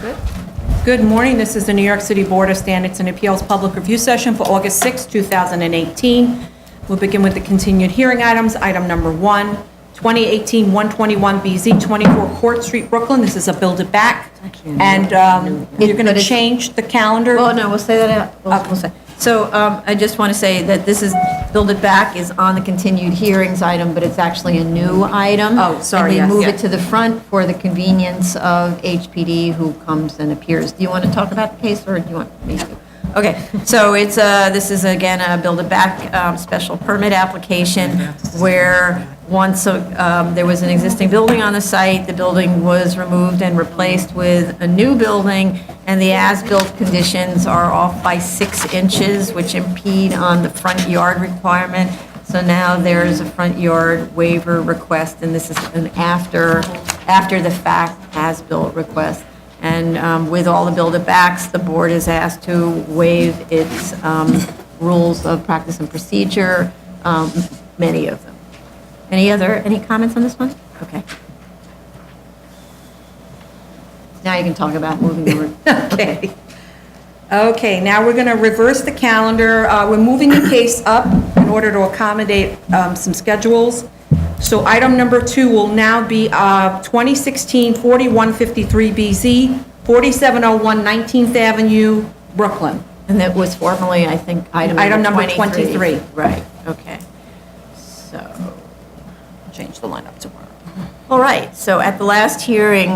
Good. Good morning. This is the New York City Board of Standards and Appeals Public Review Session for August 6, 2018. We'll begin with the continued hearing items. Item number 1, 2018-121BZ, 24 Court Street, Brooklyn. This is a build it back. And you're going to change the calendar. Oh, no, we'll say that out. We'll say. So I just want to say that this is, Build It Back is on the continued hearings item, but it's actually a new item. Oh, sorry, And yes, we move yes. it to the front for the convenience of HPD who comes and appears. Do you want to talk about the case, or do you want me to? Okay, so it's, this is again a Build It Back special permit application where once there was an existing building on the site, the building was removed and replaced with a new building, and the as-built conditions are off by 6 inches, which impede on the front yard requirement. So now there's a front yard waiver request, and this is an after the fact as-built request. And with all the build-it-backs, the board is asked to waive its rules of practice and procedure, many of them. Any comments on this one? Okay. Now you can talk about moving the Okay. Okay, now we're going to reverse the calendar. We're moving the case up in order to accommodate some schedules. So item number 2 will now be 2016-4153BZ, 4701 19th Avenue, Brooklyn. And that was formerly, I think, item number 23. Right, okay. So, Change the lineup tomorrow. all right, so at the last hearing,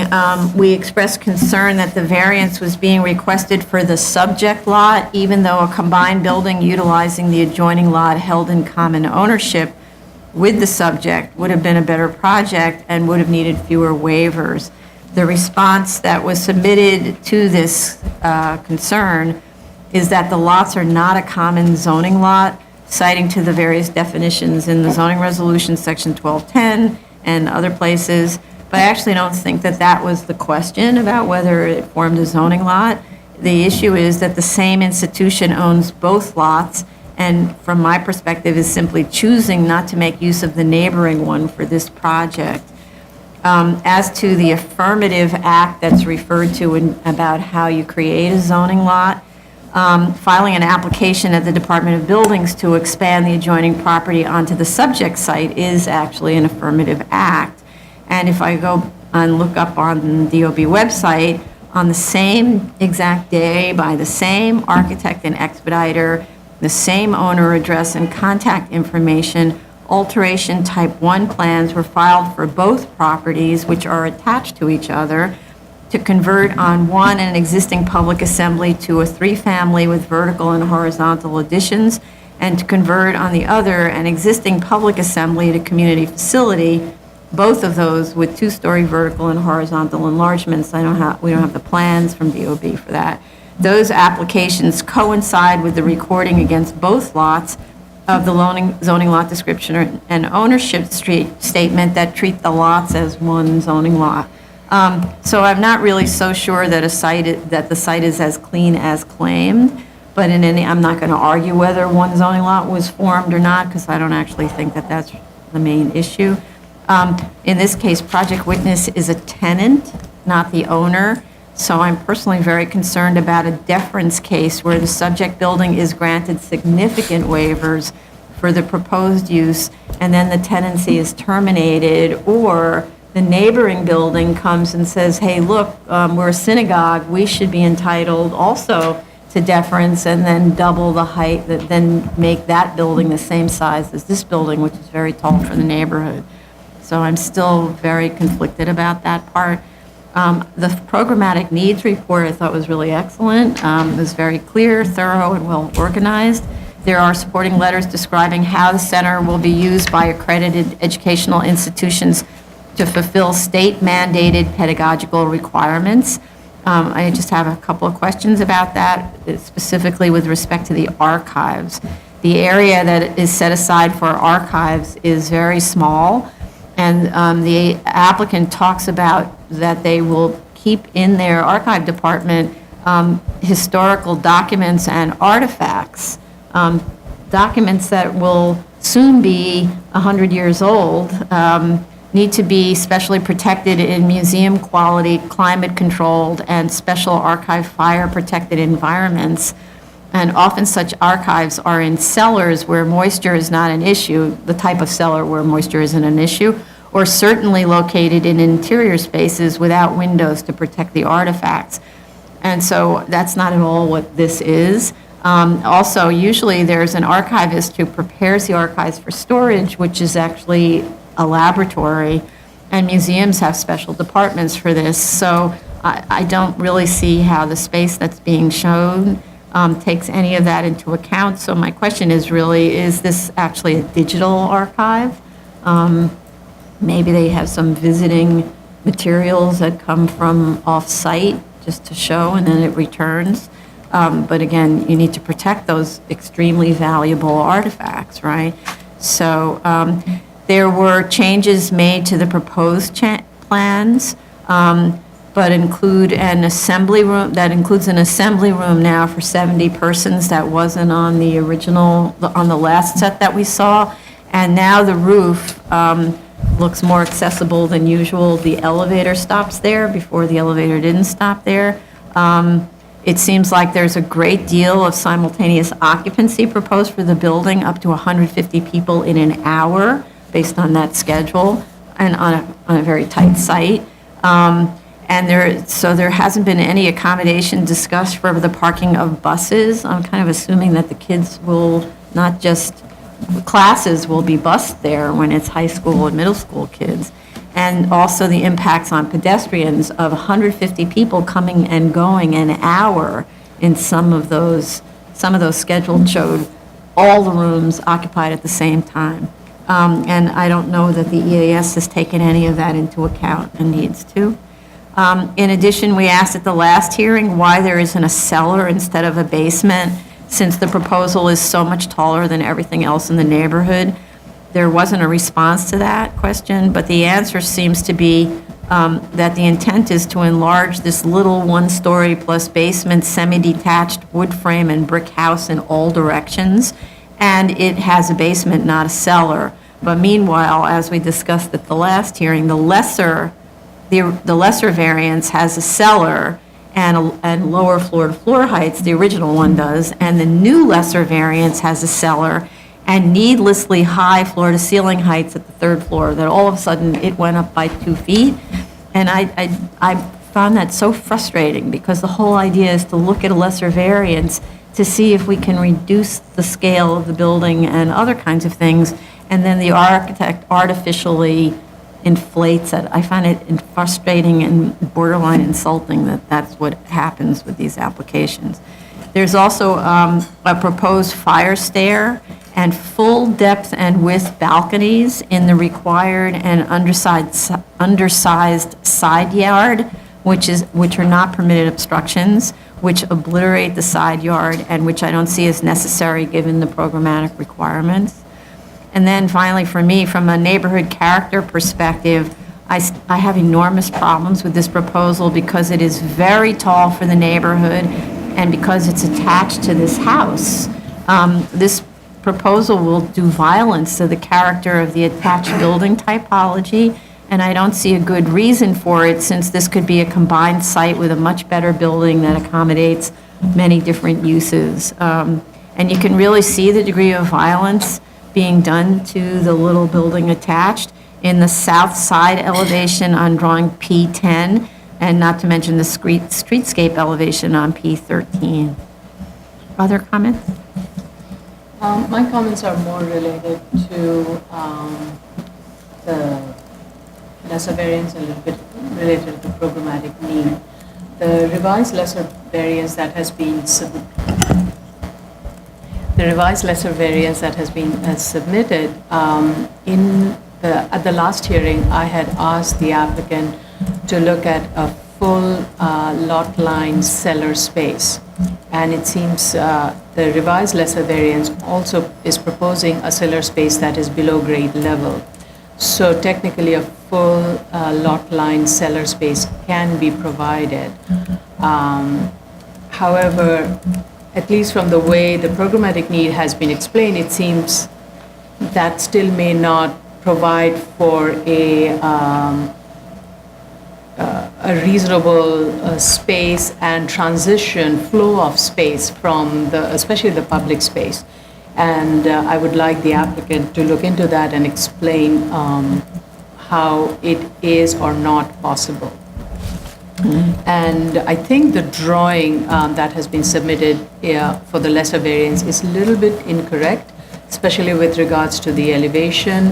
we expressed concern that the variance was being requested for the subject lot, even though a combined building utilizing the adjoining lot held in common ownership with the subject would have been a better project and would have needed fewer waivers. The response that was submitted to this concern is that the lots are not a common zoning lot, citing to the various definitions in the zoning resolution, section 1210, and other places. But I actually don't think that that was the question about whether it formed a zoning lot. The issue is that the same institution owns both lots, and from my perspective is simply choosing not to make use of the neighboring one for this project. As to the affirmative act that's referred to about how you create a zoning lot, filing an application at the Department of Buildings to expand the adjoining property onto the subject site is actually an affirmative act. And if I go and look up on the DOB website, on the same exact day, by the same architect and expediter, the same owner address and contact information, alteration type 1 plans were filed for both properties, which are attached to each other, to convert on one an existing public assembly to a 3-family with vertical and horizontal additions, and to convert on the other an existing public assembly to community facility, both of those with 2-story vertical and horizontal enlargements. We don't have the plans from DOB for that. Those applications coincide with the recording against both lots of the zoning lot description and ownership statement that treat the lots as one zoning lot. So I'm not really so sure that the site is as clean as claimed, but I'm not going to argue whether one zoning lot was formed or not, because I don't actually think that that's the main issue. In this case, project witness is a tenant, not the owner, so I'm personally very concerned about a deference case where the subject building is granted significant waivers for the proposed use, and then the tenancy is terminated, or the neighboring building comes and says, hey, look, we're a synagogue, we should be entitled also to deference, and then double the height, then make that building the same size as this building, which is very tall for the neighborhood. So I'm still very conflicted about that part. The programmatic needs report I thought was really excellent. It was very clear, thorough, and well organized. There are supporting letters describing how the center will be used by accredited educational institutions to fulfill state-mandated pedagogical requirements. I just have a couple of questions about that, specifically with respect to the archives. The area that is set aside for archives is very small, and the applicant talks about that they will keep in their archive department historical documents and artifacts, documents that will soon be 100 years old, need to be specially protected in museum quality, climate controlled, and special archive fire protected environments. And often such archives are in cellars where moisture is not an issue, the type of cellar where moisture isn't an issue, or certainly located in interior spaces without windows to protect the artifacts. And so that's not at all what this is. Also, usually there's an archivist who prepares the archives for storage, which is actually a laboratory, and museums have special departments for this. So I don't really see how the space that's being shown takes any of that into account. So my question is really, is this actually a digital archive? Maybe they have some visiting materials that come from off-site just to show, and then it returns. But again, you need to protect those extremely valuable artifacts, right? So there were changes made to the proposed plans, but include an assembly room, that includes an assembly room now for 70 persons that wasn't on the original, on the last set that we saw. And now the roof looks more accessible than usual. The elevator stops there. Before, the elevator didn't stop there. It seems like there's a great deal of simultaneous occupancy proposed for the building, up to 150 people in an hour, based on that schedule, and on a very tight site. So there hasn't been any accommodation discussed for the parking of buses. I'm kind of assuming that the kids will not just, classes will be bused there when it's high school and middle school kids. And also the impacts on pedestrians of 150 people coming and going an hour in some of those scheduled showed all the rooms occupied at the same time. And I don't know that the EAS has taken any of that into account and needs to. In addition, we asked at the last hearing why there isn't a cellar instead of a basement, since the proposal is so much taller than everything else in the neighborhood. There wasn't a response to that question, but the answer seems to be that the intent is to enlarge this little one-story plus basement semi-detached wood frame and brick house in all directions, and it has a basement, not a cellar. But meanwhile, as we discussed at the last hearing, the lesser variance has a cellar and lower floor-to-floor heights, the original one does, and the new lesser variance has a cellar and needlessly high floor-to-ceiling heights at the third floor, that all of a sudden it went up by 2 feet. And I found that so frustrating, because the whole idea is to look at a lesser variance to see if we can reduce the scale of the building and other kinds of things, and then the architect artificially inflates it. I find it frustrating and borderline insulting that that's what happens with these applications. There's also a proposed fire stair and full depth and width balconies in the required and undersized side yard, which are not permitted obstructions, which obliterate the side yard and which I don't see as necessary given the programmatic requirements. And then finally, for me, from a neighborhood character perspective, I have enormous problems with this proposal because it is very tall for the neighborhood and because it's attached to this house. This proposal will do violence to the character of the attached building typology, and I don't see a good reason for it, since this could be a combined site with a much better building that accommodates many different uses. And you can really see the degree of violence being done to the little building attached in the south side elevation on drawing P10, and not to mention the streetscape elevation on P13. Other comments? My comments are more related to the lesser variance, a little bit related to programmatic need. The revised lesser variance that has been submitted at the last hearing, I had asked the applicant to look at a full lot line cellar space. And it seems the revised lesser variance also is proposing a cellar space that is below grade level. So technically a full lot line cellar space can be provided. However, at least from the way the programmatic need has been explained, it seems that still may not provide for a reasonable space and transition flow of space from especially the public space. And I would like the applicant to look into that and explain how it is or not possible. And I think the drawing that has been submitted for the lesser variance is a little bit incorrect, especially with regards to the elevation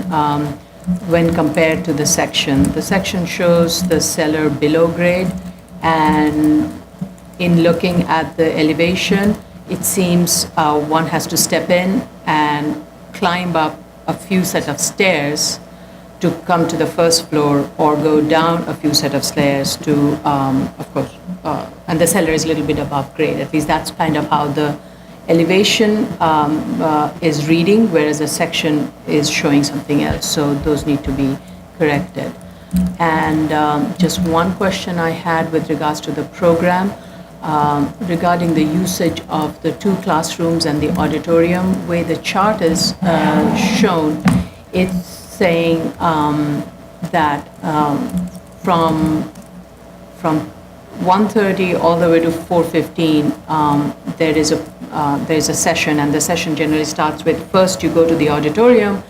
when compared to the section. The section shows the cellar below grade, and in looking at the elevation, it seems one has to step in and climb up a few set of stairs to come to the first floor, or go down a few set of stairs to, of course, and the cellar is a little bit above grade. At least that's kind of how the elevation is reading, whereas the section is showing something else. So those need to be corrected. And just one question I had with regards to the program, regarding the usage of the 2 classrooms and the auditorium. Way the chart is shown, it's saying that from 1:30 all the way to 4:15, there is a session, and the session generally starts with, first you go to the auditorium,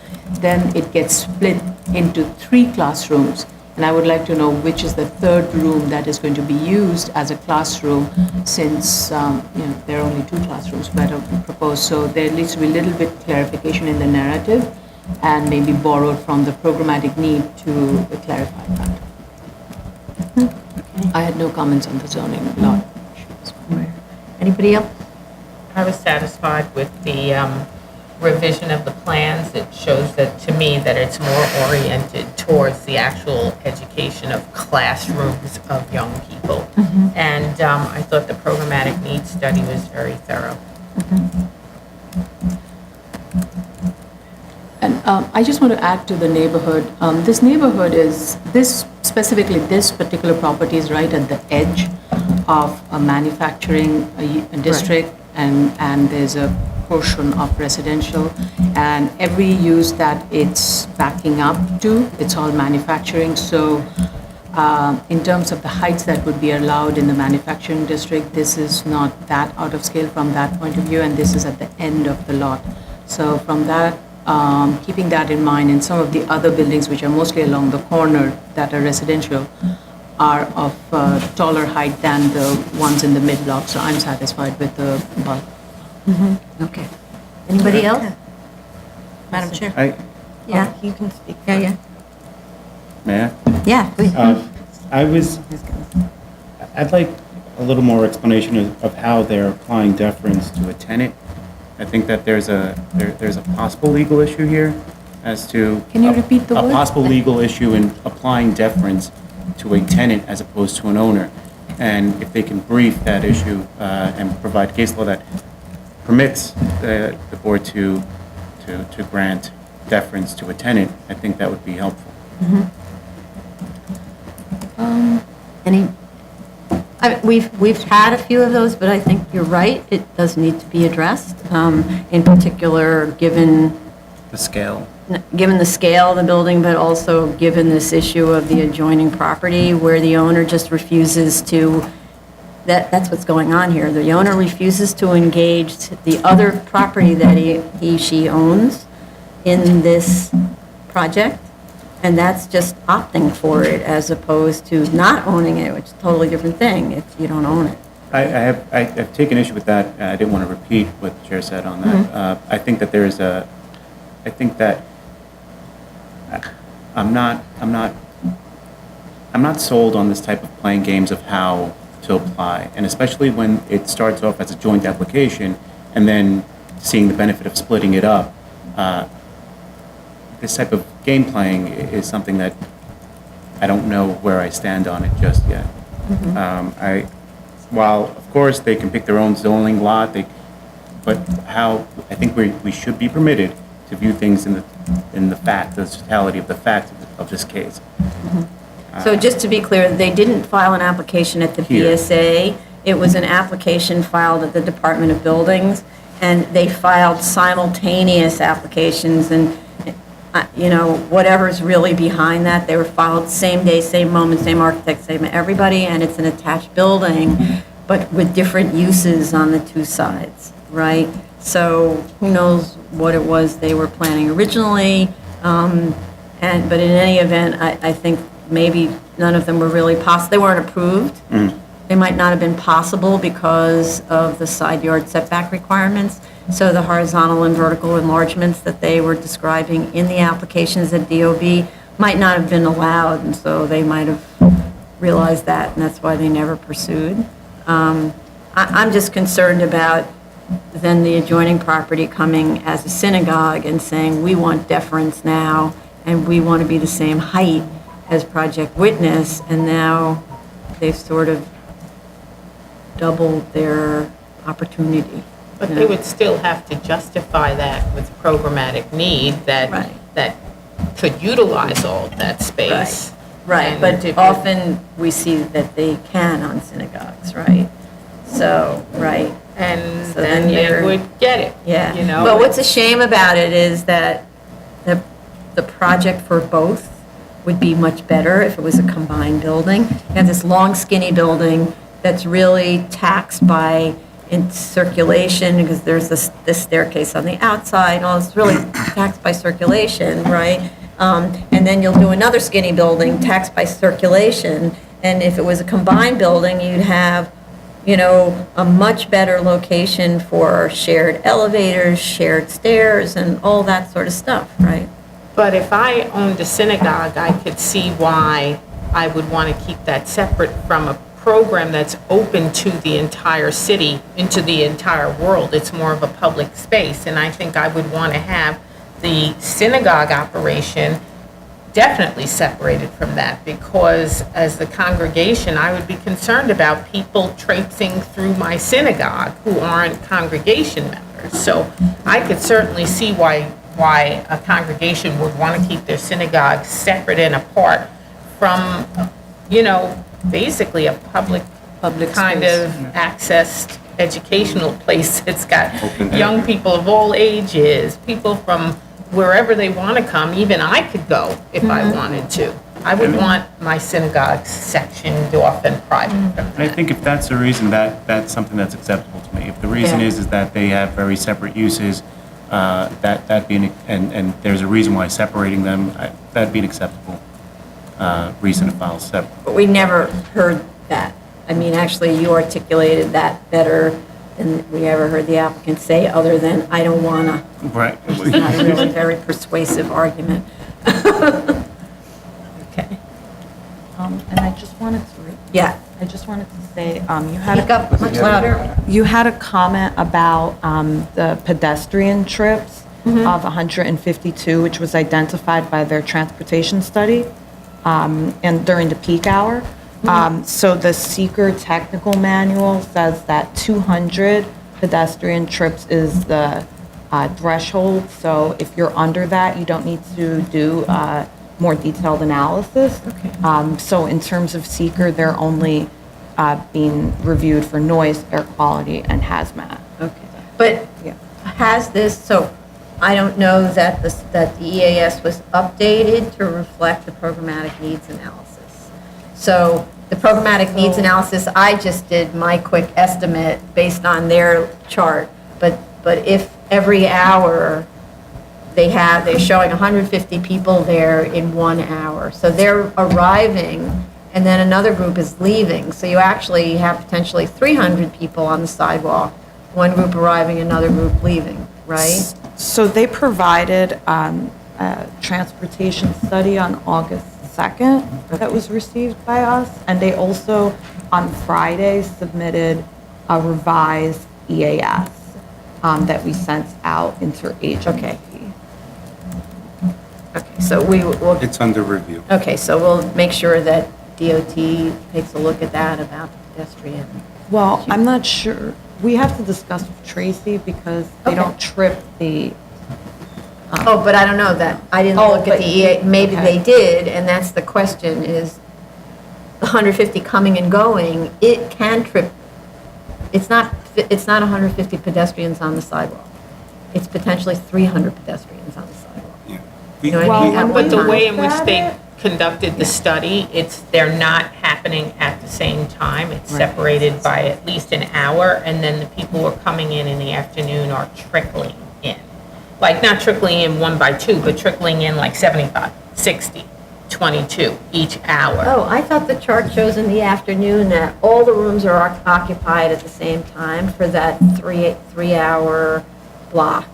then it gets split into 3 classrooms. And I would like to know which is the 3rd room that is going to be used as a classroom, since there are only 2 classrooms that are proposed. So there needs to be a little bit clarification in the narrative, and maybe borrowed from the programmatic need to clarify that. I had no comments on the zoning law. Anybody else? I was satisfied with the revision of the plans. It shows that, to me, that it's more oriented towards the actual education of classrooms of young people. And I thought the programmatic needs study was very thorough. And I just want to add to the neighborhood. This neighborhood specifically this particular property is right at the edge of a manufacturing district, and there's a portion of residential, and every use that it's backing up to, it's all manufacturing. So in terms of the heights that would be allowed in the manufacturing district, this is not that out of scale from that point of view, and this is at the end of the lot. So from that, keeping that in mind, and some of the other buildings which are mostly along the corner that are residential are of taller height than the ones in the mid-block, so I'm satisfied with the bulk. Okay. Anybody else? Madam Chair? Yeah. You can speak. Yeah. May I? Yeah, please. I'd like a little more explanation of how they're applying deference to a tenant. I think that there's a possible legal issue here as to... Can you repeat the word? A possible legal issue in applying deference to a tenant as opposed to an owner. And if they can brief that issue and provide case law that permits the board to grant deference to a tenant, I think that would be helpful. We've had a few of those, but I think you're right, it does need to be addressed, in particular, given The scale. the scale of the building, but also given this issue of the adjoining property, where the owner just refuses to, that's what's going on here. The owner refuses to engage the other property that she owns in this project, and that's just opting for it as opposed to not owning it, which is a totally different thing if you don't own it. I've taken issue with that. I didn't want to repeat what the chair said on that. I think that I'm not sold on this type of playing games of how to apply, and especially when it starts off as a joint application and then seeing the benefit of splitting it up. This type of game playing is something that I don't know where I stand on it just yet. While of course they can pick their own zoning lot, but I think we should be permitted to view things in the totality of the facts of this case. So just to be clear, they didn't file an application at the Here. BSA. It was an application filed at the Department of Buildings, and they filed simultaneous applications. And whatever's really behind that, they were filed same day, same moment, same architect, same everybody, and it's an attached building, but with different uses on the two sides, right? So who knows what it was they were planning originally, but in any event, I think maybe none of them were really they weren't approved. They might not have been possible because of the side yard setback requirements. So the horizontal and vertical enlargements that they were describing in the applications at DOB might not have been allowed, and so they might have realized that, and that's why they never pursued. I'm just concerned about then the adjoining property coming as a synagogue and saying, we want deference now, and we want to be the same height as Project Witness, and now they've sort of doubled their opportunity. But they would still have to justify that with programmatic need Right. that could utilize all of that space. Right, And but if- often we see that they can on synagogues, right? So, right, And So then then they you're- would get it. yeah. You know? But what's a shame about it is that the project for both would be much better if it was a combined building. You have this long skinny building that's really taxed by in circulation, because there's this staircase on the outside, and all it's really taxed by circulation, right? And then you'll do another skinny building taxed by circulation, and if it was a combined building, you'd have, a much better location for shared elevators, shared stairs, and all that sort of stuff, right? But if I owned a synagogue, I could see why I would want to keep that separate from a program that's open to the entire city, into the entire world. It's more of a public space, and I think I would want to have the synagogue operation definitely separated from that, because as the congregation, I would be concerned about people traipsing through my synagogue who aren't congregation members. So I could certainly see why a congregation would want to keep their synagogue separate and apart from, basically a public kind space. of accessed educational place. It's got young people of all ages, people from wherever they want to come. Even I could go if I wanted to. I would want my synagogue sectioned off and private from And I that. think if that's the reason, that's something that's acceptable to me. If the reason Yeah. is that they have very separate uses, that being, and there's a reason why separating them, that'd be an acceptable reason to file separate. But we never heard that. I mean, actually, you articulated that better than we ever heard the applicant say, other than, I don't want to. Right. It's not a really very persuasive argument. Okay. And I just wanted to, Yeah. I just wanted to say, you had Speak up much louder. you had a comment about the pedestrian trips of 152, which was identified by their transportation study, and during the peak hour. So the seeker technical manual says that 200 pedestrian trips is the threshold. So if you're under that, you don't need to do more detailed analysis. Okay. So in terms of seeker, they're only being reviewed for noise, air quality, and hazmat. Okay. But Yeah. has this, so I don't know that that the EAS was updated to reflect the programmatic needs analysis. So the programmatic needs analysis, I just did my quick estimate based on their chart. But if every hour they're showing 150 people there in 1 hour. So they're arriving, and then another group is leaving. So you actually have potentially 300 people on the sidewalk, one group arriving, another group leaving, right? So they provided a transportation study on August 2nd that was received by us, and they also, on Friday, submitted a revised EAS that we sent out interagency. Okay. Okay, so we will, It's under review. okay, so we'll make sure that DOT takes a look at that about the pedestrian. Well, I'm not sure. We have to discuss with Tracy because they Okay. don't trip the, Oh, but I don't know that, I didn't Oh, look at but the EA, maybe okay. they did, and that's the question, is the 150 coming and going, it can trip, it's not 150 pedestrians on the sidewalk. It's potentially 300 pedestrians on the sidewalk. Yeah. You know what I Well, mean? At when what But the time? way in which Got they it. conducted the study, they're not happening at the same time. It's separated by at least an hour, and then the people who are coming in the afternoon are trickling in. Like, not trickling in one by two, but trickling in like 75, 60, 22 each hour. Oh, I thought the chart shows in the afternoon that all the rooms are occupied at the same time for that three-hour block.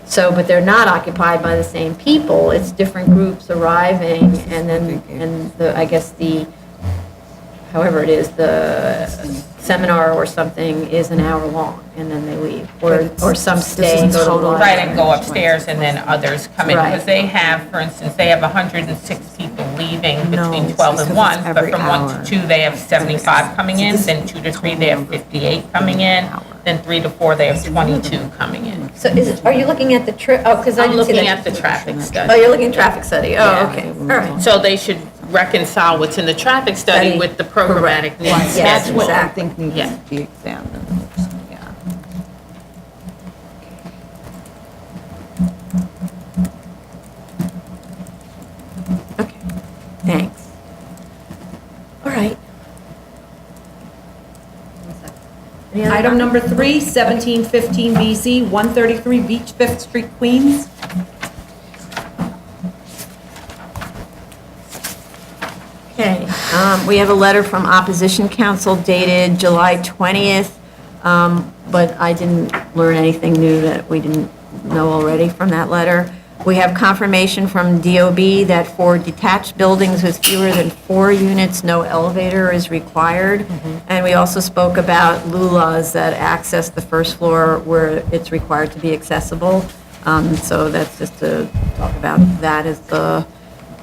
So, but they're not occupied by the same people, it's different groups arriving, and then, I guess however it is, the seminar or something is an hour long, and then they leave, or some stay and go to lunch. Right, and go upstairs, and then others come in. Right. Because they have, for instance, they have 106 people leaving No, between it's 12 and because 1, it's but every from 1 hour. to 2, they have 75 coming in, then 2 to 3, they have 58 coming in, then 3 to 4, they have 22 coming in. So are you looking at the trip, oh, because I I'm didn't see looking that. at the traffic Oh, study. you're looking at traffic study, oh, okay, all right. So they should reconcile what's in the traffic study Study. with the programmatic needs Yes, That's schedule. what I exactly. think needs Yeah. to be examined. Yeah. Okay, thanks. All right. Any other Item number 3, 1715 BZ, 133 Beach, 5th Street, Queens. Okay, we have a letter from opposition counsel dated July 20th, but I didn't learn anything new that we didn't know already from that letter. We have confirmation from DOB that for detached buildings with fewer than 4 units, no elevator is required. And we also spoke about LULAs that access the first floor where it's required to be accessible. So that's just to talk about that as the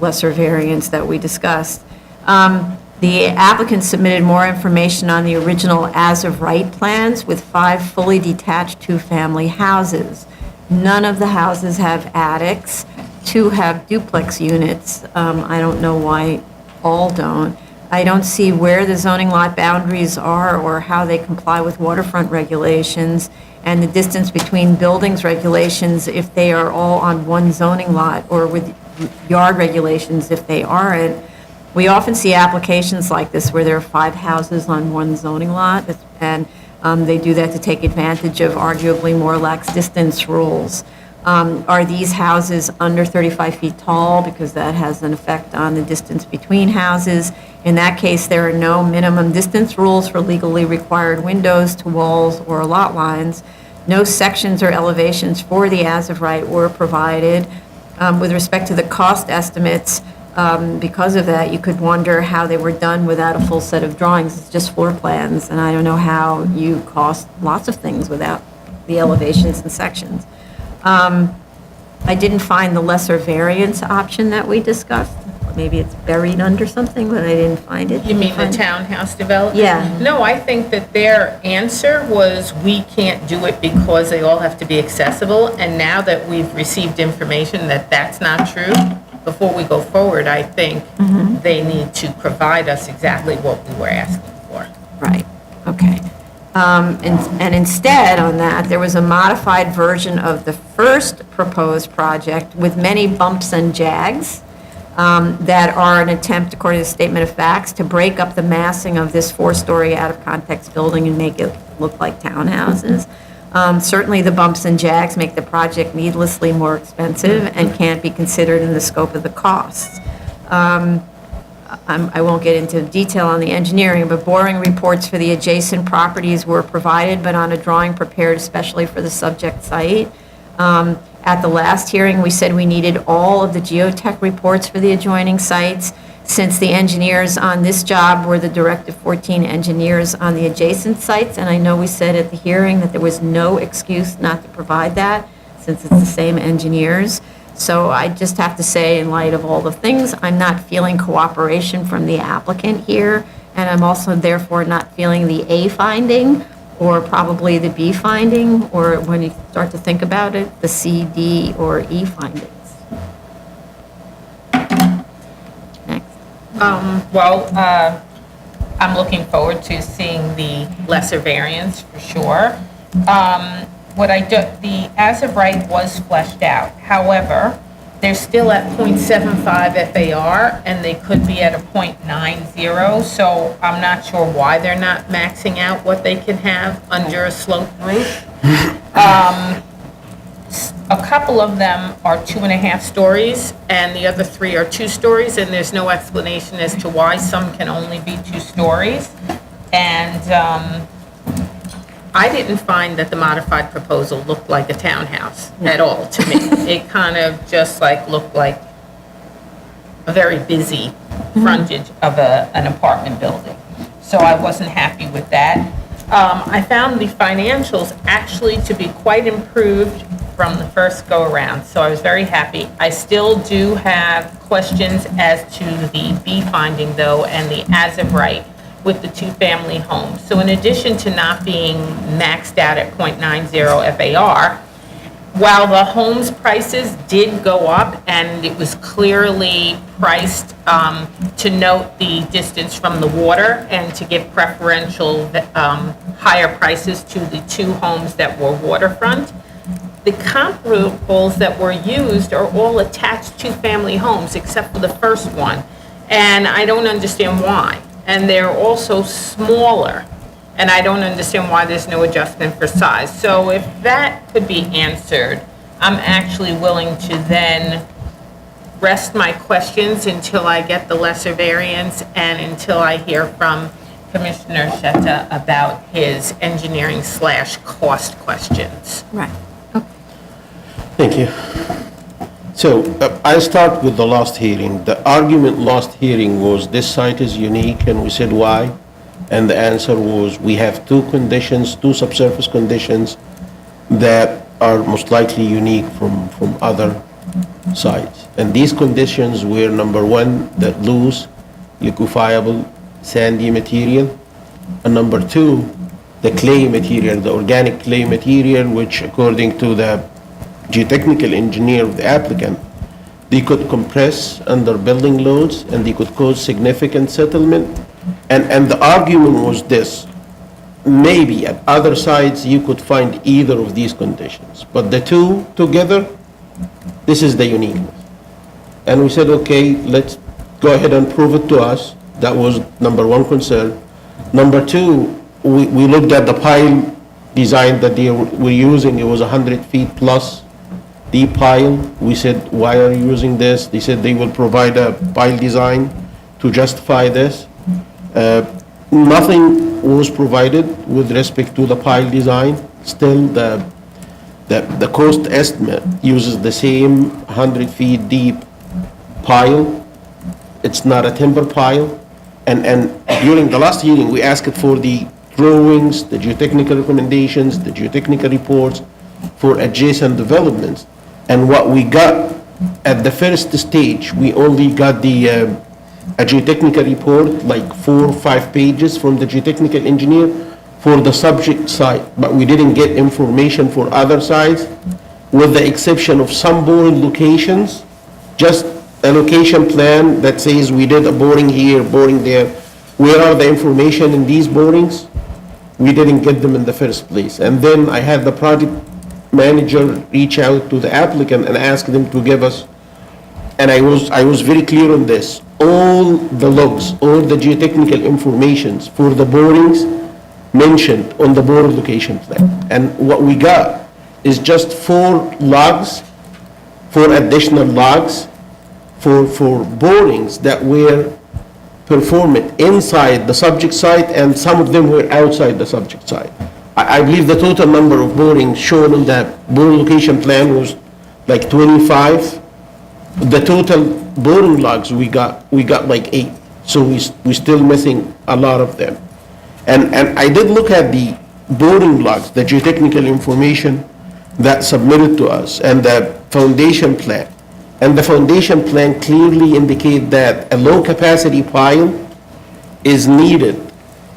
lesser variance that we discussed. The applicant submitted more information on the original as-of-right plans with 5 fully detached 2-family houses. None of the houses have attics. 2 have duplex units. I don't know why all don't. I don't see where the zoning lot boundaries are or how they comply with waterfront regulations and the distance between buildings regulations if they are all on one zoning lot, or with yard regulations if they aren't. We often see applications like this where there are 5 houses on one zoning lot, and they do that to take advantage of arguably more lax distance rules. Are these houses under 35 feet tall? Because that has an effect on the distance between houses. In that case, there are no minimum distance rules for legally required windows to walls or lot lines. No sections or elevations for the as-of-right were provided. With respect to the cost estimates, because of that, you could wonder how they were done without a full set of drawings. It's just floor plans, and I don't know how you cost lots of things without the elevations and sections. I didn't find the lesser variance option that we discussed. Maybe it's buried under something, but I didn't find it. You mean the townhouse development? Yeah. No, I think that their answer was, we can't do it because they all have to be accessible. And now that we've received information that that's not true, before we go forward, I think they need to provide us exactly what we were asking for. Right, okay. And instead, on that, there was a modified version of the first proposed project with many bumps and jags that are an attempt, according to the statement of facts, to break up the massing of this 4-story out-of-context building and make it look like townhouses. Certainly, the bumps and jags make the project needlessly more expensive and can't be considered in the scope of the costs. I won't get into detail on the engineering, but boring reports for the adjacent properties were provided, but on a drawing prepared especially for the subject site. At the last hearing, we said we needed all of the geotech reports for the adjoining sites, since the engineers on this job were the Directive 14 engineers on the adjacent sites, and I know we said at the hearing that there was no excuse not to provide that, since it's the same engineers. So I just have to say, in light of all the things, I'm not feeling cooperation from the applicant here, and I'm also therefore not feeling the A finding, or probably the B finding, or when you start to think about it, the C, D, or E findings. Next. I'm looking forward to seeing the lesser variance for sure. The as of right was fleshed out. However, they're still at .75 FAR, and they could be at a .90, so I'm not sure why they're not maxing out what they can have under a sloped roof. A couple of them are 2.5 stories, and the other 3 are 2 stories, and there's no explanation as to why some can only be 2 stories. And I didn't find that the modified proposal looked like a townhouse at all to me. It kind of just like looked like a very busy frontage of an apartment building. So I wasn't happy with that. I found the financials actually to be quite improved from the first go-around, so I was very happy. I still do have questions as to the B finding, though, and the as-of-right with the 2-family homes. So in addition to not being maxed out at .90 FAR, while the homes prices did go up, and it was clearly priced to note the distance from the water and to give preferential higher prices to the 2 homes that were waterfront, the comparables that were used are all attached 2-family homes except for the first one. And I don't understand why. And they're also smaller. And I don't understand why there's no adjustment for size. So if that could be answered, I'm actually willing to then rest my questions until I get the lesser variance and until I hear from Commissioner Shetta about his engineering/cost questions. Right. Thank you. So I start with the last hearing. The argument last hearing was this site is unique, and we said why. And the answer was we have 2 conditions, 2 subsurface conditions that are most likely unique from other sites. And these conditions were, number 1, that loose, liquefiable, sandy material. And number 2, the clay material, the organic clay material, which according to the geotechnical engineer of the applicant, they could compress under building loads and they could cause significant settlement. And the argument was this: maybe at other sites you could find either of these conditions, but the 2 together, this is the uniqueness. And we said, okay, let's go ahead and prove it to us. That was number 1 concern. Number 2, we looked at the pile design that they were using. It was 100 feet plus deep pile. We said, why are you using this? They said they will provide a pile design to justify this. Nothing was provided with respect to the pile design. Still, the cost estimate uses the same 100 feet deep pile. It's not a timber pile. And during the last hearing, we asked for the drawings, the geotechnical recommendations, the geotechnical reports for adjacent developments. And what we got at the first stage, we only got a geotechnical report, like 4 or 5 pages from the geotechnical engineer for the subject site, but we didn't get information for other sites, with the exception of some boring locations, just a location plan that says we did a boring here, boring there. Where are the information in these borings? We didn't get them in the first place. And then I had the project manager reach out to the applicant and ask them to give us, and I was very clear on this, all the logs, all the geotechnical informations for the borings mentioned on the board location plan. And what we got is just 4 logs, 4 additional logs for borings that were performed inside the subject site, and some of them were outside the subject site. I believe the total number of borings shown in that boring location plan was like 25. The total boring logs we got like 8. So we still missing a lot of them. And I did look at the boring logs, the geotechnical information that submitted to us, and the foundation plan. And the foundation plan clearly indicate that a low capacity pile is needed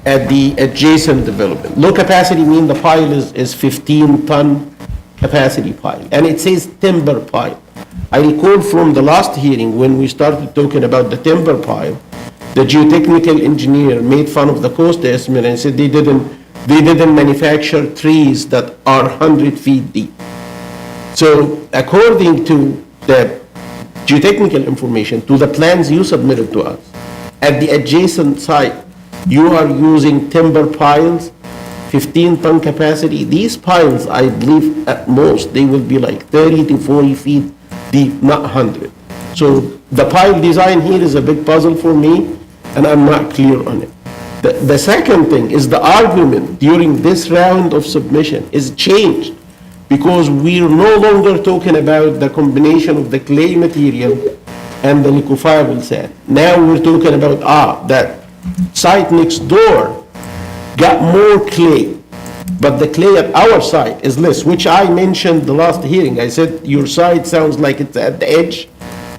at the adjacent development. Low capacity mean the pile is 15-ton capacity pile, and it says timber pile. I recall from the last hearing when we started talking about the timber pile, the geotechnical engineer made fun of the cost estimate and said they didn't manufacture trees that are 100 feet deep. So according to the geotechnical information to the plans you submitted to us, at the adjacent site, you are using timber piles, 15-ton capacity. These piles, I believe at most, they will be like 30 to 40 feet deep, not 100. So the pile design here is a big puzzle for me, and I'm not clear on it. The second thing is the argument during this round of submission is changed, because we're no longer talking about the combination of the clay material and the liquefiable sand. Now we're talking about, that site next door got more clay, but the clay at our site is less, which I mentioned the last hearing. I said, your site sounds like it's at the edge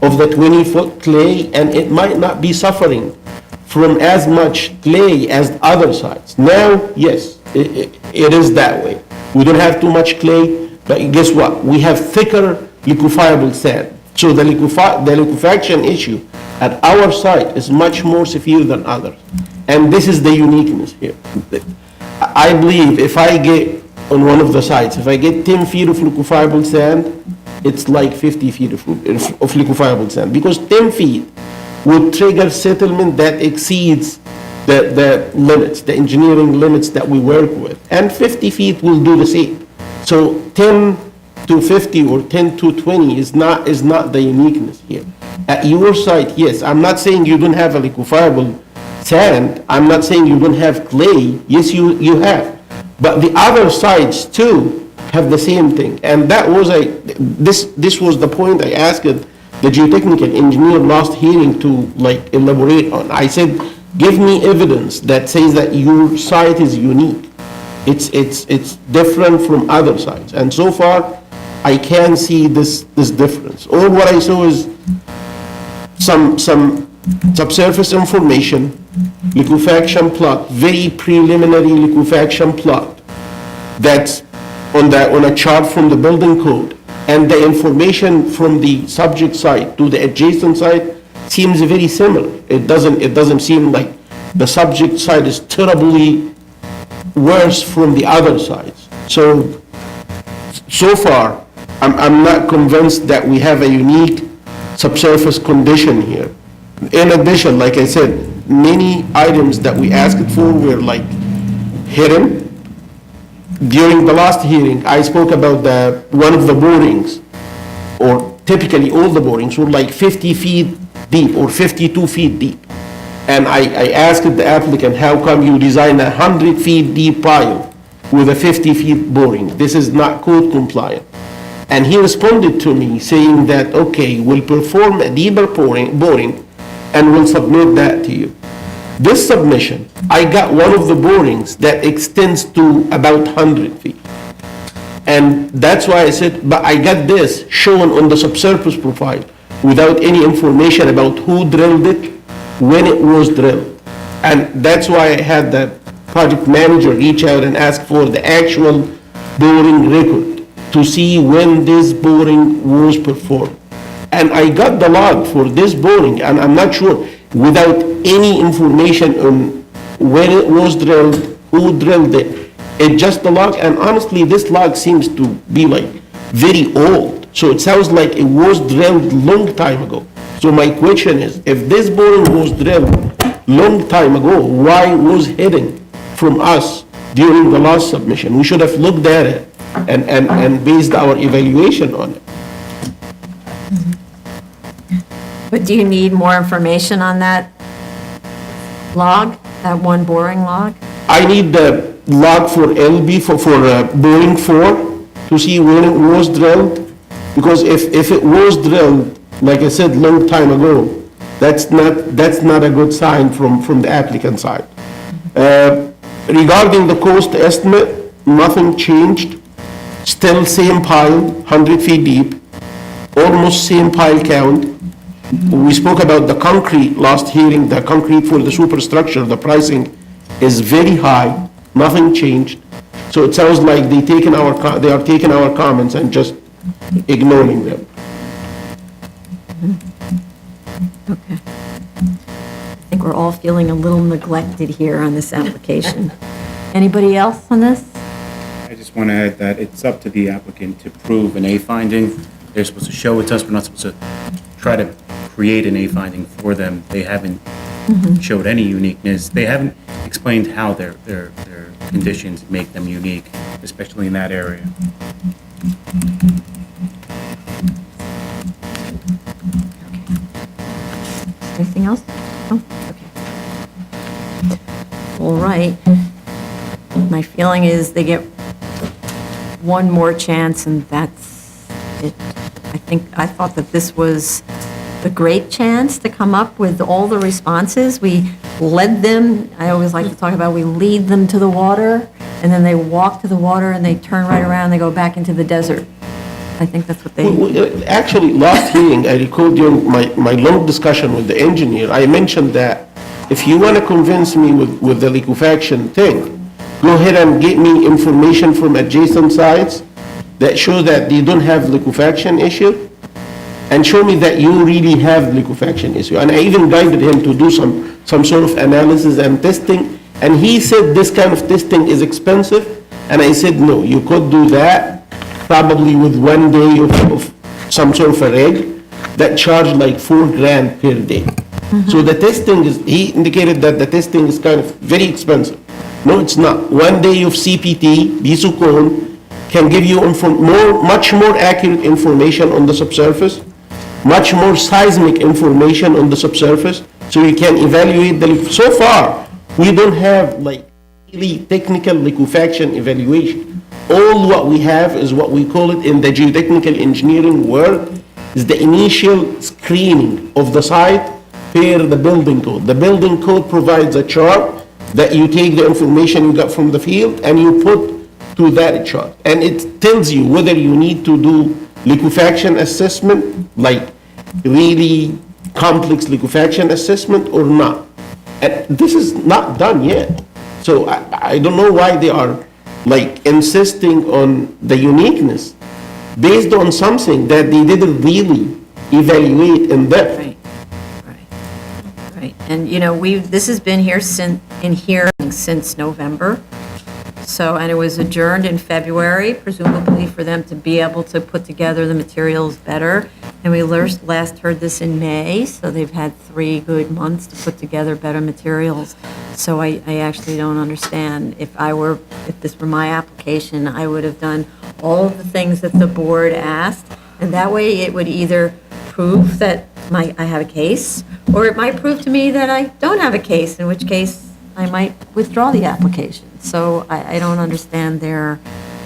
of the 20-foot clay, and it might not be suffering from as much clay as other sites. Now, yes, it is that way. We don't have too much clay, but guess what? We have thicker liquefiable sand. So the liquefaction issue at our site is much more severe than others. And this is the uniqueness here. I believe if I get on one of the sites, if I get 10 feet of liquefiable sand, it's like 50 feet of liquefiable sand, because 10 feet would trigger settlement that exceeds the limits, the engineering limits that we work with. And 50 feet will do the same. So 10 to 50 or 10 to 20 is not the uniqueness here. At your site, yes, I'm not saying you don't have a liquefiable sand. I'm not saying you don't have clay. Yes, you have. But the other sites too have the same thing. And that was this was the point I asked the geotechnical engineer last hearing to elaborate on. I said, give me evidence that says that your site is unique. It's different from other sites. And so far, I can't see this difference. All what I saw is some subsurface information, liquefaction plot, very preliminary liquefaction plot that's on a chart from the building code, and the information from the subject site to the adjacent site seems very similar. It doesn't seem like the subject site is terribly worse from the other sides. So far, I'm not convinced that we have a unique subsurface condition here. In addition, like I said, many items that we asked for were hidden. During the last hearing, I spoke about one of the borings, or typically all the borings were 50 feet deep or 52 feet deep. And I asked the applicant, how come you design a 100 feet deep pile with a 50 feet boring? This is not code compliant. And he responded to me saying that, okay, we'll perform a deeper boring and we'll submit that to you. This submission, I got one of the borings that extends to about 100 feet. And that's why I said, but I got this shown on the subsurface profile without any information about who drilled it, when it was drilled. And that's why I had the project manager reach out and ask for the actual boring record to see when this boring was performed. And I got the log for this boring, and I'm not sure, without any information on when it was drilled, who drilled it. It's just the log, and honestly, this log seems to be very old. So it sounds like it was drilled long time ago. So my question is, if this boring was drilled long time ago, why was hidden from us during the last submission? We should have looked at it and based our evaluation on it. But do you need more information on that log, that one boring log? I need the log for LB, for boring 4, to see when it was drilled. Because if it was drilled, like I said, long time ago, that's not a good sign from the applicant side. Regarding the cost estimate, nothing changed. Still same pile, 100 feet deep, almost same pile count. We spoke about the concrete last hearing, the concrete for the superstructure, the pricing is very high, nothing changed. So it sounds like they are taking our comments and just ignoring them. Okay. I think we're all feeling a little neglected here on this application. Anybody else on this? I just want to add that it's up to the applicant to prove an A finding. They're supposed to show it to us, we're not supposed to try to create an A finding for them. They haven't showed any uniqueness. They haven't explained how their conditions make them unique, especially in that area. Anything else? Oh, okay. All right. My feeling is they get one more chance and that's it. I thought that this was the great chance to come up with all the responses. We led them, I always like to talk about, we lead them to the water, and then they walk to the water and they turn right around, they go back into the desert. I think that's what they... Actually, last hearing, I recall during my long discussion with the engineer, I mentioned that if you want to convince me with the liquefaction thing, go ahead and get me information from adjacent sites that show that they don't have liquefaction issue, and show me that you really have liquefaction issue. And I even guided him to do some sort of analysis and testing, and he said this kind of testing is expensive, and I said, no, you could do that probably with 1 day of some sort of a rig that charged like $4,000 per day. So the testing he indicated that the testing is kind of very expensive. No, it's not. 1 day of CPT, Bisocone, can give you much more accurate information on the subsurface, much more seismic information on the subsurface, so you can evaluate so far, we don't have like really technical liquefaction evaluation. All what we have is what we call it in the geotechnical engineering work, is the initial screening of the site per the building code. The building code provides a chart that you take the information you got from the field and you put to that chart. And it tells you whether you need to do liquefaction assessment, like really complex liquefaction assessment or not. And this is not done yet. So I don't know why they are like insisting on the uniqueness based on something that they didn't really evaluate in depth. Right. And, you know, this has been here since November. So, and it was adjourned in February, presumably for them to be able to put together the materials better. And we last heard this in May, so they've had 3 good months to put together better materials. So I actually don't understand. If this were my application, I would have done all of the things that the board asked, and that way it would either prove that I have a case, or it might prove to me that I don't have a case, in which case I might withdraw the application. So I don't understand their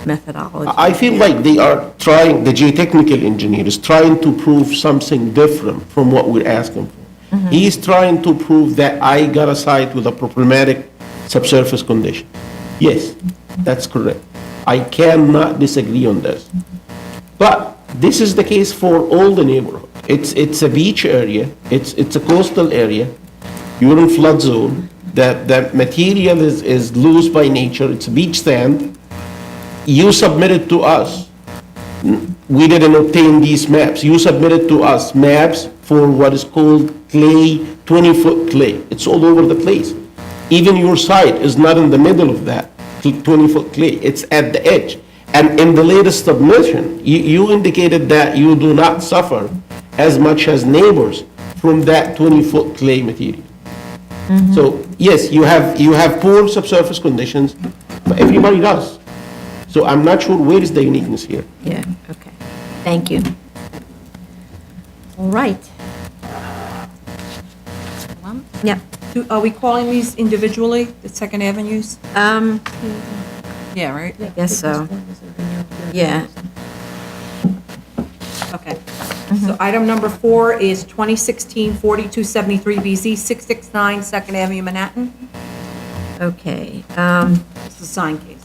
methodology. I feel like they are trying, the geotechnical engineer is trying to prove something different from what we're asking for. He's trying to prove that I got a site with a problematic subsurface condition. Yes, that's correct. I cannot disagree on this. But this is the case for all the neighborhood. It's a beach area, it's a coastal area, you're in flood zone, that material is loose by nature, it's beach sand. You submitted to us, we didn't obtain these maps, you submitted to us maps for what is called clay, 20-foot clay. It's all over the place. Even your site is not in the middle of that 20-foot clay, it's at the edge. And in the latest submission, you indicated that you do not suffer as much as neighbors from that 20-foot clay material. So yes, you have poor subsurface conditions, but everybody does. So I'm not sure where is the uniqueness here. Yeah, okay. Thank you. All right. Yeah. Are we calling these individually, the Second Avenues? Yeah, right? I guess so. Yeah. Okay. So item number 4 is 2016-4273BZ, 669 Second Avenue, Manhattan. Okay. It's a sign case.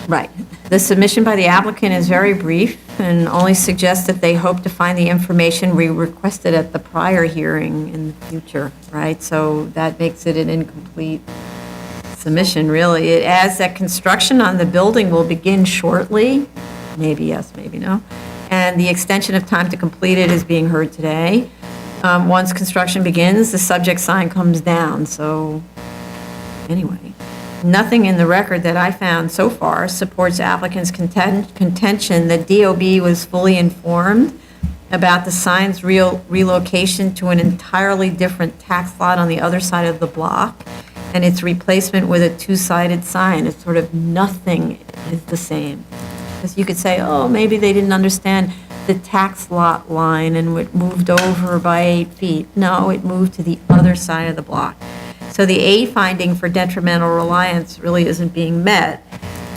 Right. The submission by the applicant is very brief and only suggests that they hope to find the information we requested at the prior hearing in the future, right? So that makes it an incomplete submission, really. It adds that construction on the building will begin shortly, maybe yes, maybe no, and the extension of time to complete it is being heard today. Once construction begins, the subject sign comes down, so anyway. Nothing in the record that I found so far supports applicant's contention that DOB was fully informed about the sign's relocation to an entirely different tax lot on the other side of the block, and its replacement with a two-sided sign. It's sort of nothing is the same. Because you could say, oh, maybe they didn't understand the tax lot line and it moved over by 8 feet. No, it moved to the other side of the block. So the A finding for detrimental reliance really isn't being met.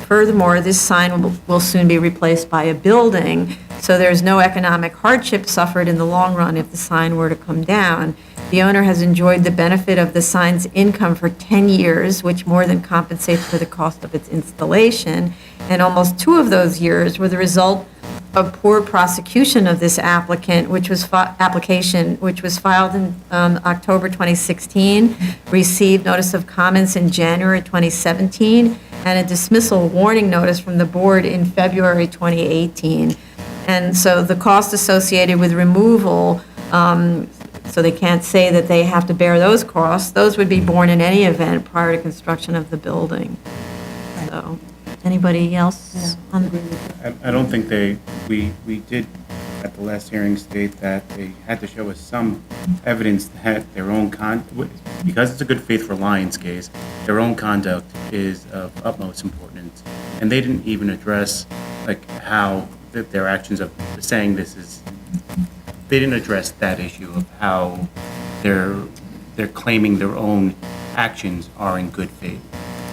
Furthermore, this sign will soon be replaced by a building, so there's no economic hardship suffered in the long run if the sign were to come down. The owner has enjoyed the benefit of the sign's income for 10 years, which more than compensates for the cost of its installation, and almost 2 of those years were the result of poor prosecution of this application, which was filed in October 2016, received notice of comments in January 2017, and a dismissal warning notice from the board in February 2018. And so the cost associated with removal, so they can't say that they have to bear those costs, those would be borne in any event prior to construction of the building. So, anybody else? I don't think we did at the last hearing state that they had to show us some evidence that their own because it's a good faith reliance case, their own conduct is of utmost importance. And they didn't even address like how their actions of saying this is, they didn't address that issue of how they're claiming their own actions are in good faith.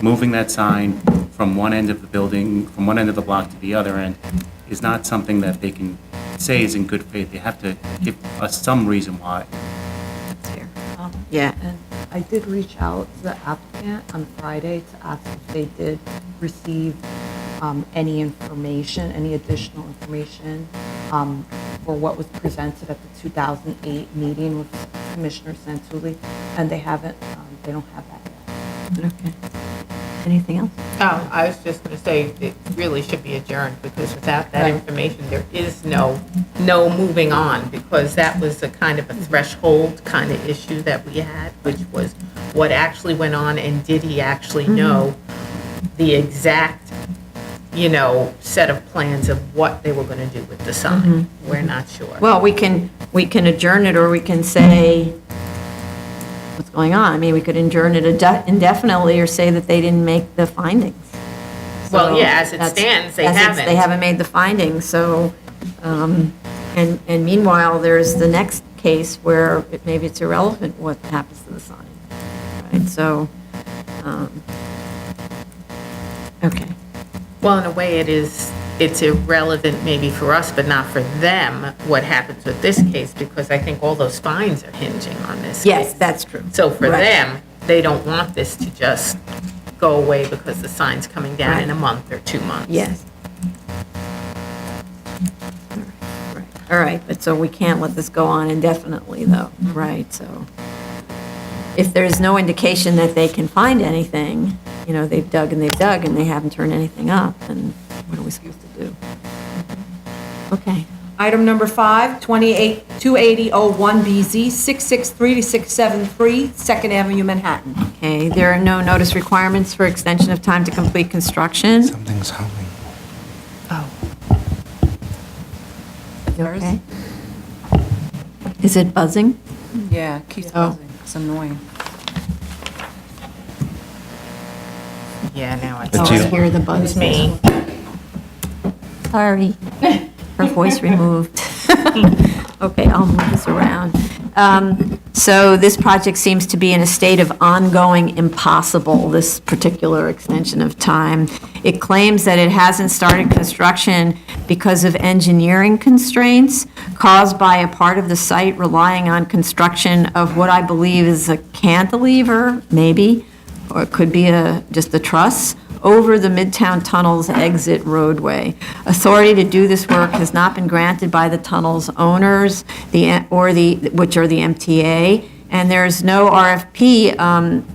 Moving that sign from one end of the building, from one end of the block to the other end, is not something that they can say is in good faith. They have to give us some reason why. Yeah. And I did reach out to the applicant on Friday to ask if they did receive any information, any additional information for what was presented at the 2008 meeting with Commissioner Santulli, and they haven't, they don't have that yet. Okay. Anything else? Oh, I was just going to say, it really should be adjourned, because without that information, there is no moving on, because that was a kind of a threshold kind of issue that we had, which was what actually went on, and did he actually know the exact, set of plans of what they were going to do with the sign. We're not sure. Well, we can adjourn it, or we can say what's going on. I mean, we could adjourn it indefinitely or say that they didn't make the findings. Well, So yeah, as it that's- stands, they as it's- haven't. They haven't made the findings, so, and meanwhile, there's the next case where maybe it's irrelevant what happens to the sign, right? So, okay. Well, in a way, it's irrelevant maybe for us, but not for them, what happens with this case, because I think all those fines are hinging on this Yes, case. that's true. So for Right. them, they don't want this to just go away because the sign's coming down in a month or 2 months. Yes. All right, but so we can't let this go on indefinitely, though, right? So if there's no indication that they can find anything, they've dug and they haven't turned anything up, then what are we supposed to do? Okay. Item number 5, 28001BZ, 663 to 673 Second Avenue, Manhattan. Okay, there are no notice requirements for extension of time to complete construction. Something's humming. You okay? Is it buzzing? Yeah, it keeps Oh. buzzing. It's annoying. Yeah, now it's. That's Oh, I you. hear the buzz. It's me. Sorry. Her voice removed. Okay, I'll move this around. So this project seems to be in a state of ongoing impossible, this particular extension of time. It claims that it hasn't started construction because of engineering constraints caused by a part of the site relying on construction of what I believe is a cantilever, maybe, or it could be just a truss, over the Midtown Tunnel's exit roadway. Authority to do this work has not been granted by the tunnel's owners, which are the MTA, and there's no RFP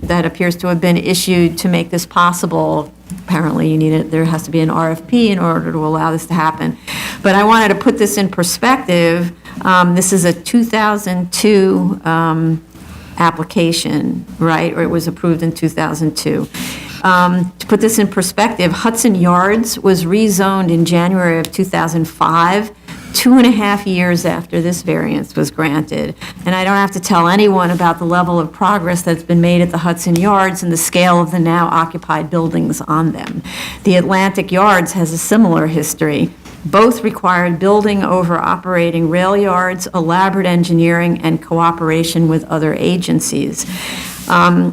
that appears to have been issued to make this possible. Apparently, there has to be an RFP in order to allow this to happen. But I wanted to put this in perspective. This is a 2002 application, right? Or it was approved in 2002. To put this in perspective, Hudson Yards was rezoned in January of 2005 2.5 years after this variance was granted. And I don't have to tell anyone about the level of progress that's been made at the Hudson Yards and the scale of the now occupied buildings on them. The Atlantic Yards has a similar history. Both required building over operating rail yards, elaborate engineering, and cooperation with other agencies.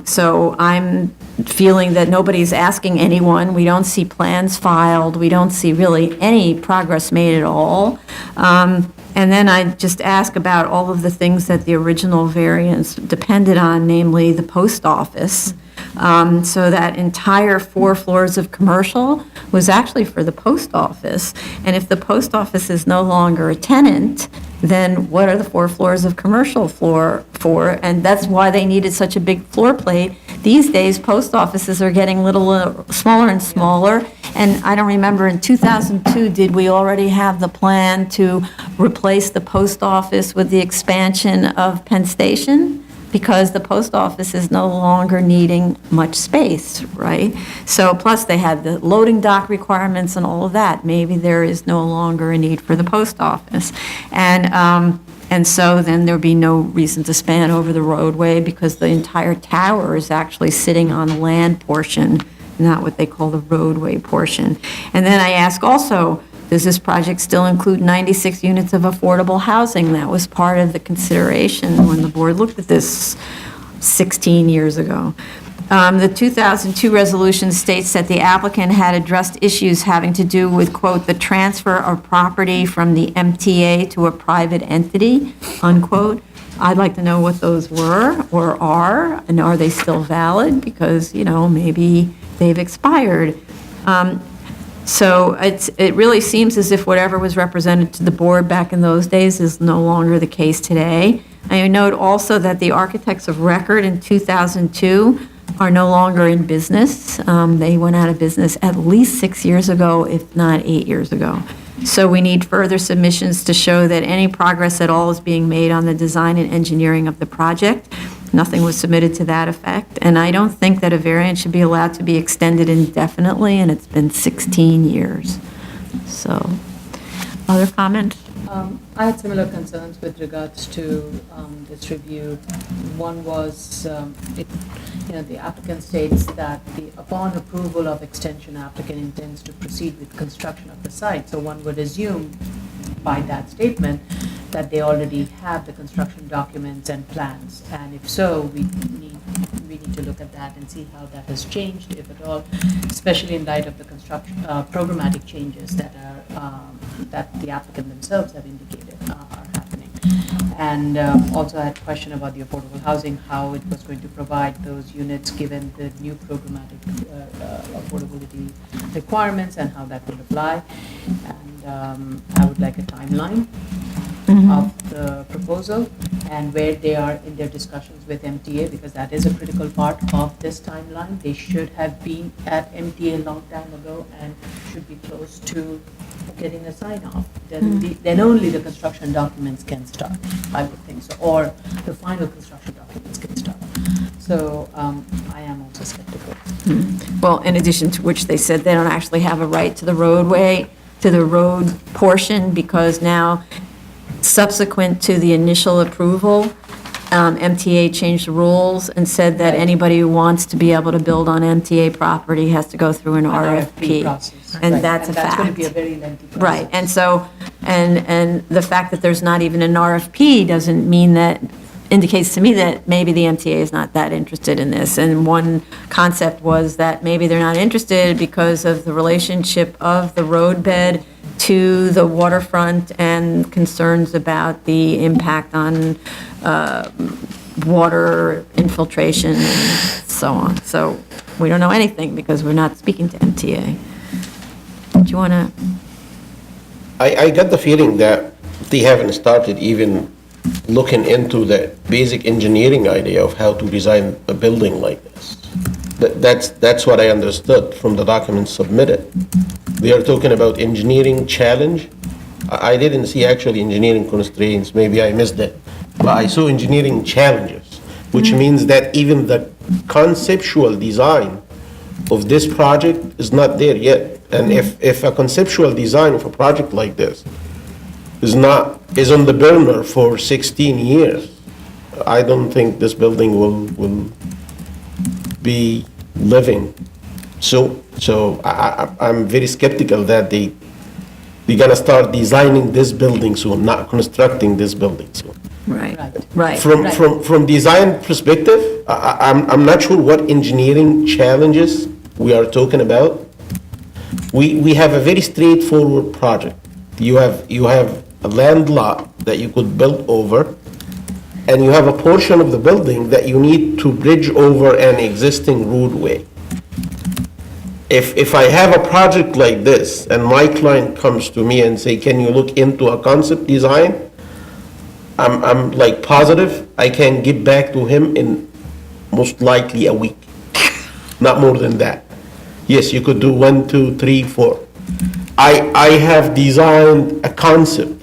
So I'm feeling that nobody's asking anyone. We don't see plans filed. We don't see really any progress made at all. And then I just ask about all of the things that the original variance depended on, namely the post office. So that entire 4 floors of commercial was actually for the post office. And if the post office is no longer a tenant, then what are the 4 floors of commercial for? And that's why they needed such a big floor plate. These days, post offices are getting smaller and smaller. And I don't remember, in 2002, did we already have the plan to replace the post office with the expansion of Penn Station? Because the post office is no longer needing much space, right? So plus they had the loading dock requirements and all of that. Maybe there is no longer a need for the post office. And so then there'd be no reason to span over the roadway because the entire tower is actually sitting on the land portion, not what they call the roadway portion. And then I ask also, does this project still include 96 units of affordable housing? That was part of the consideration when the board looked at this 16 years ago. The 2002 resolution states that the applicant had addressed issues having to do with, quote, the transfer of property from the MTA to a private entity, unquote. I'd like to know what those were or are, and are they still valid? Because, maybe they've expired. So it really seems as if whatever was represented to the board back in those days is no longer the case today. I note also that the architects of record in 2002 are no longer in business. They went out of business at least 6 years ago, if not 8 years ago. So we need further submissions to show that any progress at all is being made on the design and engineering of the project. Nothing was submitted to that effect, and I don't think that a variance should be allowed to be extended indefinitely, and it's been 16 years. So, other comments? I had similar concerns with regards to this review. One was, the applicant states that upon approval of extension, applicant intends to proceed with construction of the site. So one would assume by that statement that they already have the construction documents and plans. And if so, we need to look at that and see how that has changed, if at all, especially in light of the construction programmatic changes that are that the applicant themselves have indicated are happening. And also I had a question about the affordable housing, how it was going to provide those units given the new programmatic affordability requirements and how that would apply. And I would like a timeline of the proposal and where they are in their discussions with MTA, because that is a critical part of this timeline. They should have been at MTA a long time ago and should be close to getting a sign-off. Then only the construction documents can start, I would think so, or the final construction documents can start. So I am also skeptical. Well, in addition to which, they said they don't actually have a right to the roadway, to the road portion, because now, subsequent to the initial approval, MTA changed the rules and said that anybody who wants to be able to build on MTA property has to go through an RFP. Process. And Right. that's a That's going to fact. be a very lengthy process. Right, and so, and the fact that there's not even an RFP doesn't mean that, indicates to me that maybe the MTA is not that interested in this. And one concept was that maybe they're not interested because of the relationship of the roadbed to the waterfront and concerns about the impact on water infiltration and so on. So we don't know anything because we're not speaking to MTA. Do you want to? I got the feeling that they haven't started even looking into the basic engineering idea of how to design a building like this. That's what I understood from the documents submitted. They are talking about engineering challenge. I didn't see actually engineering constraints, maybe I missed it, but I saw engineering challenges, which means that even the conceptual design of this project is not there yet. And if a conceptual design of a project like this is on the burner for 16 years, I don't think this building will be living. So I'm very skeptical that they're gonna start designing this building soon, not constructing this building soon. Right, right. From design perspective, I'm not sure what engineering challenges we are talking about. We have a very straightforward project. You have a land lot that you could build over, and you have a portion of the building that you need to bridge over an existing roadway. If I have a project like this, and my client comes to me and say, can you look into a concept design? I'm like positive I can get back to him in most likely a week, not more than that. Yes, you could do 1, 2, 3, 4. I have designed a concept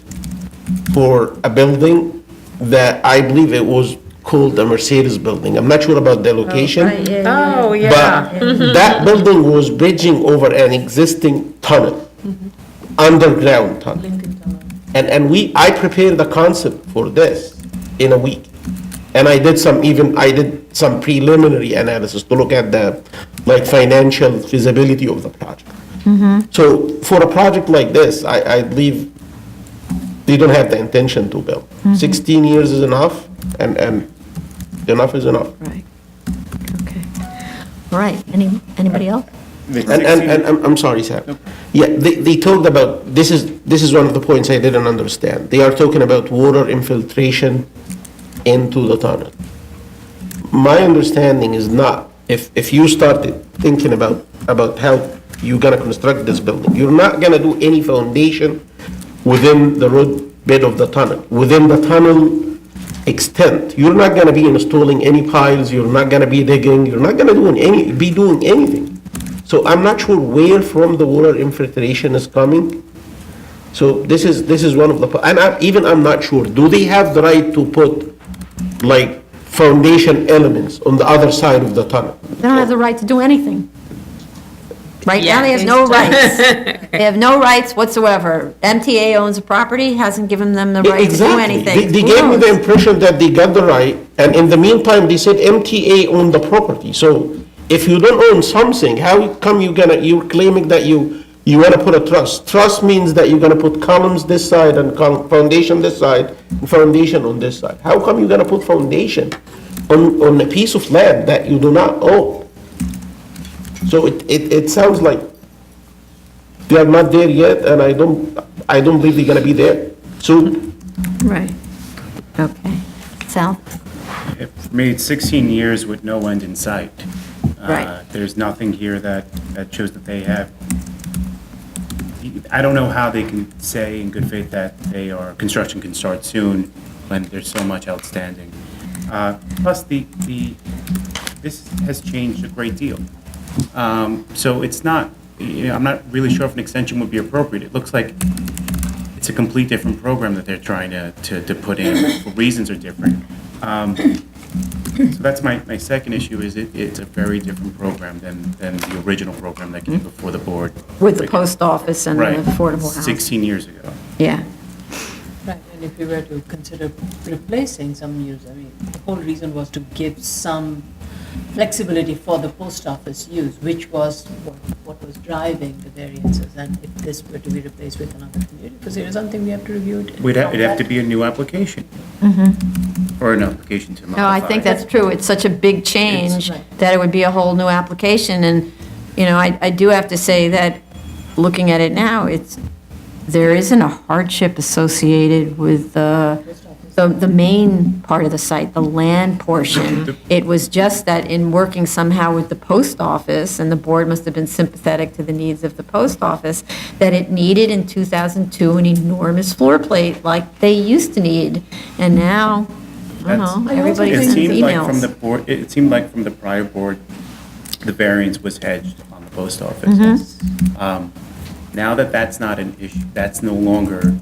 for a building that I believe it was called the Mercedes Building. I'm not sure about the location. Oh, But that building was bridging over an existing tunnel, underground tunnel. And I prepared the concept for this in a week. And I did some preliminary analysis to look at the, like, financial feasibility of the project. So for a project like this, I believe they don't have the intention to build. 16 years is enough, and enough is enough. Right. Okay. All right. Anybody else? And I'm sorry, Sam. Yeah, they talked about, this is one of the points I didn't understand. They are talking about water infiltration into the tunnel. My understanding is not, if you started thinking about how you're gonna construct this building, you're not gonna do any foundation within the road bed of the tunnel, within the tunnel extent. You're not gonna be installing any piles, you're not gonna be digging, you're not gonna be doing anything. So I'm not sure where from the water infiltration is coming. So this is one of the, and I'm not sure, do they have the right to put, like, foundation elements on the other side of the tunnel? They don't have the right to do anything. Right now, they have no rights. They have no rights whatsoever. MTA owns a property, hasn't given them the right to do Exactly. anything. They Who gave me the knows? impression that they got the right, and in the meantime, they said MTA owned the property. So if you don't own something, how come you're claiming that you want to put a truss? Truss means that you're going to put columns this side and foundation this side, and foundation on this side. How come you're going to put foundation on a piece of land that you do not own? So it sounds like they are not there yet, and I don't believe they're going to be there soon. Right. Okay. Sal? For me, it's 16 years with no end in sight. Right. There's nothing here that shows that they have, I don't know how they can say in good faith that construction can start soon when there's so much outstanding. Plus, this has changed a great deal. So it's not, I'm not really sure if an extension would be appropriate. It looks like it's a complete different program that they're trying to put in. The reasons are different. So that's my second issue, is it's a very different program than the original program that came before the board. With the post office and the Right. affordable housing. 16 years ago. Yeah. Right, and if we were to consider replacing some use, I mean, the whole reason was to give some flexibility for the post office use, which was what was driving the variances, and if this were to be replaced with another community, because it is something we have to review. It'd have to be a new application. Or an application to modify. No, I think that's true. It's such a big change Right. that it would be a whole new application. And, I do have to say that, looking at it now, there isn't a hardship associated with the main part of the site, the land portion. It was just that in working somehow with the post office, and the board must have been sympathetic to the needs of the post office, that it needed in 2002 an enormous floor plate like they used to need. And now, I don't know, everybody It sends seemed like from the emails. board, it seemed like from the prior board, the variance was hedged on the post office. Now that that's not an issue, that's no longer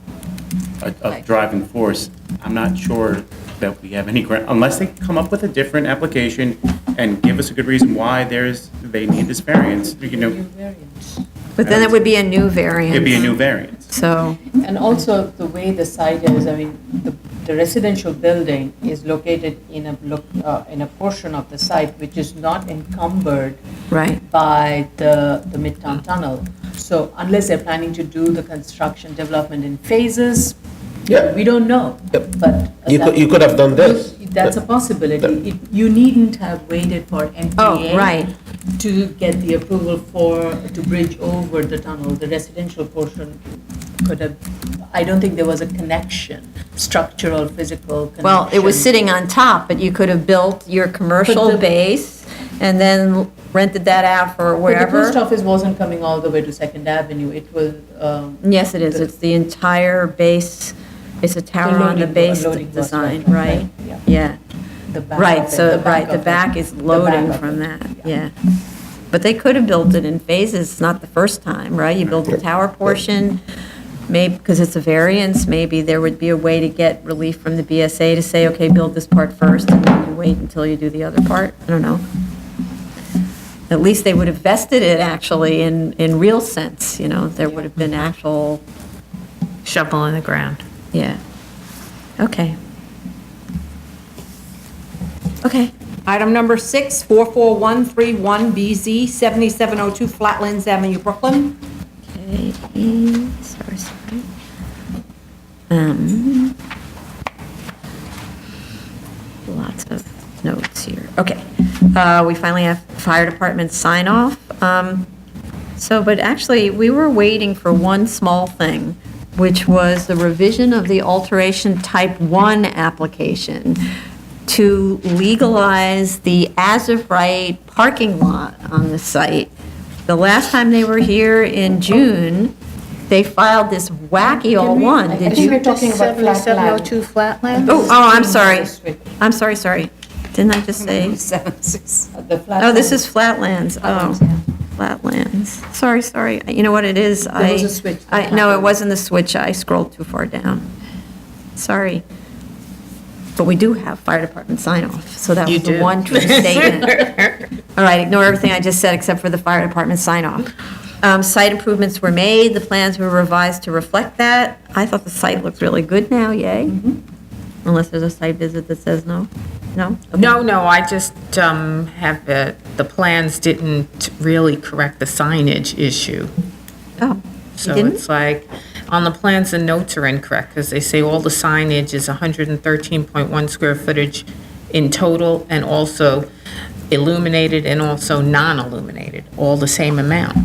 a driving force, I'm not sure that we have any ground, unless they come up with a different application and give us a good reason why they need this variance, New variance. But then it would be a new variance. It'd be a new variance. So, And also, the way the site is, I mean, the residential building is located in in a portion of the site which is not encumbered right. by the Midtown Tunnel. So unless they're planning to do the construction development in phases, Yeah. we don't know. Yep. But You could have done this. that's a possibility. You needn't have waited for MTA. Oh, right. To get the approval to bridge over the tunnel. The residential portion could have, I don't think there was a connection, structural, physical connection. Well, it was sitting on top, but you could have built your commercial But the- base and then rented that out for But the wherever. post office wasn't coming all the way to Second Avenue. It was, Yes, it is. It's the entire base, it's a tower on the loading- base loading bus, design, right, right? right, yeah. Yeah. the back Right, of it, so, right, the of it, back is the loading back of from it, that, yeah. But they could have built it in phases, not the first time, right? You build the tower portion, maybe, because it's a variance, maybe there would be a way to get relief from the BSA to say, okay, build this part first, and then you wait until you do the other part, I don't know. At least they would have vested it actually in real sense, you know, there would have been actual, Shovel in the ground. yeah. Okay. Okay. Item number 6, 44131BZ, 7702 Flatlands Avenue, Brooklyn. Okay, sorry. Lots of notes here. Okay, we finally have fire department sign off. But actually, we were waiting for one small thing, which was the revision of the alteration type 1 application to legalize the as-of-right parking lot on the site. The last time they were here in June, they filed this wacky old one. I Did think you? we're talking about Flatland. 7702 Flatland? Oh, I'm sorry. Sorry. Didn't I just say? The Oh, this is Flatlands. Oh, Flatlands. Sorry. You know what it is? There was a switch that No, it happened. wasn't the switch. I scrolled too far down. Sorry. But we do have fire department sign off, so that You was the do. one true statement. All right, ignore everything I just said except for the fire department sign off. Site improvements were made, the plans were revised to reflect that. I thought the site looked really good now, yay. Unless there's a site visit that says no? No? No, I just have the plans didn't really correct the signage issue. Oh, you So didn't? it's like, on the plans, the notes are incorrect, because they say all the signage is 113.1 square footage in total, and also illuminated and also non-illuminated, all the same amount.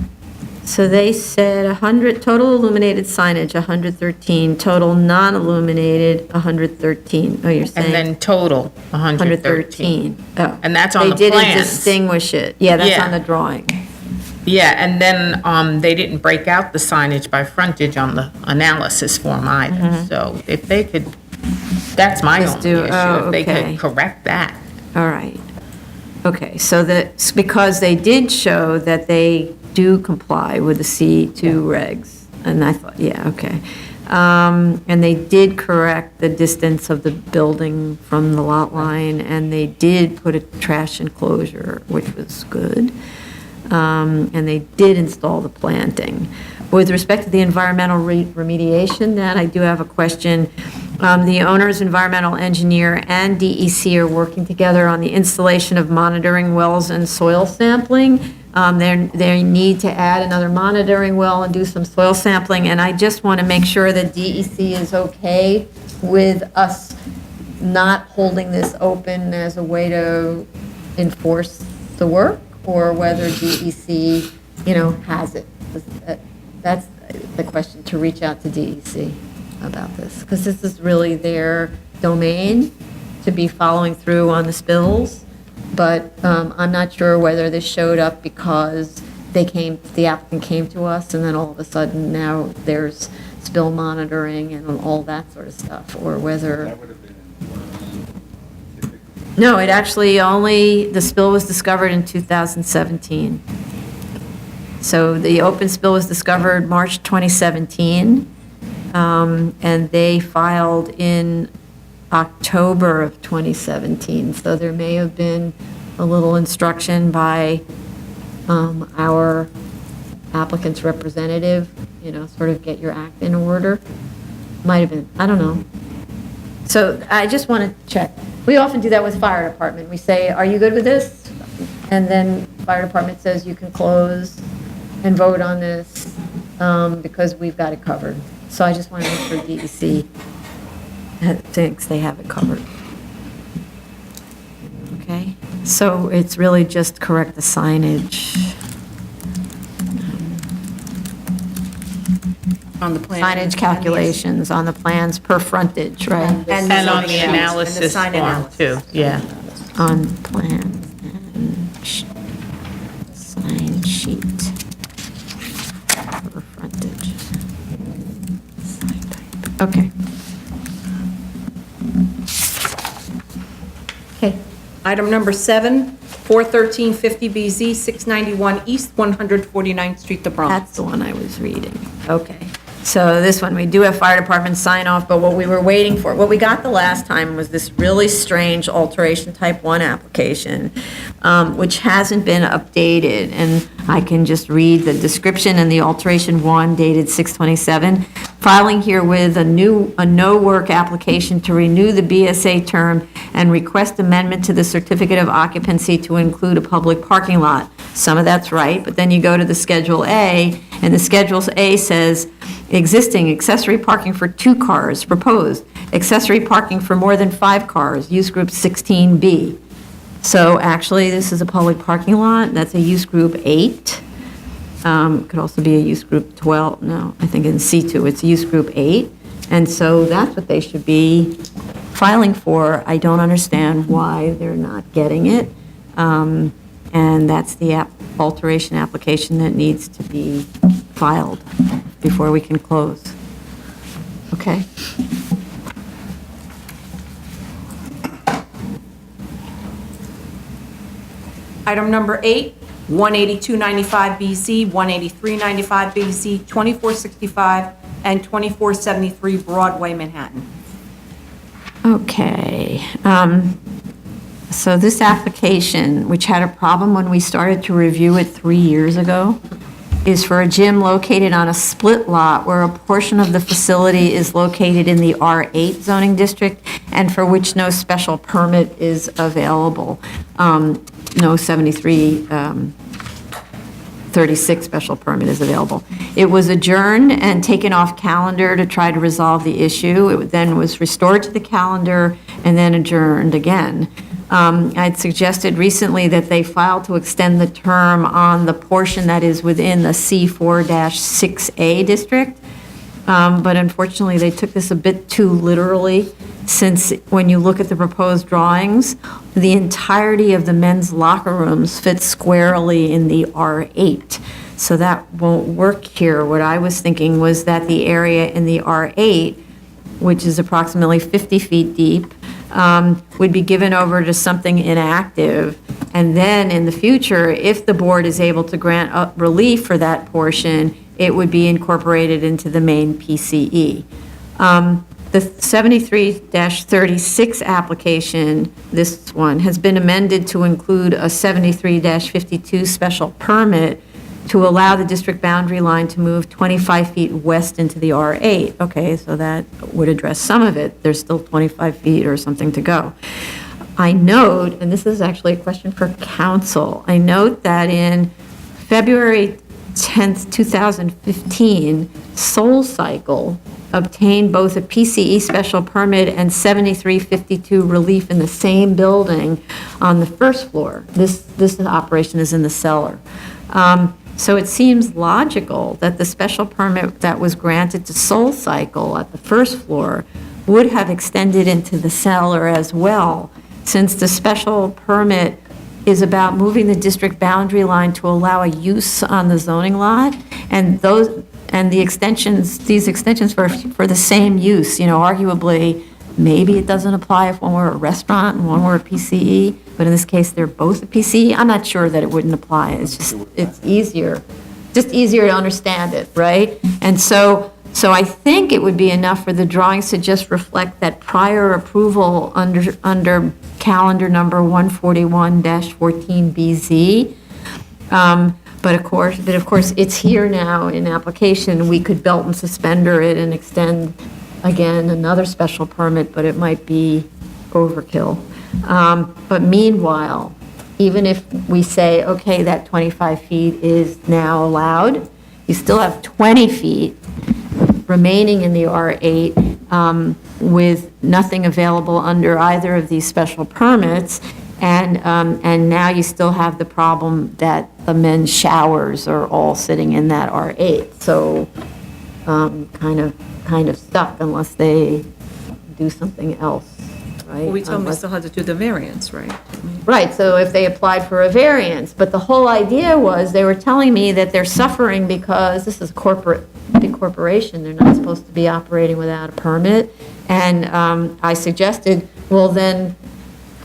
So they said 100, total illuminated signage, 113, total non-illuminated, 113. Oh, you're saying? And then total, 113. 113. Oh. And that's on the They didn't plans. distinguish it. Yeah, that's Yeah. on the drawing. Yeah, and then they didn't break out the signage by frontage on the analysis form either. So if they could, that's my Just only do- issue, oh, if they okay. could correct that. All right. Okay, so that's because they did show that they do comply with the C2 regs. And I thought, yeah, okay. And they did correct the distance of the building from the lot line, and they did put a trash enclosure, which was good. And they did install the planting. With respect to the environmental remediation, that I do have a question. The owner's environmental engineer and DEC are working together on the installation of monitoring wells and soil sampling. They need to add another monitoring well and do some soil sampling, and I just want to make sure that DEC is okay with us not holding this open as a way to enforce the work, or whether DEC, has it. That's the question, to reach out to DEC about this, because this is really their domain to be following through on the spills. But I'm not sure whether this showed up because the applicant came to us, and then all of a sudden now there's spill monitoring and all that sort of stuff, or whether. No, it actually the spill was discovered in 2017. So the open spill was discovered March 2017, and they filed in October of 2017. So there may have been a little instruction by our applicant's representative, sort of get your act in order. Might have been, I don't know. So I just want to check. We often do that with fire department. We say, are you good with this? And then fire department says you can close and vote on this because we've got it covered. So I just want to make sure DEC thinks they have it covered. Okay, so it's really just correct the signage. On the plan. Signage calculations on the plans per frontage, right? And on the zoning sheet, and the analysis sign form, analysis. too, yeah. On plans and sign sheet per frontage. Sign type. Okay. Okay, Item number 7, 41350BZ, 691 East 149th Street, the Bronx. that's the one I was reading. Okay. So this one, we do have fire department sign off, but what we were waiting for, what we got the last time was this really strange alteration type 1 application, which hasn't been updated. And I can just read the description and the alteration 1 dated 6/27. Filing here with a no work application to renew the BSA term and request amendment to the certificate of occupancy to include a public parking lot. Some of that's right, but then you go to the Schedule A, and the Schedule A says, existing accessory parking for 2 cars proposed, accessory parking for more than 5 cars, use group 16B. So actually, this is a public parking lot, that's a use group 8. Could also be a use group 12, no, I think in C2, it's use group 8. And so that's what they should be filing for. I don't understand why they're not getting it. And that's the alteration application that needs to be filed before we can close. Okay? Item number 8, 18295BZ, 18395BZ, 2465, and 2473 Broadway, Manhattan. Okay. So this application, which had a problem when we started to review it 3 years ago, is for a gym located on a split lot where a portion of the facility is located in the R8 zoning district and for which no special permit is available. No 36 special permit is available. It was adjourned and taken off calendar to try to resolve the issue. It then was restored to the calendar and then adjourned again. I'd suggested recently that they file to extend the term on the portion that is within the C4-6A district. But unfortunately, they took this a bit too literally, since when you look at the proposed drawings, the entirety of the men's locker rooms fit squarely in the R8. So that won't work here. What I was thinking was that the area in the R8, which is approximately 50 feet deep, would be given over to something inactive. And then in the future, if the board is able to grant relief for that portion, it would be incorporated into the main PCE. The 73-36 application, this one, has been amended to include a 73-52 special permit to allow the district boundary line to move 25 feet west into the R8. Okay, so that would address some of it. There's still 25 feet or something to go. I note, and this is actually a question for council, I note that in February 10th, 2015, Soul Cycle obtained both a PCE special permit and 7352 relief in the same building on the first floor. This operation is in the cellar. So it seems logical that the special permit that was granted to Soul Cycle at the first floor would have extended into the cellar as well, since the special permit is about moving the district boundary line to allow a use on the zoning lot, and the extensions, these extensions for the same use, arguably, maybe it doesn't apply if one were a restaurant and one were a PCE, but in this case, they're both a PCE. I'm not sure that it wouldn't apply. It's easier to understand it, right? And so I think it would be enough for the drawings to just reflect that prior approval under calendar number 141-14BZ But of course, it's here now in application. We could belt and suspender it and extend, again, another special permit, but it might be overkill. But meanwhile, even if we say, okay, that 25 feet is now allowed, you still have 20 feet remaining in the R8 with nothing available under either of these special permits. And now you still have the problem that the men's showers are all sitting in that R8. So kind of stuck unless they do something else, right? Well, we told them we Unless- still had to do the variance, right? Right, so if they applied for a variance, but the whole idea was, they were telling me that they're suffering because this is a big corporation, they're not supposed to be operating without a permit. And I suggested, well, then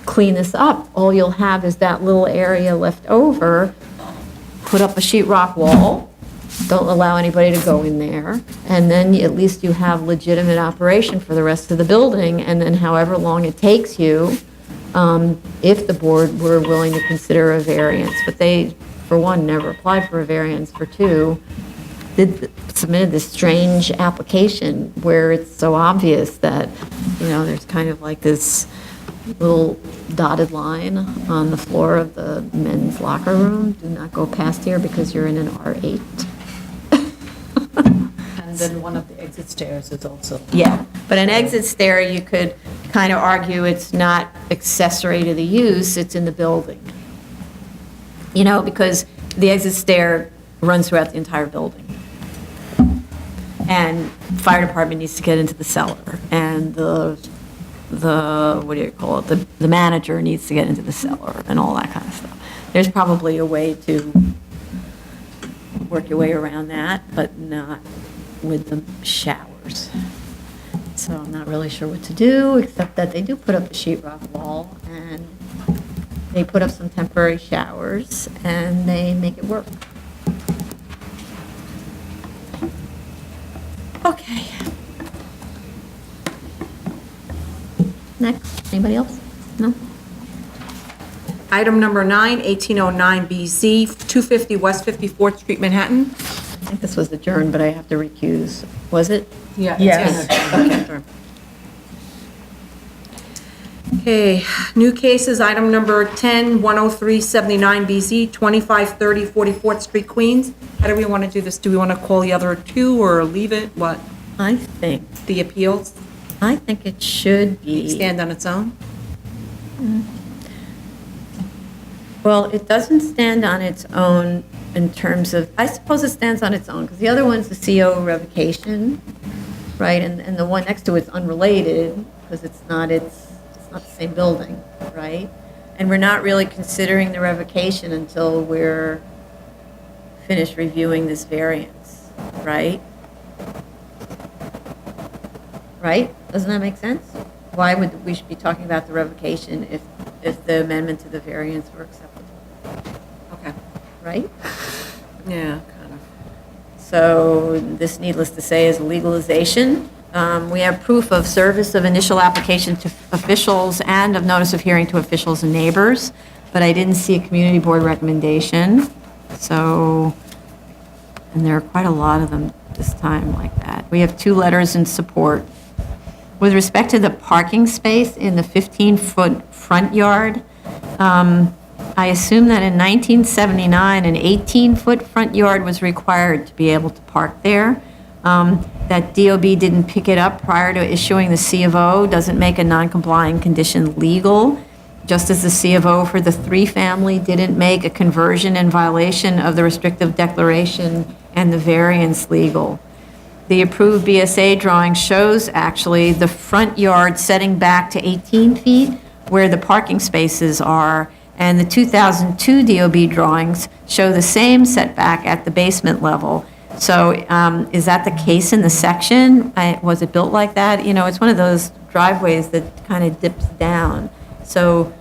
clean this up. All you'll have is that little area left over, put up a sheetrock wall, don't allow anybody to go in there, and then at least you have legitimate operation for the rest of the building, and then however long it takes you, if the board were willing to consider a variance. But they, for one, never applied for a variance. For two, submitted this strange application where it's so obvious that, there's kind of like this little dotted line on the floor of the men's locker room. Do not go past here because you're in an R8. And then one of the exit stairs is also. Yeah, but an exit stair, you could kind of argue it's not accessory to the use, it's in the building. Because the exit stair runs throughout the entire building. And fire department needs to get into the cellar, and the what do you call it, the manager needs to get into the cellar, and all that kind of stuff. There's probably a way to work your way around that, but not with the showers. So I'm not really sure what to do, except that they do put up a sheetrock wall, and they put up some temporary showers, and they make it work. Okay. Next, anybody else? No? Item number 9, 1809BZ, 250 West 54th Street, Manhattan. I think this was adjourned, but I have to recuse. Was it? Yeah. Yes. Okay, new cases, item number 10, 10379BZ, 2530 44th Street, Queens. How do we want to do this? Do we want to call the other two or leave it? What? I think The appeals it should be. stand on its own? Well, it doesn't stand on its own in terms of, I suppose it stands on its own, because the other one's the CO revocation, right? And the one next to it's unrelated, because it's not the same building, right? And we're not really considering the revocation until we're finished reviewing this variance, right? Right? Doesn't that make sense? Why would we should be talking about the revocation if the amendment to the variance were acceptable, Okay. right? Yeah, kind of. So this, needless to say, is a legalization. We have proof of service of initial application to officials and of notice of hearing to officials and neighbors, but I didn't see a community board recommendation. So, and there are quite a lot of them this time like that. We have 2 letters in support. With respect to the parking space in the 15-foot front yard, I assume that in 1979, an 18-foot front yard was required to be able to park there. That DOB didn't pick it up prior to issuing the C of O doesn't make a non-complying condition legal, just as the C of O for the 3-family didn't make a conversion in violation of the restrictive declaration and the variance legal. The approved BSA drawing shows actually the front yard setting back to 18 feet where the parking spaces are, and the 2002 DOB drawings show the same setback at the basement level. So is that the case in the section? Was it built like that? It's one of those driveways that kind of dips down. So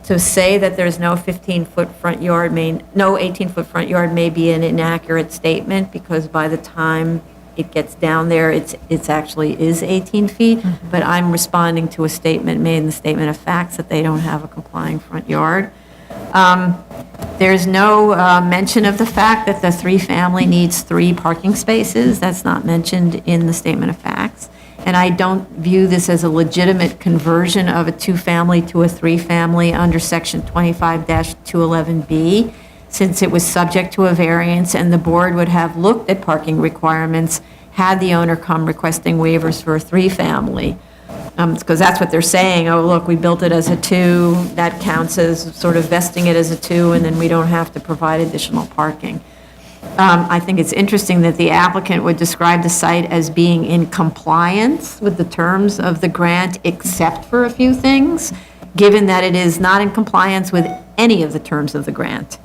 to say that there's no 15-foot front yard no 18-foot front yard may be an inaccurate statement, because by the time it gets down there, it's actually is 18 feet, but I'm responding to a statement made in the statement of facts that they don't have a complying front yard. There's no mention of the fact that the three-family needs 3 parking spaces. That's not mentioned in the statement of facts. And I don't view this as a legitimate conversion of a 2-family to a 3-family under Section 25-211B, since it was subject to a variance, and the board would have looked at parking requirements had the owner come requesting waivers for a 3-family. Because that's what they're saying, oh, look, we built it as a 2, that counts as sort of vesting it as a 2, and then we don't have to provide additional parking. I think it's interesting that the applicant would describe the site as being in compliance with the terms of the grant, except for a few things, given that it is not in compliance with any of the terms of the grant.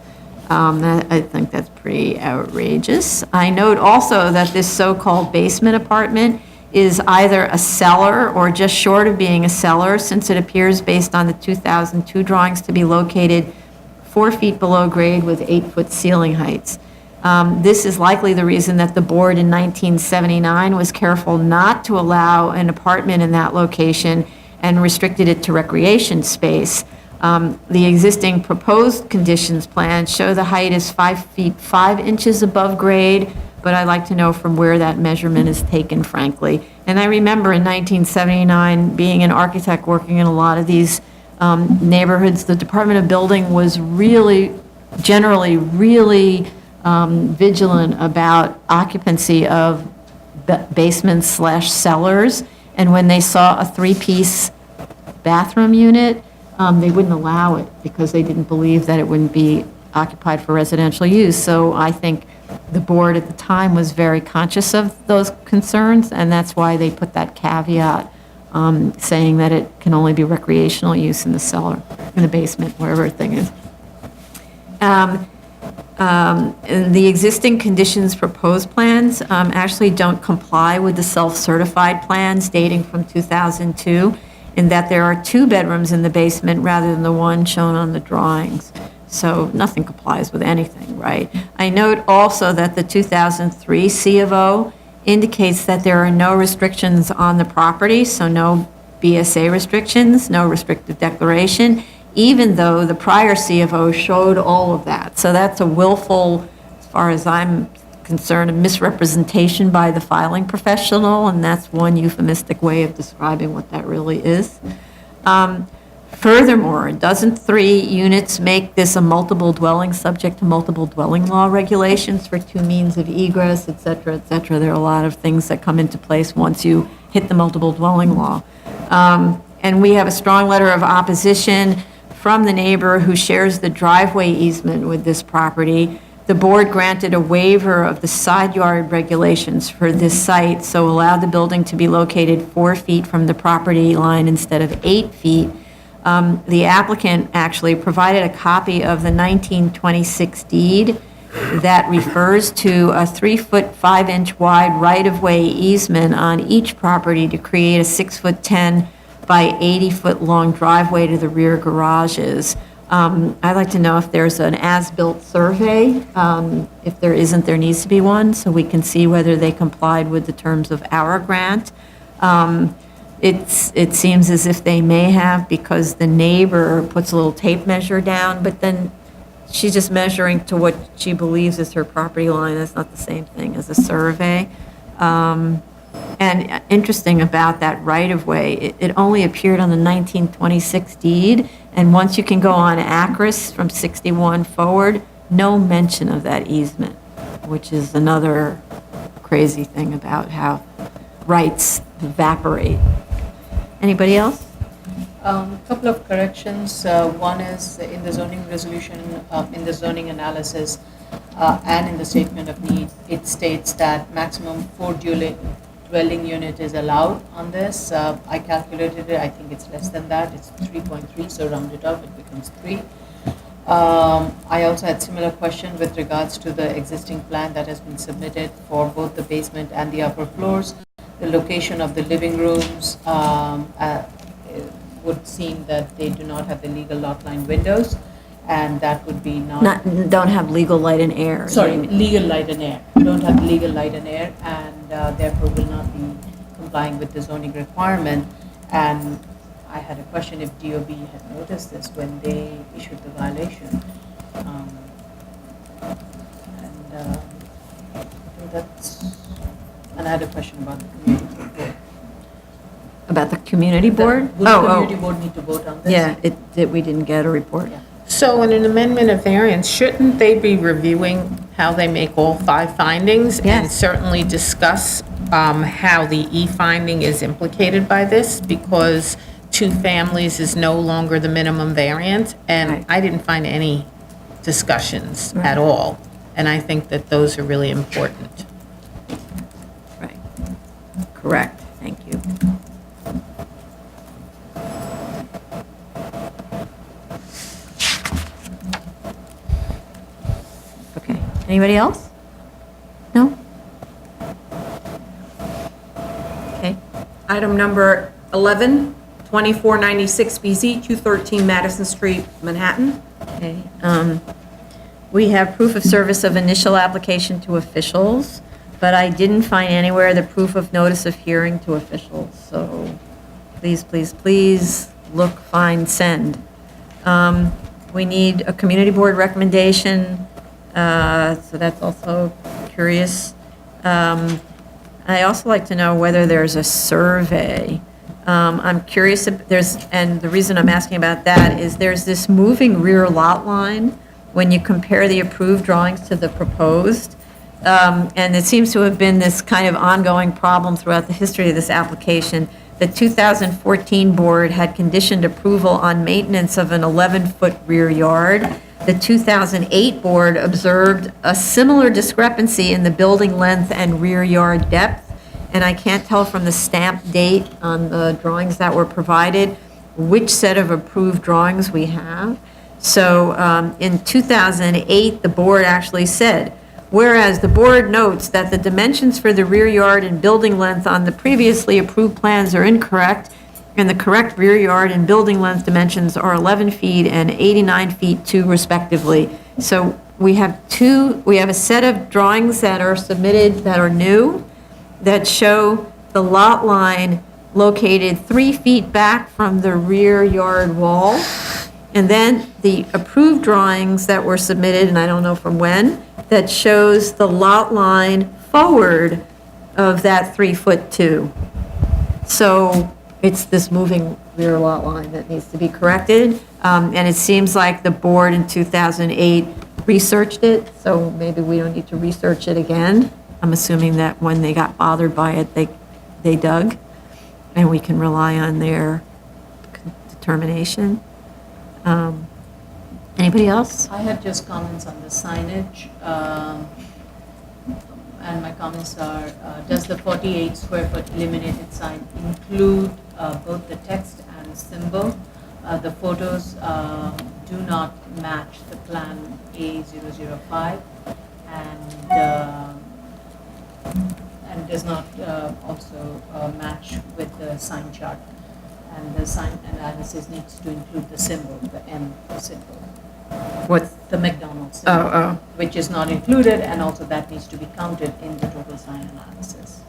I think that's pretty outrageous. I note also that this so-called basement apartment is either a cellar or just short of being a cellar, since it appears based on the 2002 drawings to be located 4 feet below grade with 8-foot ceiling heights. This is likely the reason that the board in 1979 was careful not to allow an apartment in that location and restricted it to recreation space. The existing proposed conditions plan show the height is 5 feet 5 inches above grade, but I'd like to know from where that measurement is taken, frankly. And I remember in 1979, being an architect working in a lot of these neighborhoods, the Department of Building was generally really vigilant about occupancy of basements/cellars. And when they saw a 3-piece bathroom unit, they wouldn't allow it because they didn't believe that it wouldn't be occupied for residential use. So I think the board at the time was very conscious of those concerns, and that's why they put that caveat saying that it can only be recreational use in the cellar, in the basement, wherever the thing is. And the existing conditions proposed plans actually don't comply with the self-certified plans dating from 2002, in that there are 2 bedrooms in the basement rather than the one shown on the drawings. So nothing complies with anything, right? I note also that the 2003 C of O indicates that there are no restrictions on the property, so no BSA restrictions, no restrictive declaration, even though the prior C of O showed all of that. So that's a willful, as far as I'm concerned, a misrepresentation by the filing professional, and that's one euphemistic way of describing what that really is. Furthermore, doesn't 3 units make this a multiple dwelling subject to multiple dwelling law regulations for 2 means of egress, et cetera, et cetera? There are a lot of things that come into place once you hit the multiple dwelling law. And we have a strong letter of opposition from the neighbor who shares the driveway easement with this property. The board granted a waiver of the side yard regulations for this site, so allowed the building to be located 4 feet from the property line instead of 8 feet. The applicant actually provided a copy of the 1926 deed that refers to a 3-foot 5-inch wide right-of-way easement on each property to create a 6-foot 10 by 80-foot long driveway to the rear garages. I'd like to know if there's an as-built survey. If there isn't, there needs to be one, so we can see whether they complied with the terms of our grant. It seems as if they may have, because the neighbor puts a little tape measure down, but then she's just measuring to what she believes is her property line. That's not the same thing as a survey. And interesting about that right-of-way, it only appeared on the 1926 deed, and once you can go on Acris from 61 forward, no mention of that easement, which is another crazy thing about how rights evaporate. Anybody else? Couple of corrections. One is in the zoning resolution, in the zoning analysis, and in the statement of need, it states that maximum 4 dwelling unit is allowed on this. I calculated it, I think it's less than that. It's 3.3, so round it up, it becomes 3. I also had similar question with regards to the existing plan that has been submitted for both the basement and the upper floors. The location of the living rooms would seem that they do not have the legal lot line windows, and that would be Don't have legal light and air. Sorry, legal light and air. Don't have legal light and air, and therefore will not be complying with the zoning requirement. And I had a question if DOB had noticed this when they issued the violation. And I think that's, and I had a question about the community board. About the community board? Would the community board need to vote on this? Yeah, we didn't get a report. Yeah. So in an amendment of variance, shouldn't they be reviewing how they make all 5 findings? And Yes. certainly discuss how the E finding is implicated by this? Because 2 families is no longer the minimum variance, and Right. I didn't find any discussions Right. at all. And I think that those are really important. Right. Correct, thank you. Okay, anybody else? No? Okay, Item number 11, 2496 BZ, 213 Madison Street, Manhattan. okay. We have proof of service of initial application to officials, but I didn't find anywhere the proof of notice of hearing to officials, so please, please, please, look, find, send. We need a community board recommendation, so that's also curious. I also like to know whether there's a survey. I'm curious if and the reason I'm asking about that is there's this moving rear lot line when you compare the approved drawings to the proposed. And it seems to have been this kind of ongoing problem throughout the history of this application. The 2014 board had conditioned approval on maintenance of an 11-foot rear yard. The 2008 board observed a similar discrepancy in the building length and rear yard depth. And I can't tell from the stamp date on the drawings that were provided which set of approved drawings we have. So in 2008, the board actually said, whereas the board notes that the dimensions for the rear yard and building length on the previously approved plans are incorrect, and the correct rear yard and building length dimensions are 11 feet and 89 feet 2 respectively. So we have a set of drawings that are submitted that are new, that show the lot line located 3 feet back from the rear yard wall. And then the approved drawings that were submitted, and I don't know from when, that shows the lot line forward of that 3'2". So it's this moving rear lot line that needs to be corrected. And it seems like the board in 2008 researched it, so maybe we don't need to research it again. I'm assuming that when they got bothered by it, they dug, and we can rely on their determination. Anybody else? I had just comments on the signage, and my comments are, does the 48 square foot illuminated sign include both the text and symbol? The photos do not match the plan A005 and does not also match with the sign chart. And the sign analysis needs to include the symbol, the M symbol. What's, The McDonald's symbol. oh, Which is not included, and also that needs to be counted in the total sign analysis.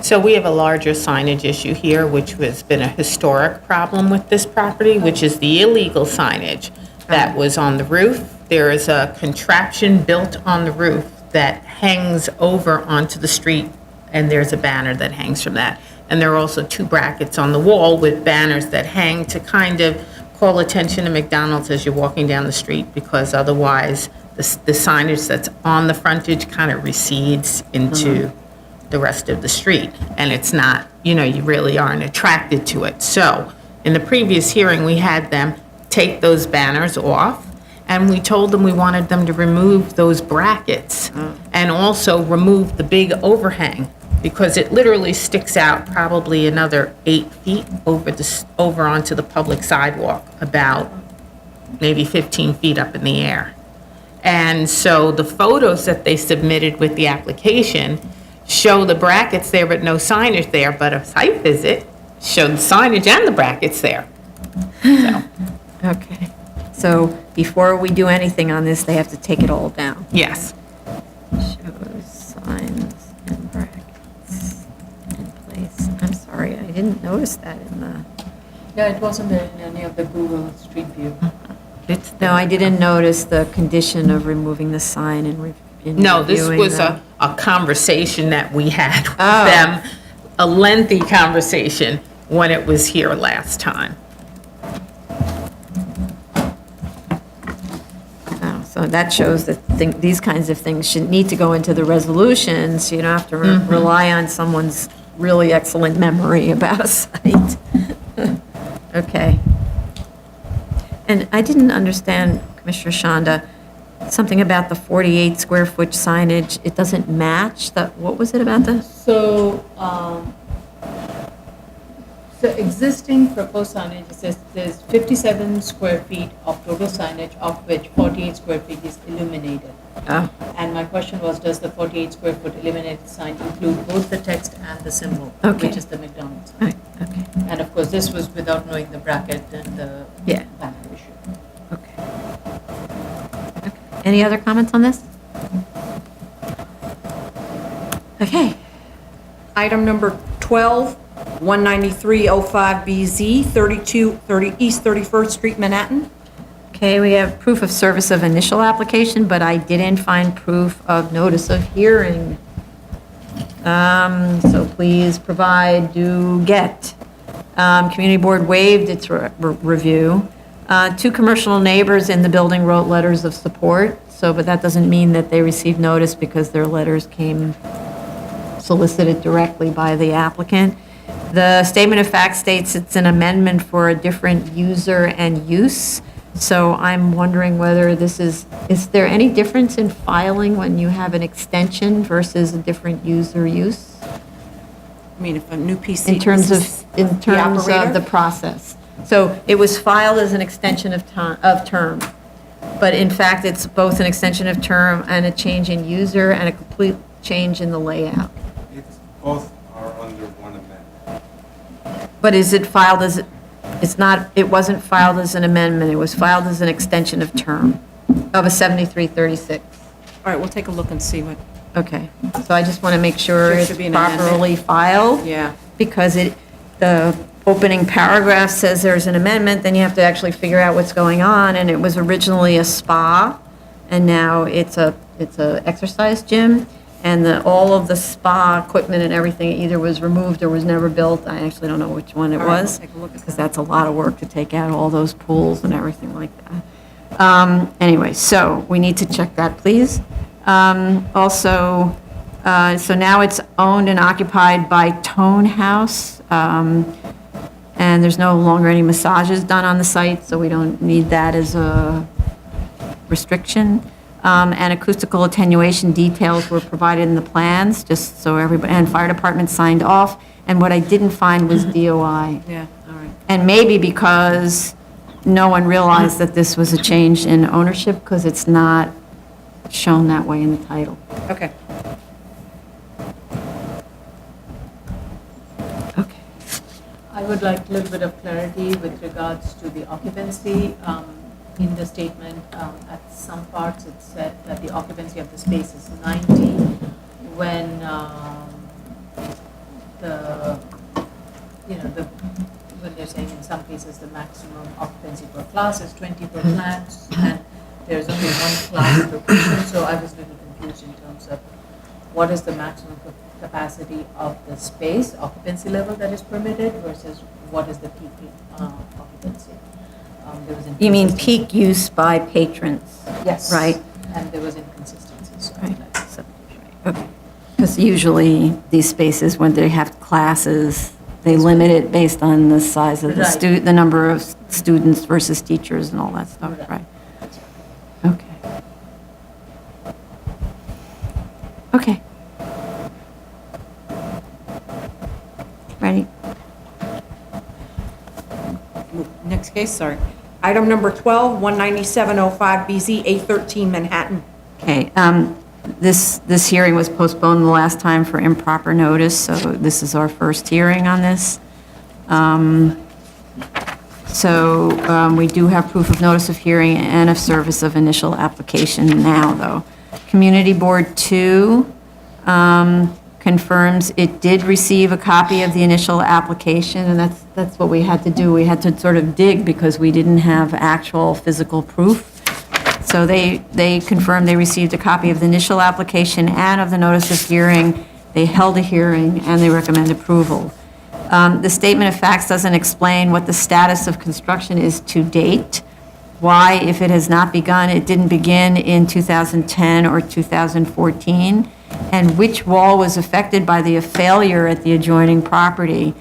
So we have a larger signage issue here, which has been a historic problem with this property, which is the illegal signage that was on the roof. There is a contraption built on the roof that hangs over onto the street, and there's a banner that hangs from that. And there are also 2 brackets on the wall with banners that hang to kind of call attention to McDonald's as you're walking down the street, because otherwise the signage that's on the frontage kind of recedes into the rest of the street. And it's not, you really aren't attracted to it. So in the previous hearing, we had them take those banners off, and we told them we wanted them to remove those brackets and also remove the big overhang, because it literally sticks out probably another 8 feet over onto the public sidewalk, about maybe 15 feet up in the air. And so the photos that they submitted with the application show the brackets there but no signage there, but a site visit showed the signage and the brackets there. So, okay. So before we do anything on this, they have to take it all down. yes. Shows signs and brackets in place. I'm sorry, I didn't notice that in the, Yeah, it wasn't in any of the Google Street View. It's No, I didn't notice the condition of removing the sign and No, this reviewing was them. a conversation that we had with Oh. them, a lengthy conversation when it was here last time. Oh, so that shows that these kinds of things should need to go into the resolution, so you don't have to rely on someone's really excellent memory about a site. Okay. And I didn't understand, Commissioner Shonda, something about the 48 square foot signage, it doesn't match, what was it about the? So, so existing proposed signage, it says there's 57 square feet of total signage, of which 48 square feet is illuminated. Oh, And my question was, does the 48 square foot illuminated sign include both the text and the symbol? Okay. Which is the McDonald's sign. right, okay, And of course, this was without knowing the bracket and the Yeah. banner issue. okay. Okay. Any other comments on this? Okay. Item number 12, 19305BZ, 3230 East 31st Street, Manhattan. Okay, we have proof of service of initial application, but I didn't find proof of notice of hearing. So please provide, do, get. Community Board waived its review. Two commercial neighbors in the building wrote letters of support, but that doesn't mean that they received notice because their letters came solicited directly by the applicant. The statement of fact states it's an amendment for a different user and use. So I'm wondering whether is there any difference in filing when you have an extension versus a different user use? I mean, if a new PC. In terms this of, operator? the process. So it was filed as an extension of term, but in fact, it's both an extension of term and a change in user and a complete change in the layout. It's both are under one amendment. But is it filed as, it's not, it wasn't filed as an amendment, it was filed as an extension of term of a 7336. All right, we'll take a look and see what, Okay, so I just want to make sure There it's should be an amendment. properly filed. yeah. Because the opening paragraph says there's an amendment, then you have to actually figure out what's going on, and it was originally a spa, and now it's a exercise gym, and all of the spa equipment and everything either was removed or was never built. I actually don't know which one it All right, was, we'll take a look at because that. that's a lot of work to take out all those pools and everything like that. Anyway, so we need to check that, please. Also, so now it's owned and occupied by Tone House, and there's no longer any massages done on the site, so we don't need that as a restriction. And acoustical attenuation details were provided in the plans, just so everybody, and fire department signed off. And what I didn't find was DOI. Yeah, all right. And maybe because no one realized that this was a change in ownership, because it's not shown that way in the title. Okay. Okay. I would like a little bit of clarity with regards to the occupancy. In the statement, at some parts, it said that the occupancy of the space is 90, when when they're saying in some cases the maximum occupancy per class is 20 per class, and there's only one class location, so I was a little confused in terms of what is the maximum capacity of the space, occupancy level that is permitted versus what is the peak occupancy. There was You mean inconsistency. peak use by patrons? Yes. Right. And there was inconsistency, so I'd Right. like to- So, okay. Because usually these spaces, when they have classes, they limit it based on the size of the Right. the number of students versus teachers and all that stuff, Right. right? Okay. Okay. Ready? Next case, sorry. Item number 12, 19705BZ, 813 Manhattan. Okay, this hearing was postponed the last time for improper notice, so this is our first hearing on this. We do have proof of notice of hearing and of service of initial application now, though. Community Board 2, confirms it did receive a copy of the initial application, and that's what we had to do. We had to sort of dig because we didn't have actual physical proof. So they confirmed they received a copy of the initial application and of the notice of hearing. They held a hearing, and they recommend approval. The statement of facts doesn't explain what the status of construction is to date, why, if it has not begun, it didn't begin in 2010 or 2014, and which wall was affected by the failure at the adjoining property.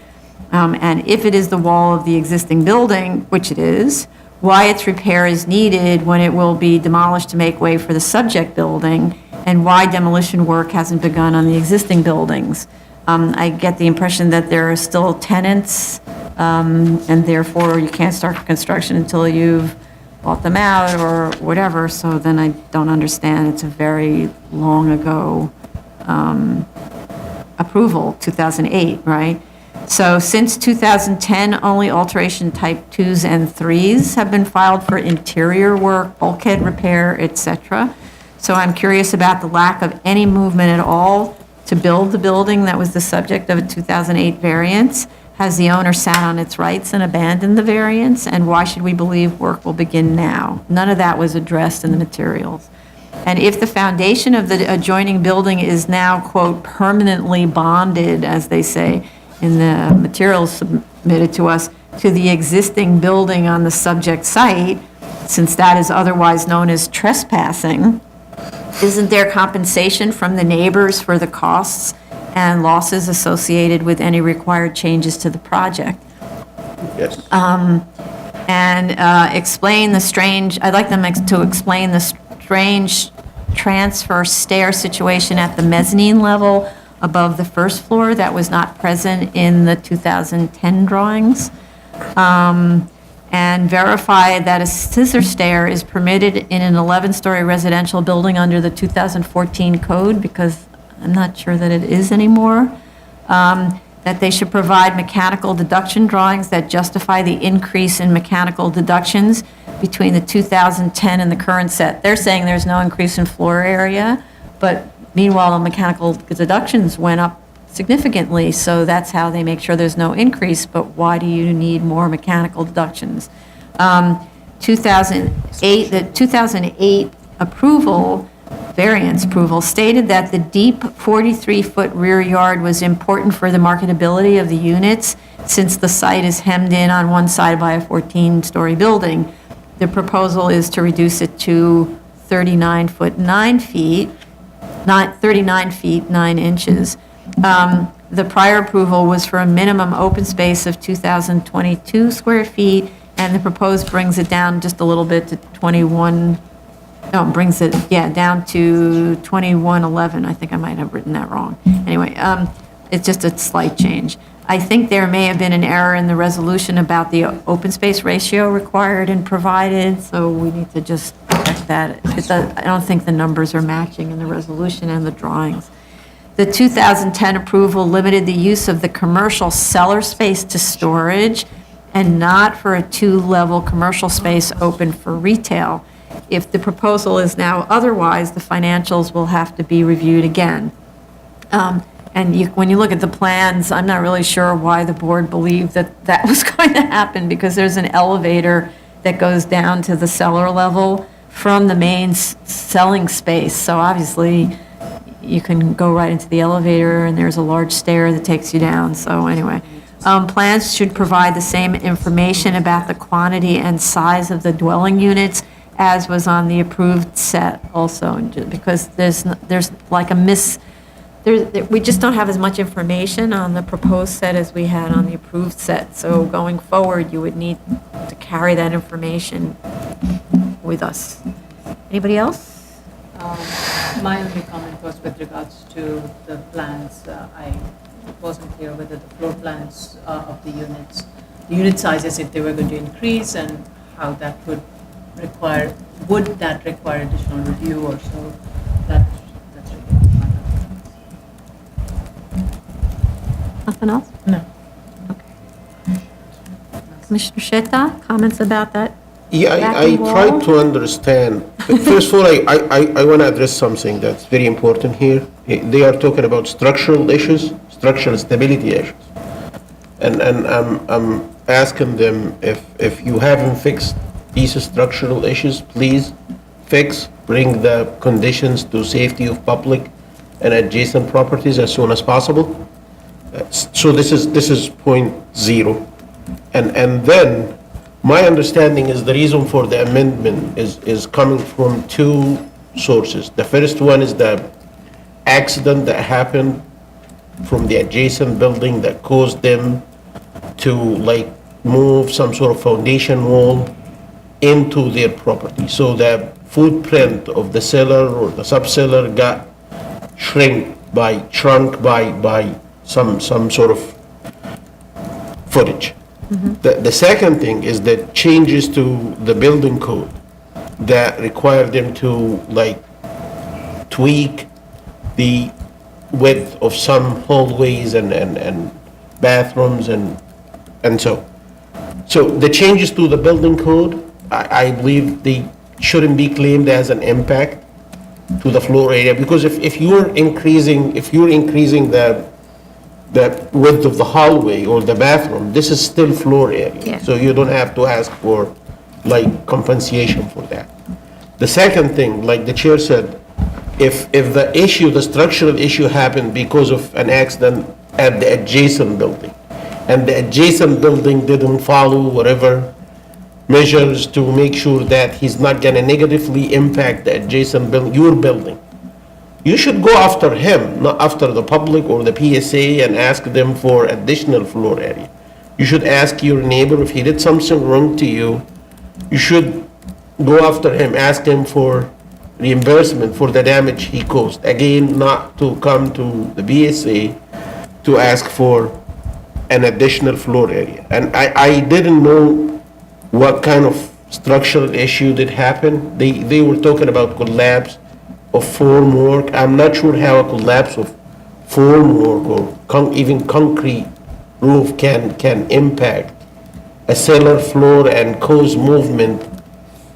And if it is the wall of the existing building, which it is, why its repair is needed when it will be demolished to make way for the subject building, and why demolition work hasn't begun on the existing buildings. I get the impression that there are still tenants, and therefore you can't start construction until you've bought them out or whatever, so then I don't understand. It's a very long ago approval, 2008, right? So since 2010, only alteration type 2s and 3s have been filed for interior work, bulkhead repair, etc. So I'm curious about the lack of any movement at all to build the building that was the subject of a 2008 variance. Has the owner sat on its rights and abandoned the variance? And why should we believe work will begin now? None of that was addressed in the materials. And if the foundation of the adjoining building is now, quote, permanently bonded, as they say in the materials submitted to us, to the existing building on the subject site, since that is otherwise known as trespassing, isn't there compensation from the neighbors for the costs and losses associated with any required changes to the project? Yes. And explain the strange, I'd like them to explain the strange transfer stair situation at the mezzanine level above the first floor that was not present in the 2010 drawings. And verify that a scissor stair is permitted in an 11-story residential building under the 2014 code, because I'm not sure that it is anymore. That they should provide mechanical deduction drawings that justify the increase in mechanical deductions between the 2010 and the current set. They're saying there's no increase in floor area, but meanwhile, the mechanical deductions went up significantly, so that's how they make sure there's no increase, but why do you need more mechanical deductions? 2008, the 2008 approval, variance approval, stated that the deep 43-foot rear yard was important for the marketability of the units, since the site is hemmed in on one side by a 14-story building. The proposal is to reduce it to 39 foot 9 feet, 39 feet 9 inches. The prior approval was for a minimum open space of 2,022 square feet, and the proposed brings it down just a little bit to 21, no, brings it, down to 2111. I think I might have written that wrong. Anyway, it's just a slight change. I think there may have been an error in the resolution about the open space ratio required and provided, so we need to just check that. I don't think the numbers are matching in the resolution and the drawings. The 2010 approval limited the use of the commercial cellar space to storage and not for a 2-level commercial space open for retail. If the proposal is now otherwise, the financials will have to be reviewed again. When you look at the plans, I'm not really sure why the board believed that that was going to happen, because there's an elevator that goes down to the cellar level from the main selling space. So obviously, you can go right into the elevator, and there's a large stair that takes you down. So anyway, plans should provide the same information about the quantity and size of the dwelling units as was on the approved set also, because there's like we just don't have as much information on the proposed set as we had on the approved set. So going forward, you would need to carry that information with us. Anybody else? My only comment was with regards to the plans. I wasn't clear whether the floor plans of the units, the unit sizes, if they were going to increase, and how that would require additional review or so. That's really my comment. Nothing else? No. Commissioner Sheta, comments about that? Yeah, I Backing tried wall? to understand. But first of all, I want to address something that's very important here. They are talking about structural issues, structural stability issues. And I'm asking them if you haven't fixed these structural issues, please fix, bring the conditions to safety of public and adjacent properties as soon as possible. So this is point zero. And then, my understanding is the reason for the amendment is coming from two sources. The first one is the accident that happened from the adjacent building that caused them to like move some sort of foundation wall into their property. So the footprint of the cellar or the sub-cellar got shrunk by some sort of footage. The second thing is the changes to the building code that require them to like tweak the width of some hallways and bathrooms and so. So the changes to the building code, I believe they shouldn't be claimed as an impact to the floor area, because if you're increasing the width of the hallway or the bathroom, this is still floor area. Yeah. So you don't have to ask for like compensation for that. The second thing, like the chair said, if the structural issue happened because of an accident at the adjacent building, and the adjacent building didn't follow whatever measures to make sure that he's not gonna negatively impact the adjacent building, your building, you should go after him, not after the public or the PSA, and ask them for additional floor area. You should ask your neighbor if he did something wrong to you. You should go after him, ask him for reimbursement for the damage he caused. Again, not to come to the BSA to ask for an additional floor area. And I didn't know what kind of structural issue did happen. They were talking about collapse of formwork. I'm not sure how a collapse of formwork or even concrete roof can impact a cellar floor and cause movement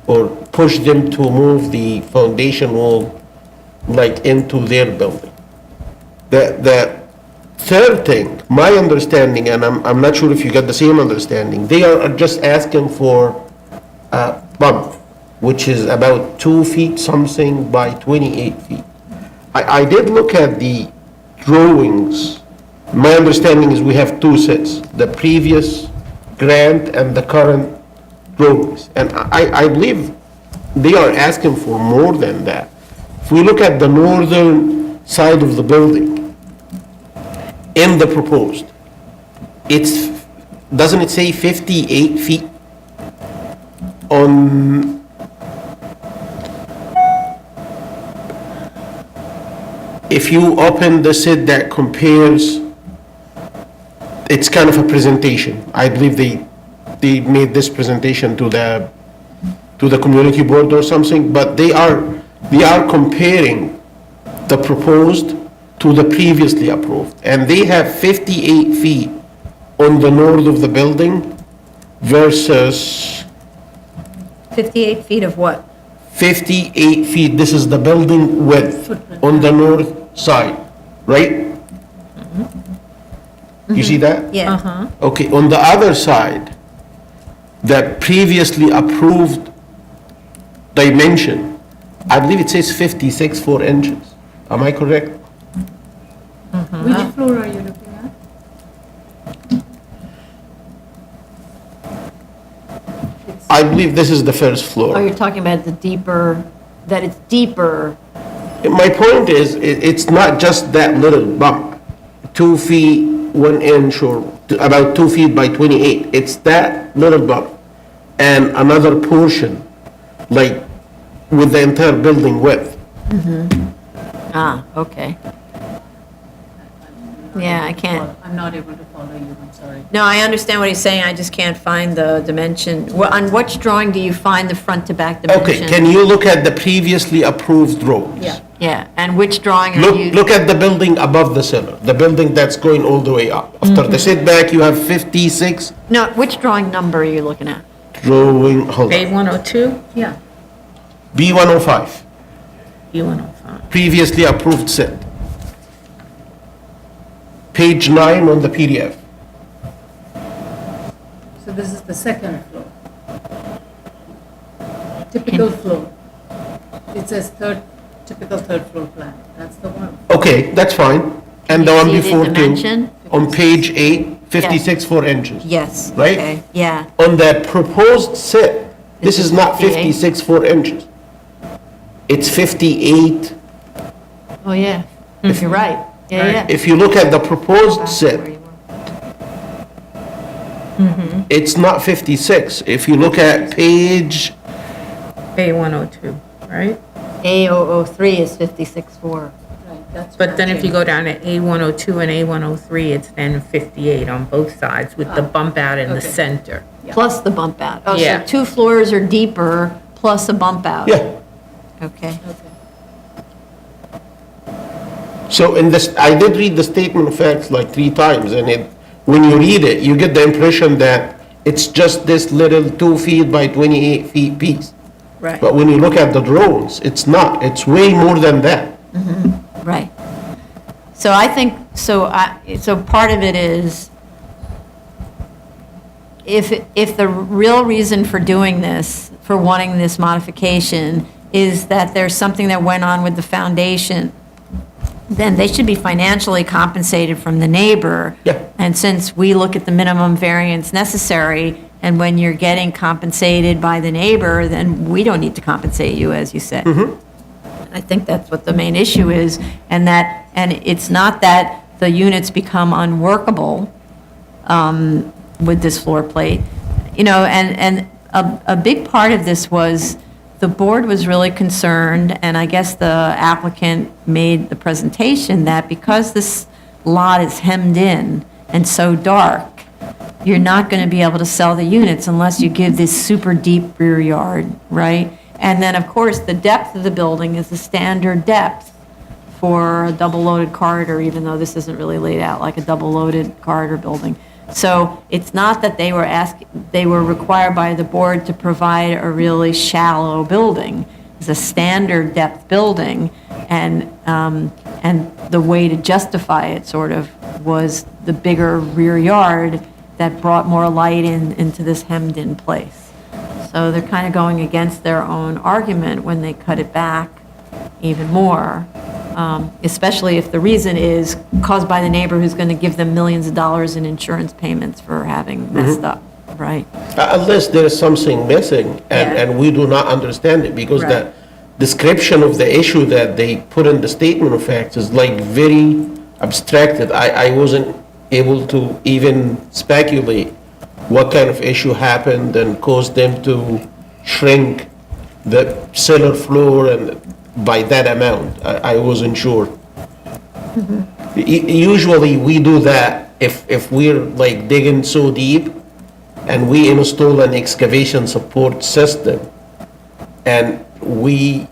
or push them to move the foundation wall like into their building. The third thing, my understanding, and I'm not sure if you got the same understanding, they are just asking for a bump, which is about 2 feet something by 28 feet. I did look at the drawings. My understanding is we have two sets, the previous grant and the current drawings. And I believe they are asking for more than that. If we look at the northern side of the building, in the proposed, doesn't it say 58 feet on, if you open the set that compares, it's kind of a presentation. I believe they made this presentation to the community board or something, but they are comparing the proposed to the previously approved, and they have 58 feet on the north of the building versus 58 feet of what? 58 feet, this is the building width on the north side, right? You see that? Yeah. Okay, on the other side, the previously approved dimension, I believe it says 56 4 inches. Am I correct? Which floor are you looking at? I believe this is the first Oh, floor. you're talking about the deeper, that it's deeper. My point is, it's not just that little bump, 2 feet, 1 inch, or about 2 feet by 28. It's that little bump and another portion, like with the entire building width. Ah, okay. Yeah, I can't, I'm not able to follow you, I'm sorry. no, I understand what he's saying, I just can't find the dimension. On which drawing do you find the front-to-back dimension? Okay, can you look at the previously approved drawings? Yeah. Yeah, and which drawing are you? Look at the building above the cellar, the building that's going all the way up. After the setback, you have 56 No, which drawing number are you looking at? drawing, hold Bay on, 102? Yeah. B105, B105. previously approved set. page 9 on the PDF. So this is the second floor. Typical floor. It says typical third floor plan. That's the one. Okay, that's fine. And the you one see the before too, dimension? on page 8, 56 4 inches. Yes. Right? Okay, yeah. On that proposed set, this This is is not 58. 56 4 inches. It's 58. Oh, yeah. You're right. Yeah, yeah. If you look at the proposed set, it's not 56. If you look at page, A102, right? A003 is 56.4. Right, that's. But then if you go down to A102 and A103, it's then 58 on both sides with the bump out in the okay. center. Plus the bump out. Oh, Yeah. so 2 floors are deeper plus a bump out. yeah. Okay. So in this, I did read the statement of facts like 3 times, and when you read it, you get the impression that it's just this little 2 feet by 28 feet piece. Right. But when you look at the drawings, it's not. It's way more than that. Right. So I think, so part of it is, if the real reason for doing this, for wanting this modification, is that there's something that went on with the foundation, then they should be financially compensated from the neighbor. Yeah. And since we look at the minimum variance necessary, and when you're getting compensated by the neighbor, then we don't need to compensate you, as you said. I think that's what the main issue is, and it's not that the units become unworkable with this floor plate. You know, and a big part of this was, the board was really concerned, and I guess the applicant made the presentation, that because this lot is hemmed in and so dark, you're not going to be able to sell the units unless you give this super deep rear yard, right? And then, of course, the depth of the building is the standard depth for a double-loaded corridor, even though this isn't really laid out like a double-loaded corridor building. So it's not that they were required by the board to provide a really shallow building. It's a standard depth building, and the way to justify it sort of was the bigger rear yard that brought more light into this hemmed-in place. So they're kind of going against their own argument when they cut it back even more, especially if the reason is caused by the neighbor who's going to give them millions of dollars in insurance payments for having messed up, right? Unless there is something missing, Yeah. and we do not understand it, because the description of the issue that they put in the statement of facts is like very abstracted. I wasn't able to even speculate what kind of issue happened and caused them to shrink the cellar floor and by that amount. I wasn't sure. Usually we do that if we're like digging so deep and we install an excavation support system and we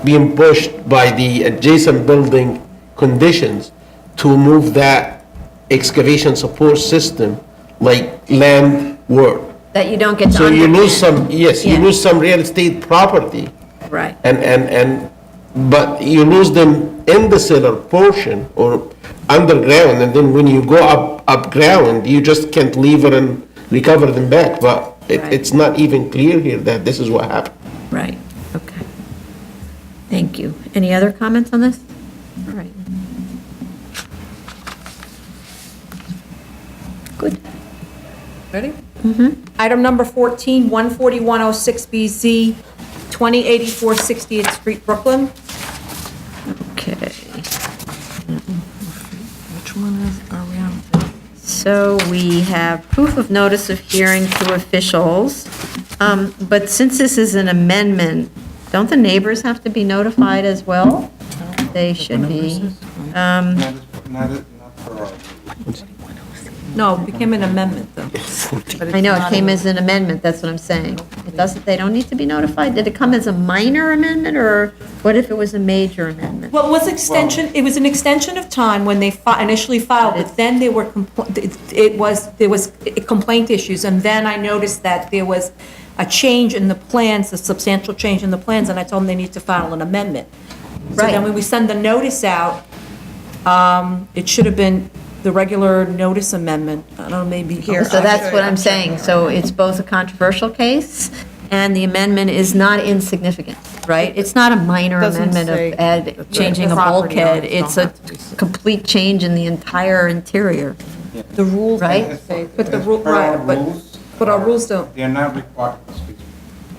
being pushed by the adjacent building conditions to move that excavation support system like land work. That you don't get to So you lose underpin. some, yes, you Yeah. lose some real estate property, Right. but you lose them in the cellar portion or underground, and then when you go up ground, you just can't leave it and recover them back. But Right. it's not even clear here that this is what happened. Right, okay. Thank you. Any other comments on this? All right. Good. Ready? Item number 14, 14106BZ, 2084 60th Street, Brooklyn. Okay. Which one are we on? So we have proof of notice of hearing to officials, but since this is an amendment, don't the neighbors have to be notified as well? They should be. Not for our. No, it became an amendment, though. I know, it came as an amendment, that's what I'm saying. It doesn't, they don't need to be notified? Did it come as a minor amendment, or what if it was a major amendment? Well, it was an extension of time when they initially filed, but then there were, there was complaint issues, and then I noticed that there was a change in the plans, a substantial change in the plans, and I told them they need to file an amendment. So Right. then when we send the notice out, it should have been the regular notice amendment. I don't know, maybe here. So that's what I'm saying. So it's both a controversial case, and the amendment is not insignificant, right? It's not a minor Doesn't amendment say of changing a property bulkhead. owners It's don't a have to be complete change in the entire interior, The rules right? As say, per- but the as rule, per our right, rules, but our rules don't. They're not required, excuse me,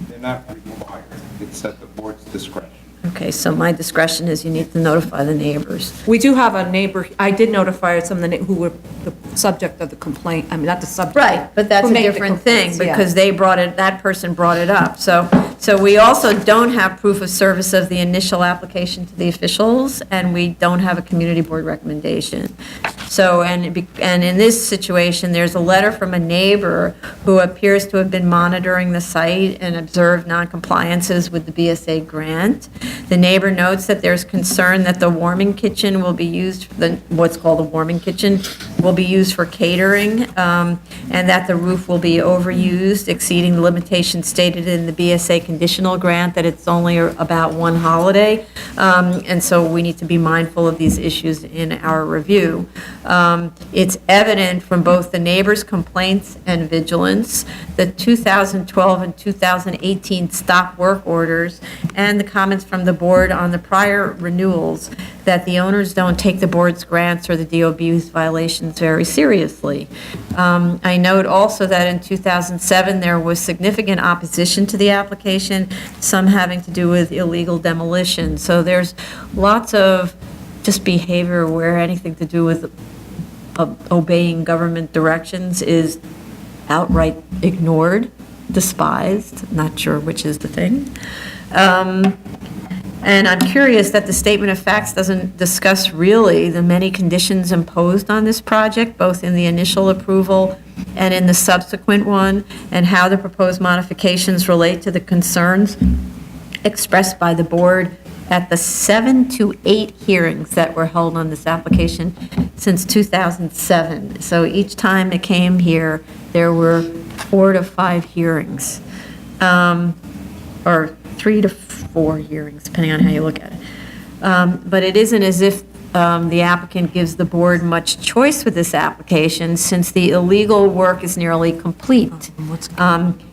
they're not required. It's at the board's discretion. Okay, so my discretion is you need to notify the neighbors. We do have a neighbor, I did notify some of the, who were the subject of the complaint, I mean, not the subject. Right, but that's who a make the different thing, complaints, yeah. because they brought it, that person brought it up. So we also don't have proof of service of the initial application to the officials, and we don't have a community board recommendation. So, and in this situation, there's a letter from a neighbor who appears to have been monitoring the site and observed noncompliances with the BSA grant. The neighbor notes that there's concern that the warming kitchen will be used, what's called a warming kitchen, will be used for catering, and that the roof will be overused, exceeding the limitations stated in the BSA conditional grant, that it's only about one holiday. And so we need to be mindful of these issues in our review. It's evident from both the neighbors' complaints and vigilance, the 2012 and 2018 stop work orders, and the comments from the board on the prior renewals, that the owners don't take the board's grants or the DOB's violations very seriously. I note also that in 2007, there was significant opposition to the application, some having to do with illegal demolition. So there's lots of just behavior where anything to do with obeying government directions is outright ignored, despised, not sure which is the thing. And I'm curious that the statement of facts doesn't discuss really the many conditions imposed on this project, both in the initial approval and in the subsequent one, and how the proposed modifications relate to the concerns expressed by the board at the 7 to 8 hearings that were held on this application since 2007. So each time it came here, there were 4 to 5 hearings, or 3 to 4 hearings, depending on how you look at it. But it isn't as if the applicant gives the board much choice with this application, since the illegal work is nearly complete.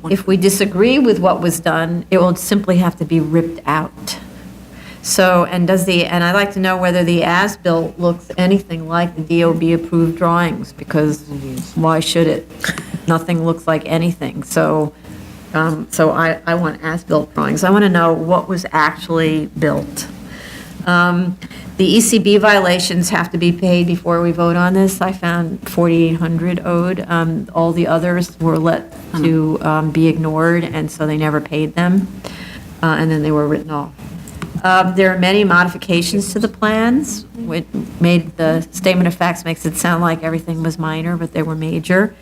If we disagree with what was done, it will simply have to be ripped out. So, and I'd like to know whether the as-built looks anything like the DOB-approved drawings, because why should it? Nothing looks like anything. So I want as-built drawings. I want to know what was actually built. The ECB violations have to be paid before we vote on this. I found $4,800 owed. All the others were let to be ignored, and so they never paid them, and then they were written off. There are many modifications to the plans, which made the statement of facts makes it sound like everything was minor, but they were major.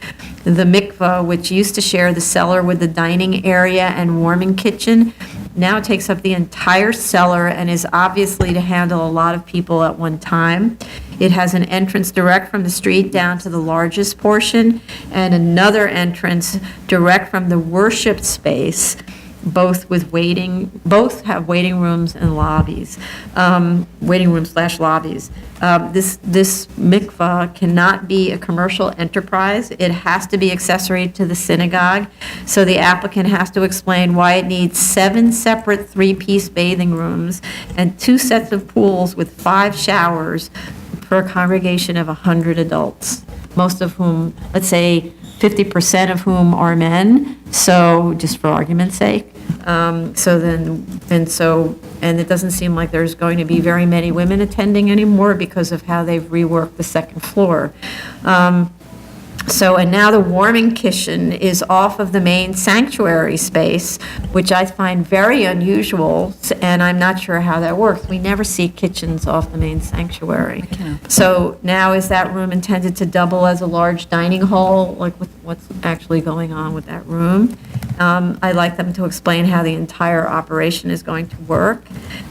The mikvah, which used to share the cellar with the dining area and warming kitchen, now takes up the entire cellar and is obviously to handle a lot of people at one time. It has an entrance direct from the street down to the largest portion, and another entrance direct from the worship space. Both have waiting rooms and lobbies, waiting rooms/lobbies. This mikvah cannot be a commercial enterprise. It has to be accessory to the synagogue. So the applicant has to explain why it needs 7 separate 3-piece bathing rooms and 2 sets of pools with 5 showers for a congregation of 100 adults, most of whom, let's say, 50% of whom are men, so just for argument's sake. And it doesn't seem like there's going to be very many women attending anymore because of how they've reworked the second floor. And now the warming kitchen is off of the main sanctuary space, which I find very unusual, and I'm not sure how that works. We never see kitchens off the main sanctuary. So now is that room intended to double as a large dining hall? Like what's actually going on with that room? I'd like them to explain how the entire operation is going to work.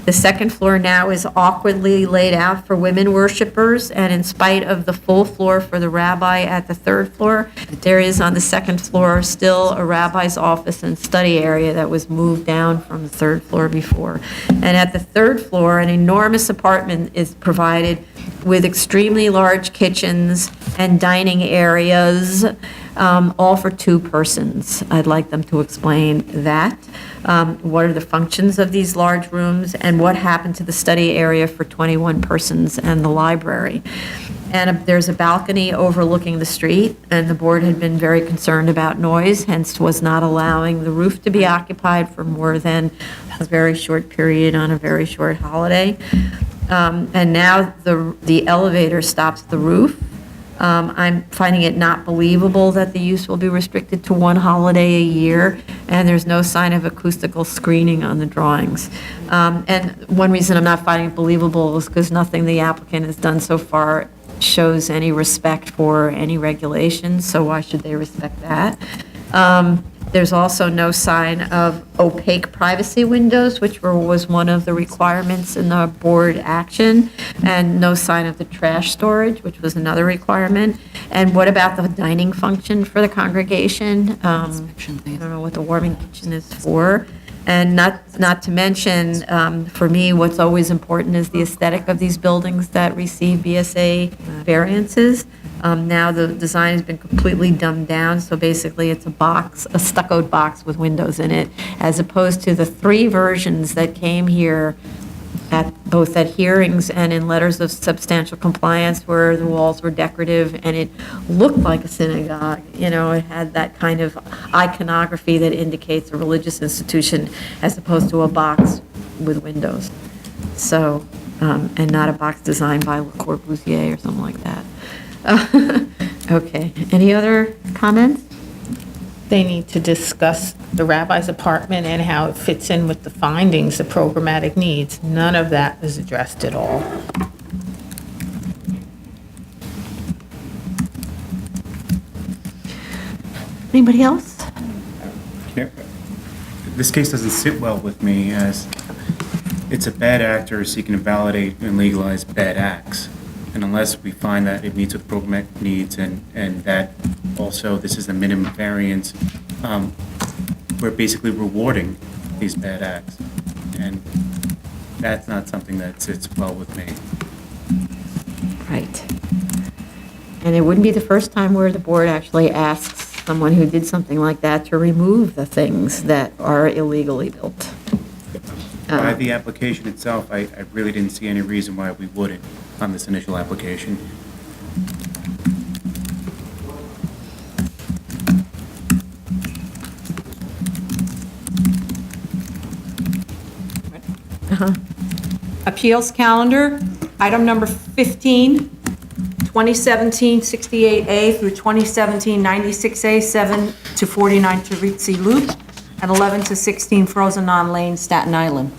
The second floor now is awkwardly laid out for women worshipers, and in spite of the full floor for the rabbi at the third floor, there is on the second floor still a rabbi's office and study area that was moved down from the third floor before. And at the third floor, an enormous apartment is provided with extremely large kitchens and dining areas, all for 2 persons. I'd like them to explain that. What are the functions of these large rooms, and what happened to the study area for 21 persons and the library? And there's a balcony overlooking the street, and the board had been very concerned about noise, hence was not allowing the roof to be occupied for more than a very short period on a very short holiday. And now the elevator stops at the roof. I'm finding it not believable that the use will be restricted to 1 holiday a year, and there's no sign of acoustical screening on the drawings. And one reason I'm not finding it believable is because nothing the applicant has done so far shows any respect for any regulations, so why should they respect that? There's also no sign of opaque privacy windows, which was one of the requirements in the board action, and no sign of the trash storage, which was another requirement. And what about the dining function for the congregation? I don't know what the warming kitchen is for. And not to mention, for me, what's always important is the aesthetic of these buildings that receive BSA variances. Now the design has been completely dumbed down, so basically it's a stuccoed box with windows in it, as opposed to the 3 versions that came here both at hearings and in letters of substantial compliance, where the walls were decorative and it looked like a synagogue. You know, it had that kind of iconography that indicates a religious institution, as opposed to a box with windows. So, and not a box designed by Le Corbusier or something like that. Okay, any other comments? They need to discuss the rabbi's apartment and how it fits in with the findings, the programmatic needs. None of that is addressed at all. Anybody else? This case doesn't sit well with me, as it's a bad actor seeking to validate and legalize bad acts. And unless we find that it meets with programmatic needs and that also this is the minimum variance, we're basically rewarding these bad acts. And that's not something that sits well with me. Right. And it wouldn't be the first time where the board actually asks someone who did something like that to remove the things that are illegally built. By the application itself, I really didn't see any reason why we wouldn't on this initial application. Appeals calendar, item number 15, 2017-68A through 2017-96A, 7 to 49 Teresi Loop, and 11 to 16 Frozen Lane, Staten Island.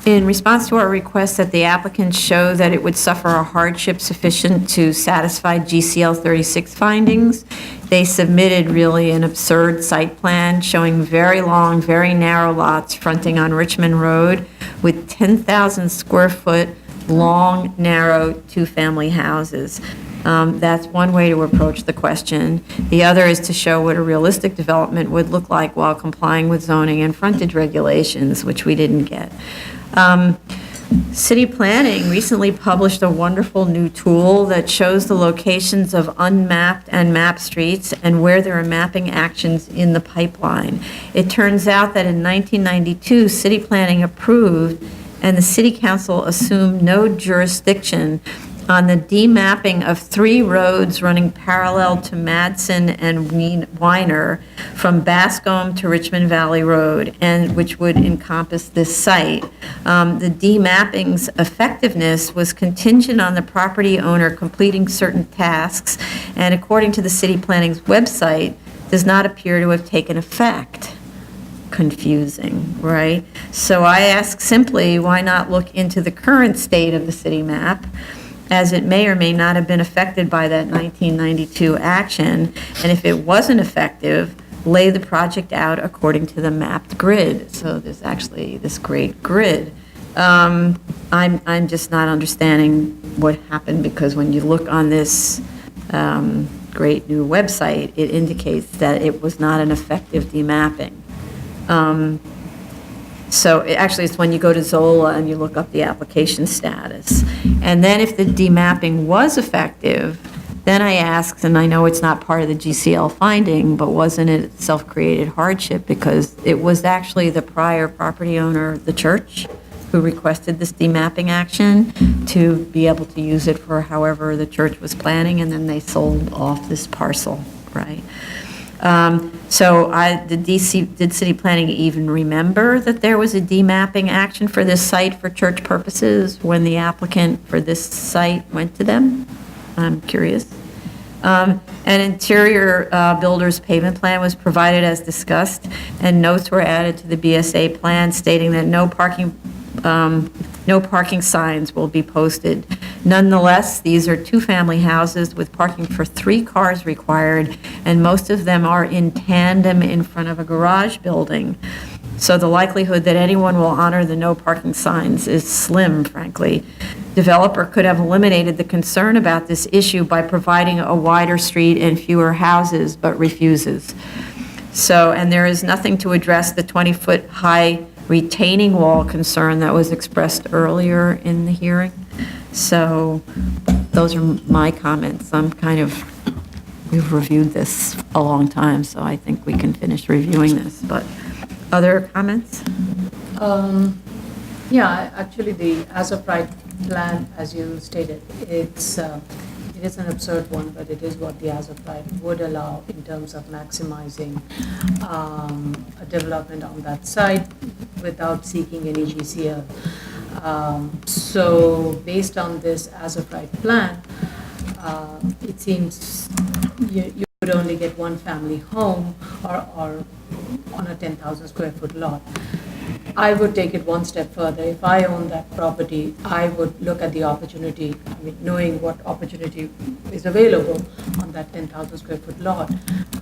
In response to our request that the applicant show that it would suffer a hardship sufficient to satisfy GCL 36 findings, they submitted really an absurd site plan showing very long, very narrow lots fronting on Richmond Road with 10,000 square foot long, narrow, 2-family houses. That's one way to approach the question. The other is to show what a realistic development would look like while complying with zoning and frontage regulations, which we didn't get. City Planning recently published a wonderful new tool that shows the locations of unmapped and mapped streets and where there are mapping actions in the pipeline. It turns out that in 1992, City Planning approved and the City Council assumed no jurisdiction on the demapping of 3 roads running parallel to Madsen and Weiner from Bascombe to Richmond Valley Road, and which would encompass this site. The demapping's effectiveness was contingent on the property owner completing certain tasks, and according to the City Planning's website, does not appear to have taken effect. Confusing, right? So I ask simply, why not look into the current state of the city map, as it may or may not have been affected by that 1992 action, and if it wasn't effective, lay the project out according to the mapped grid. So there's actually this great grid. I'm just not understanding what happened, because when you look on this great new website, it indicates that it was not an effective demapping. So actually, it's when you go to Zola and you look up the application status. And then if the demapping was effective, then I asked, and I know it's not part of the GCL finding, but wasn't it self-created hardship? Because it was actually the prior property owner, the church, who requested this demapping action to be able to use it for however the church was planning, and then they sold off this parcel, right? So did city planning even remember that there was a demapping action for this site for church purposes when the applicant for this site went to them? I'm curious. An interior builder's pavement plan was provided as discussed, and notes were added to the BSA plan stating that no parking signs will be posted. Nonetheless, these are two-family houses with parking for 3 cars required, and most of them are in tandem in front of a garage building. So the likelihood that anyone will honor the no parking signs is slim, frankly. Developer could have eliminated the concern about this issue by providing a wider street and fewer houses, but refuses. So, and there is nothing to address the 20-foot high retaining wall concern that was expressed earlier in the hearing. So those are my comments. We've reviewed this a long time, so I think we can finish reviewing this, but other comments? Yeah, actually, the as-of-right plan, as you stated, it is an absurd one, but it is what the as-of-right would allow in terms of maximizing a development on that site without seeking any GCL. So based on this as-of-right plan, it seems you would only get one family home or on a 10,000 square foot lot. I would take it one step further. If I own that property, I would look at the opportunity, knowing what opportunity is available on that 10,000 square foot lot.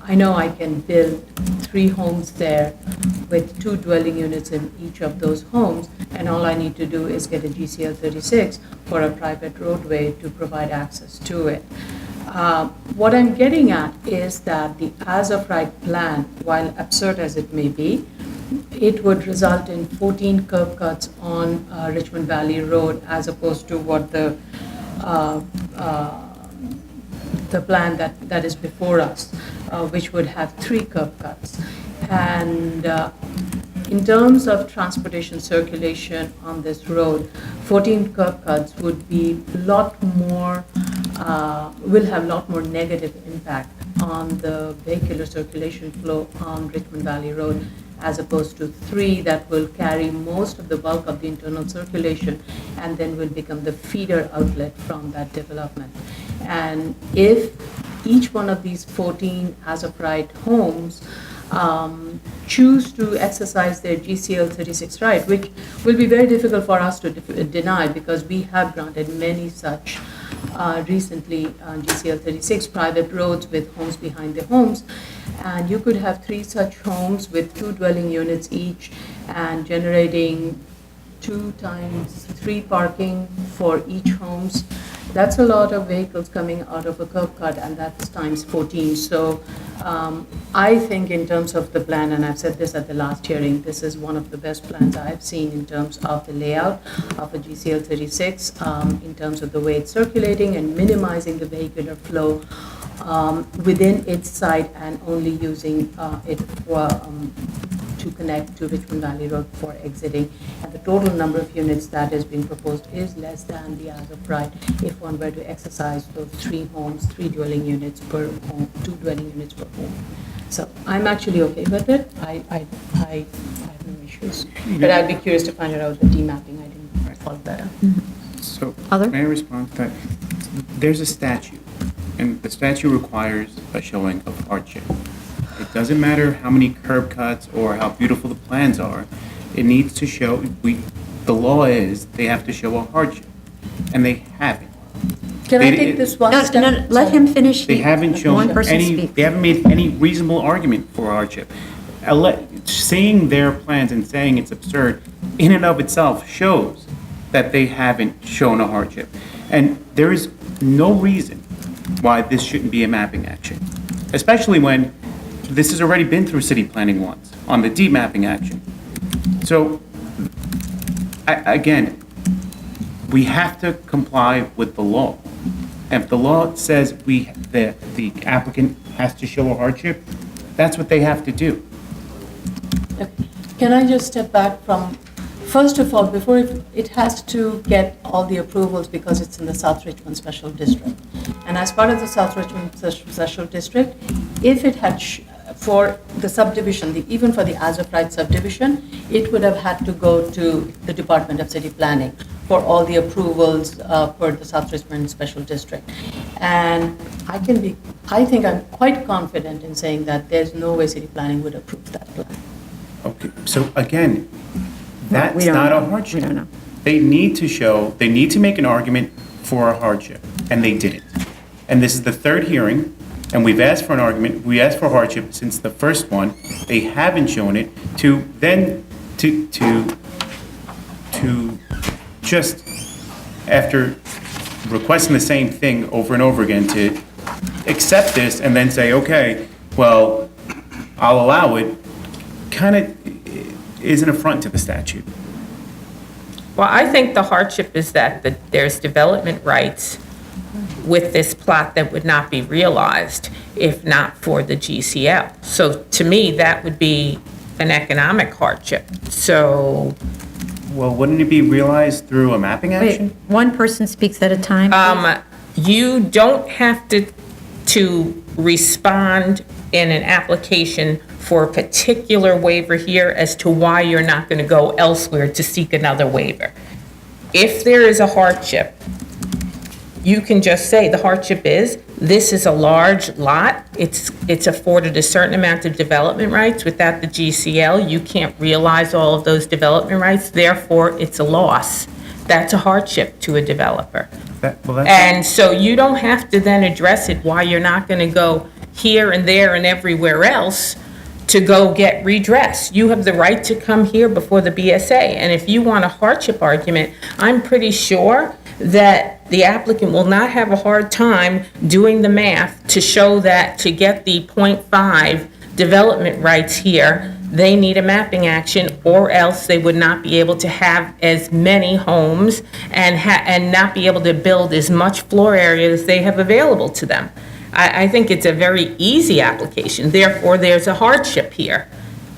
I know I can build 3 homes there with 2 dwelling units in each of those homes, and all I need to do is get a GCL 36 for a private roadway to provide access to it. What I'm getting at is that the as-of-right plan, while absurd as it may be, it would result in 14 curb cuts on Richmond Valley Road as opposed to what the plan that is before us, which would have 3 curb cuts. And in terms of transportation circulation on this road, 14 curb cuts would be a lot more, will have a lot more negative impact on the vehicular circulation flow on Richmond Valley Road, as opposed to 3 that will carry most of the bulk of the internal circulation and then will become the feeder outlet from that development. And if each one of these 14 as-of-right homes choose to exercise their GCL 36 right, which will be very difficult for us to deny because we have granted many such recently GCL 36 private roads with homes behind the homes, and you could have 3 such homes with 2 dwelling units each and generating 2 times 3 parking for each homes. That's a lot of vehicles coming out of a curb cut, and that's times 14. So I think in terms of the plan, and I've said this at the last hearing, this is one of the best plans I've seen in terms of the layout of a GCL 36, in terms of the way it's circulating and minimizing the vehicular flow within its site and only using it for, to connect to Richmond Valley Road for exiting. And the total number of units that is being proposed is less than the as-of-right if one were to exercise those 3 homes, 3 dwelling units per home, 2 dwelling units per home. So I'm actually okay with it. I have no issues. But I'd be curious to find out the demapping. I didn't follow that up. So, Other? may I respond to that? There's a statute, and the statute requires a showing of hardship. It doesn't matter how many curb cuts or how beautiful the plans are. It needs to show, the law is, they have to show a hardship, and they haven't. Can I They- take this one No, step? no, let him finish. They haven't shown One person any, speak. they haven't made any reasonable argument for hardship. Seeing their plans and saying it's absurd in and of itself shows that they haven't shown a hardship. And there is no reason why this shouldn't be a mapping action, especially when this has already been through city planning once on the demapping action. So Again, we have to comply with the law. If the law says the applicant has to show a hardship, that's what they have to do. Can I just step back from, first of all, before it has to get all the approvals because it's in the South Richmond Special District. And as part of the South Richmond Special District, if it had, for the subdivision, even for the as-of-right subdivision, it would have had to go to the Department of City Planning for all the approvals for the South Richmond Special District. And I think I'm quite confident in saying that there's no way City Planning would approve that plan. Okay, so again, that's we don't not a know. hardship. We don't know. They need to make an argument for a hardship, and they didn't. And this is the third hearing, and we've asked for an argument, we asked for hardship since the first one. They haven't shown it to just, after requesting the same thing over and over again, to accept this and then say, okay, well, I'll allow it, kind of is an affront to the statute. Well, I think the hardship is that there's development rights with this plot that would not be realized if not for the GCL. So to me, that would be an economic hardship. So Well, wouldn't it be realized through a mapping Wait, action? one person speaks at a time? you don't have to respond in an application for a particular waiver here as to why you're not going to go elsewhere to seek another waiver. If there is a hardship, you can just say the hardship is, this is a large lot, it's afforded a certain amount of development rights. Without the GCL, you can't realize all of those development rights, therefore it's a loss. That's a hardship to a developer. And so you don't have to then address it why you're not going to go here and there and everywhere else to go get redress. You have the right to come here before the BSA. And if you want a hardship argument, I'm pretty sure that the applicant will not have a hard time doing the math to show that to get the 0.5 development rights here, they need a mapping action, or else they would not be able to have as many homes and not be able to build as much floor area as they have available to them. I think it's a very easy application. Therefore, there's a hardship here.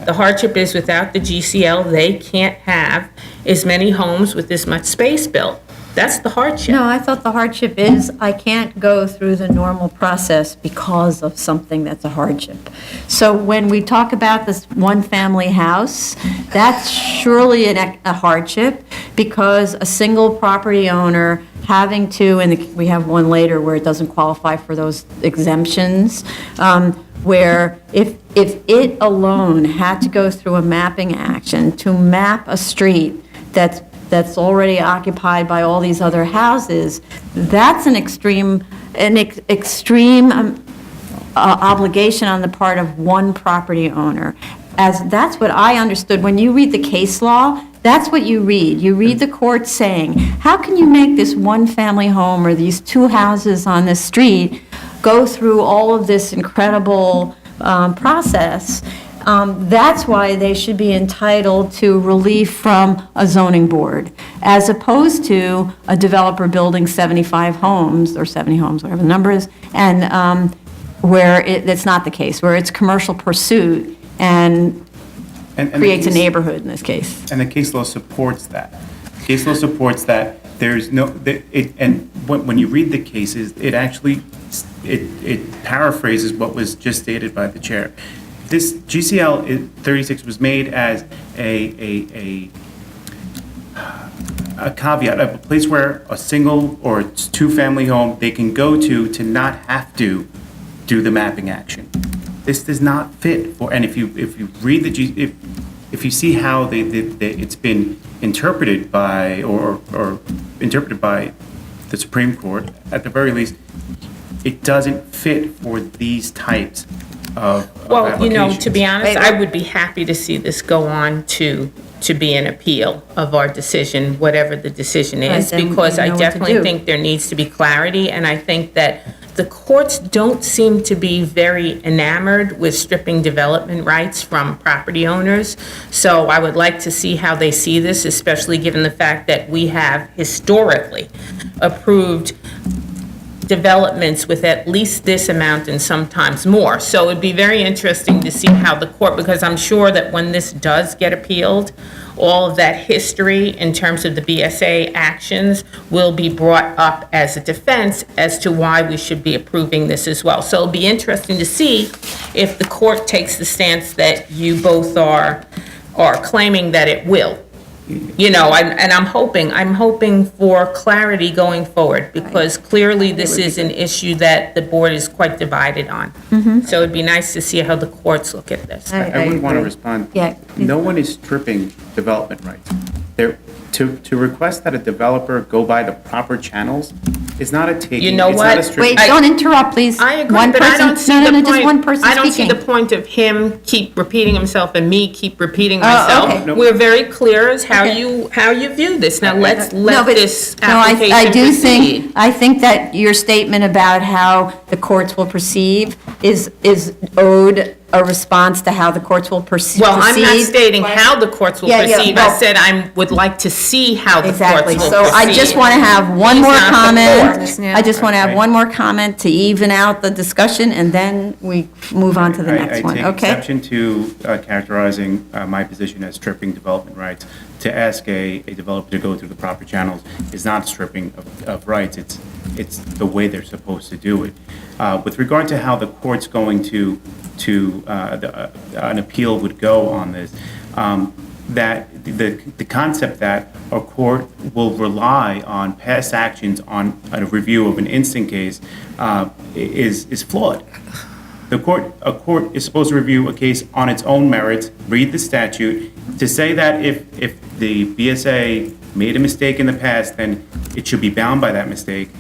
The hardship is without the GCL, they can't have as many homes with as much space built. That's the hardship. No, I thought the hardship is I can't go through the normal process because of something that's a hardship. So when we talk about this one-family house, that's surely a hardship because a single property owner having to, and we have one later where it doesn't qualify for those exemptions, where if it alone had to go through a mapping action to map a street that's already occupied by all these other houses, that's an extreme obligation on the part of one property owner. As that's what I understood. When you read the case law, that's what you read. You read the court saying, how can you make this one-family home or these two houses on this street go through all of this incredible process? That's why they should be entitled to relief from a zoning board, as opposed to a developer building 75 homes, or 70 homes, whatever the number is, and where it's not the case, where it's commercial pursuit and creates a neighborhood in this case. And the case law supports that. Case law supports that. There's no, and when you read the cases, it actually, it paraphrases what was just stated by the chair. This GCL 36 was made as a caveat, a place where a single or two-family home they can go to not have to do the mapping action. This does not fit for, and if you read the if you see how it's been interpreted by or interpreted by the Supreme Court, at the very least, it doesn't fit for these types of Well, you know, to be applications. honest, I would be happy to see this go on to be an appeal of our decision, whatever the decision is, Right, then because we I know what to definitely do. think there needs to be clarity, and I think that the courts don't seem to be very enamored with stripping development rights from property owners. So I would like to see how they see this, especially given the fact that we have historically approved developments with at least this amount and sometimes more. So it'd be very interesting to see how the court, because I'm sure that when this does get appealed, all of that history in terms of the BSA actions will be brought up as a defense as to why we should be approving this as well. So it'll be interesting to see if the court takes the stance that you both are claiming that it will. You know, I'm hoping for clarity going forward, because clearly this is an issue that the board is quite divided on. So it'd be nice to see how the courts look at this. I would want to respond. Yeah. No one is stripping development rights. To request that a developer go by the proper channels is not a taking. You know it's not what? a stripping. Wait, don't interrupt, please. I agree, One but I person- don't see no, the no, point. just one person I don't see speaking. the point of him keep repeating himself and me keep repeating okay. myself. No. We're very clear as how Okay. you view this. Now, let's No, let but- this no, I application do proceed. I think that your statement about how the courts will perceive is owed a response to how the courts will proceed. Well, I'm not stating how the courts will Yeah, yeah, proceed. I well- said I would like to see how the courts will Exactly. proceed. So I just want to have one He's more not the comment. court. I just want to have Okay. one more comment to even out the discussion, and then we move on to the next one, I take okay? exception to characterizing my position as stripping development rights. To ask a developer to go through the proper channels is not stripping of rights. It's the way they're supposed to do it. With regard to how the court's going to an appeal would go on this, that the concept that a court will rely on past actions on a review of an instant case is flawed. A court is supposed to review a case on its own merits, read the statute. To say that if the BSA made a mistake in the past, then it should be bound by that mistake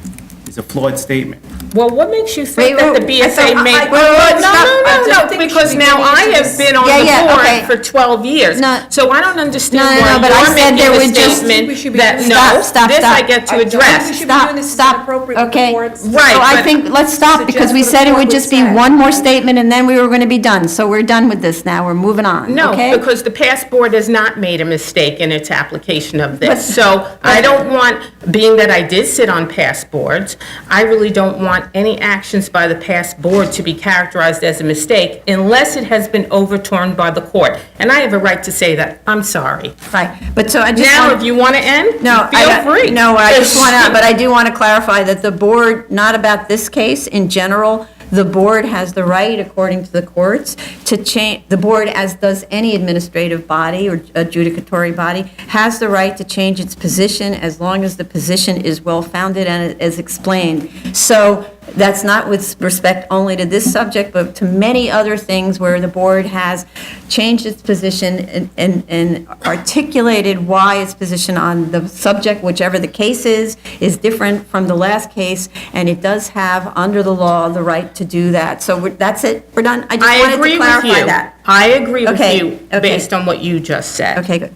is a flawed statement. Well, what makes you think Wait, that the wait, BSA I- made? I- wait, wait, stop. No, because now I have been on Yeah, yeah, the okay. board for 12 years. No. So I don't understand No, no, why no, but I you're said there making were the just- statement that, Stop, no, stop, this I stop. get to I don't think we address. should be doing Stop, this. It's stop, inappropriate for okay? courts. Right, So I but- think, let's stop, because we Suggest said it what would the just be court would one say. more statement, and then we were going to be done. So we're done with this now, we're moving on, No, okay? because the past board has not made a mistake in its application of this. So I don't want, being that I did sit on past boards, I really don't want any actions by the past board to be characterized as a mistake unless it has been overturned by the court. And I have a right to say that. I'm sorry. Right, but so I just Now, want. if you want to end, No, feel free. No, I just want to, but I do want to clarify that the board, not about this case, in general, the board has the right, according to the courts, to change, the board, as does any administrative body or adjudicatory body, has the right to change its position as long as the position is well-founded and is explained. So that's not with respect only to this subject, but to many other things where the board has changed its position and articulated why its position on the subject, whichever the case is different from the last case, and it does have, under the law, the right to do that. So that's it, we're done. I just I wanted agree to with clarify you. that. I agree with Okay, you okay. based on what you just said. Okay, good.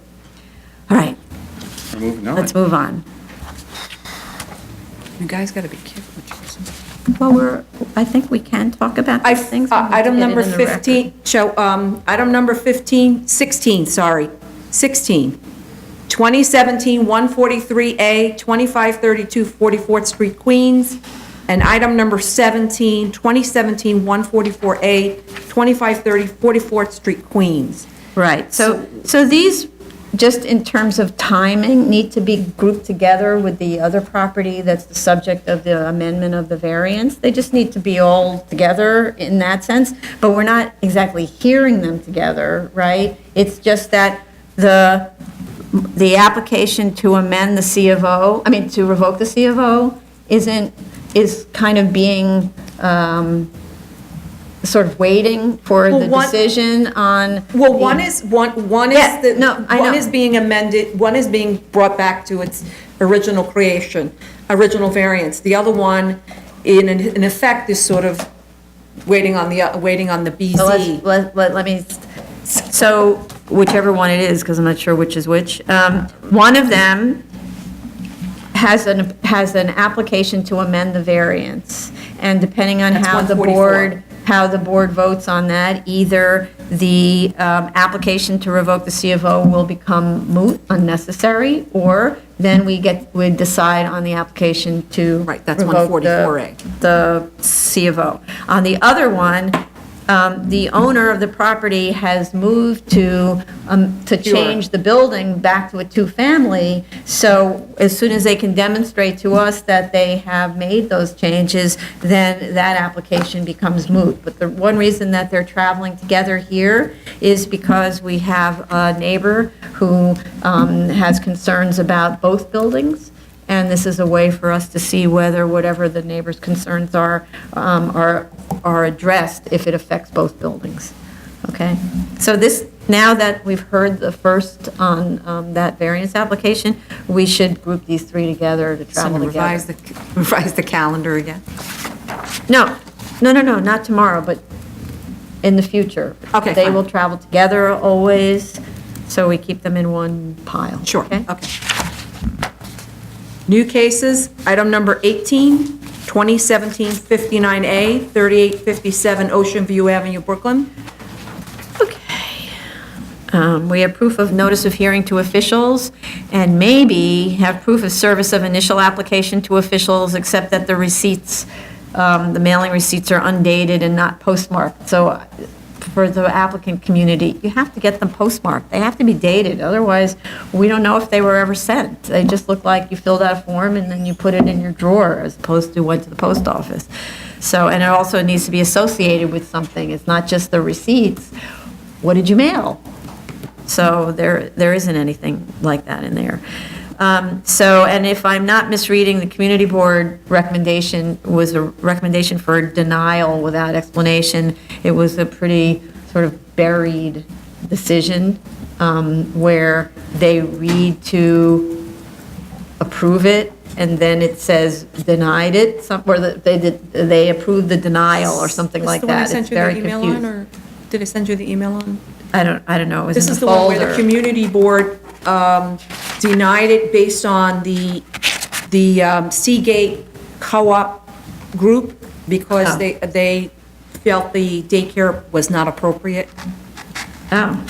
All right, We're moving on. let's move on. You guys got to be careful what you're saying. Well, I think we can talk about these things. We need to Item get it number in the record. 15, item number 16, 16. 2017-143A, 2532 44th Street, Queens. And item number 17, 2017-144A, 2530 44th Street, Queens. Right, so these, just in terms of timing, need to be grouped together with the other property that's the subject of the amendment of the variance. They just need to be all together in that sense, but we're not exactly hearing them together, right? It's just that the application to amend the C of O, to revoke the C of O is kind of being, sort of waiting for the Well, one- decision on. Well, the- one is Yeah, no, I one know. is being amended, one is being brought back to its original creation, original variance. The other one, in effect, is sort of waiting on the So BZ. let me, so whichever one it is, because I'm not sure which is which, one of them has an application to amend the variance, and depending on That's how the 144. board votes on that, either the application to revoke the C of O will become moot, unnecessary, or then we decide on the application to Right, that's revoke 144A. the C of O. On the other one, the owner of the property has moved to change the building back to a two-family, so as soon as they can demonstrate to us that they have made those changes, then that application becomes moot. But the one reason that they're traveling together here is because we have a neighbor who has concerns about both buildings, and this is a way for us to see whether whatever the neighbor's concerns are addressed if it affects both buildings. Okay? So this, now that we've heard the first on that variance application, we should group these three together to travel So together. revise the calendar again? No, not tomorrow, but in the future. Okay, They fine. will travel together always, so we keep them in one pile. Sure, Okay? okay. New cases, item number 18, 2017-59A, 3857 Ocean View Avenue, Brooklyn. We have proof of notice of hearing to officials, and maybe have proof of service of initial application to officials, except that the receipts, the mailing receipts are undated and not postmarked. So for the applicant community, you have to get them postmarked. They have to be dated, otherwise, we don't know if they were ever sent. They just look like you filled out a form and then you put it in your drawer, as opposed to went to the post office. So, and it also needs to be associated with something. It's not just the receipts. What did you mail? So there isn't anything like that in there. So, and if I'm not misreading, the community board recommendation was a recommendation for denial without explanation. It was a pretty sort of buried decision, where they read to approve it, and then it says denied it, or they approved the denial or something like that. It's very confusing. Or did I send you the email on? I don't know. It was This in is the the one where the folder. community board denied it based on the Seagate Co-op group, because Oh. they felt the daycare was not appropriate. Oh.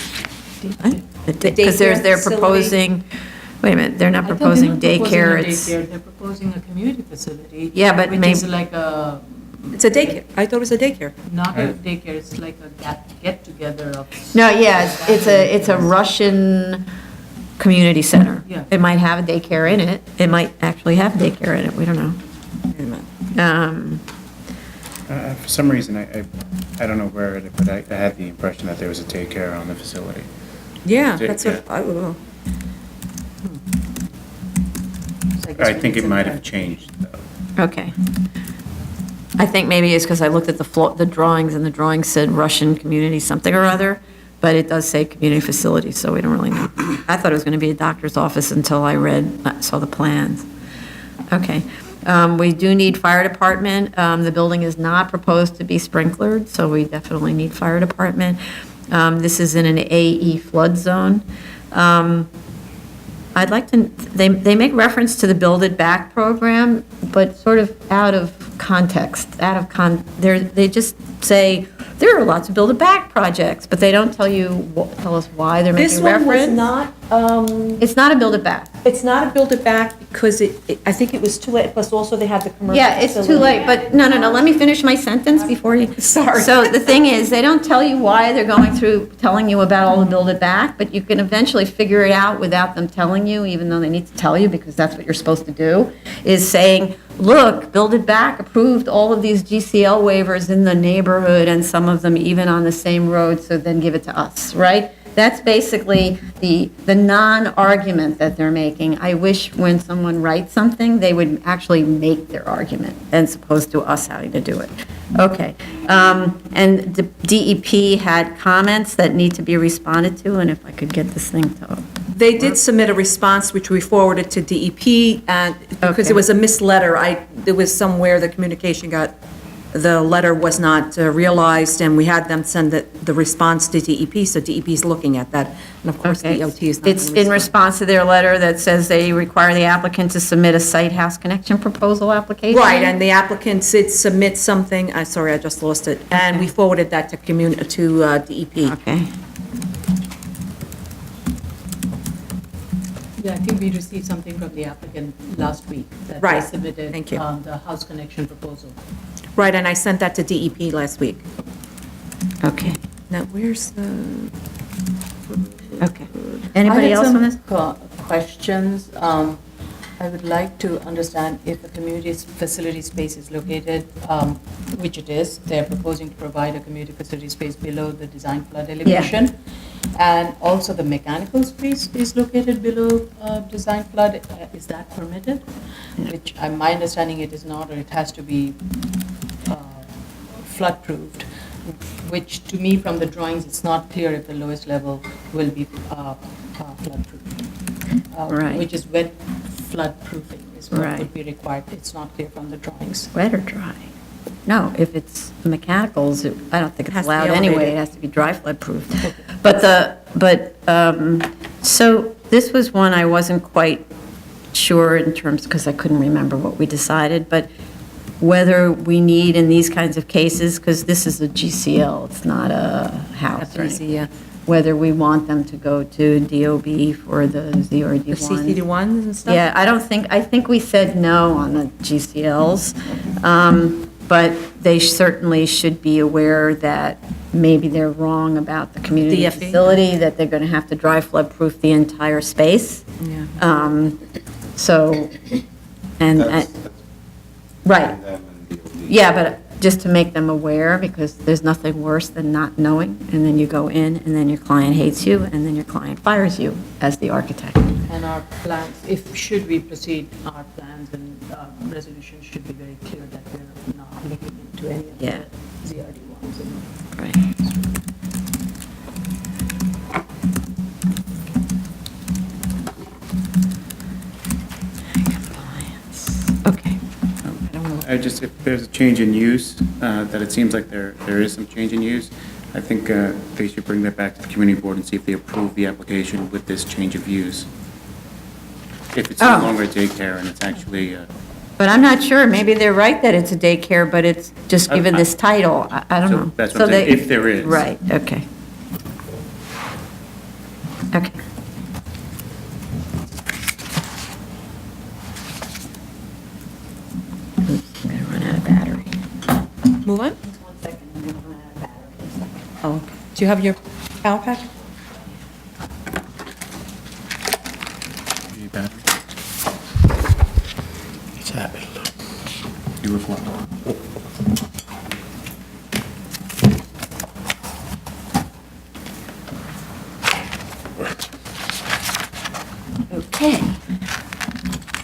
Because daycare they're facility. proposing, wait a minute, they're not I thought proposing they're not daycare, proposing a it's, daycare, they're proposing a community facility. Yeah, but Which is like a, It's a daycare. I thought it was a daycare. not a daycare, it's like a get-together of. no, yeah, it's a Russian community center. Yeah. It might have a daycare in it, it might actually have daycare in it, we don't know. For some reason, I don't know where it, but I had the impression that there was a daycare on the facility. Yeah, Day- that's what, I think it might have changed, though. Okay. I think maybe it's because I looked at the drawings, and the drawings said Russian community something or other, but it does say community facility, so we don't really know. I thought it was going to be a doctor's office until I saw the plans. Okay. We do need fire department. The building is not proposed to be sprinklered, so we definitely need fire department. This is in an AE flood zone. I'd like to, they make reference to the Build It Back program, but sort of out of context, they just say, there are lots of Build It Back projects, but they don't tell us why they're this making one was reference. not, It's not a Build It Back. it's not a build it back because I think it was too late, plus also they had the commercial Yeah, it's too facility. late, but no, let me finish my sentence before you. Sorry. So the thing is, they don't tell you why they're going through, telling you about all the Build It Back, but you can eventually figure it out without them telling you, even though they need to tell you, because that's what you're supposed to do, is saying, look, Build It Back approved all of these GCL waivers in the neighborhood, and some of them even on the same road, so then give it to us, right? That's basically the non-argument that they're making. I wish when someone writes something, they would actually make their argument, as opposed to us having to do it. Okay. And the DEP had comments that need to be responded to, and if I could get this thing to, They did submit a response, which we forwarded to DEP, and because Okay. it was a misletter, there was somewhere the communication got the letter was not realized, and we had them send the response to DEP, so DEP is looking at that. And of course, Okay. DOT is not It's going to in response to their letter that says they require the applicant to submit a site house connection proposal application? Right, and the applicant did submit something, sorry, I just lost it, and we forwarded that to DEP. Okay. Yeah, I think we received something from the applicant last week that they Right. submitted Thank you. the house connection proposal. Right, and I sent that to DEP last week. Okay, Now, where's the? okay. Anybody else on this? I had some questions. I would like to understand if a community facility space is located, which it is, they're proposing to provide a community facility space below the design flood elevation. And also the mechanical space is located below design flood. Is that permitted? Which, my understanding, it is not, or it has to be flood-proofed, which to me, from the drawings, it's not clear if the lowest level will be flood-proof. Right. Which is wet flood proofing is what Right. would be required. It's not clear from the drawings. Wet or dry? No, if it's mechanicals, I don't think it's Has to be allowed anyway. elevated. It has to be dry flood proof. So this was one I wasn't quite sure in terms, because I couldn't remember what we decided, but whether we need in these kinds of cases, because this is a GCL, it's not a house, That's right? easy, yeah. Whether we want them to go to DOB for the ZRD The one. CCD1s and stuff? Yeah, I think we said no on the GCLs, but they certainly should be aware that maybe they're wrong about the community DFE? facility, that they're going to have to dry flood proof the entire space. Yeah. So, and, That's right, them and DOT. yeah, but just to make them aware, because there's nothing worse than not knowing, and then you go in, and then your client hates you, and then your client fires you as the architect. And our plans, should we proceed, our plans and resolutions should be very clear that we're not looking into any of Yeah. the ZRD ones. Right. Okay. Just, if there's a change in use, that it seems like there is some change in use, I think they should bring that back to the community board and see if they approve the application with this change of use. If it's no Oh. longer a daycare and it's actually, But I'm not sure, maybe they're right that it's a daycare, but it's just given this title, I don't So know. that's what I'm saying, if there is. Right, okay. Okay. Oops, I'm gonna run out of battery. Move on? One second, I'm gonna run out of battery. Oh, okay. Do you have your power pack? It's happened. you reflect. Okay.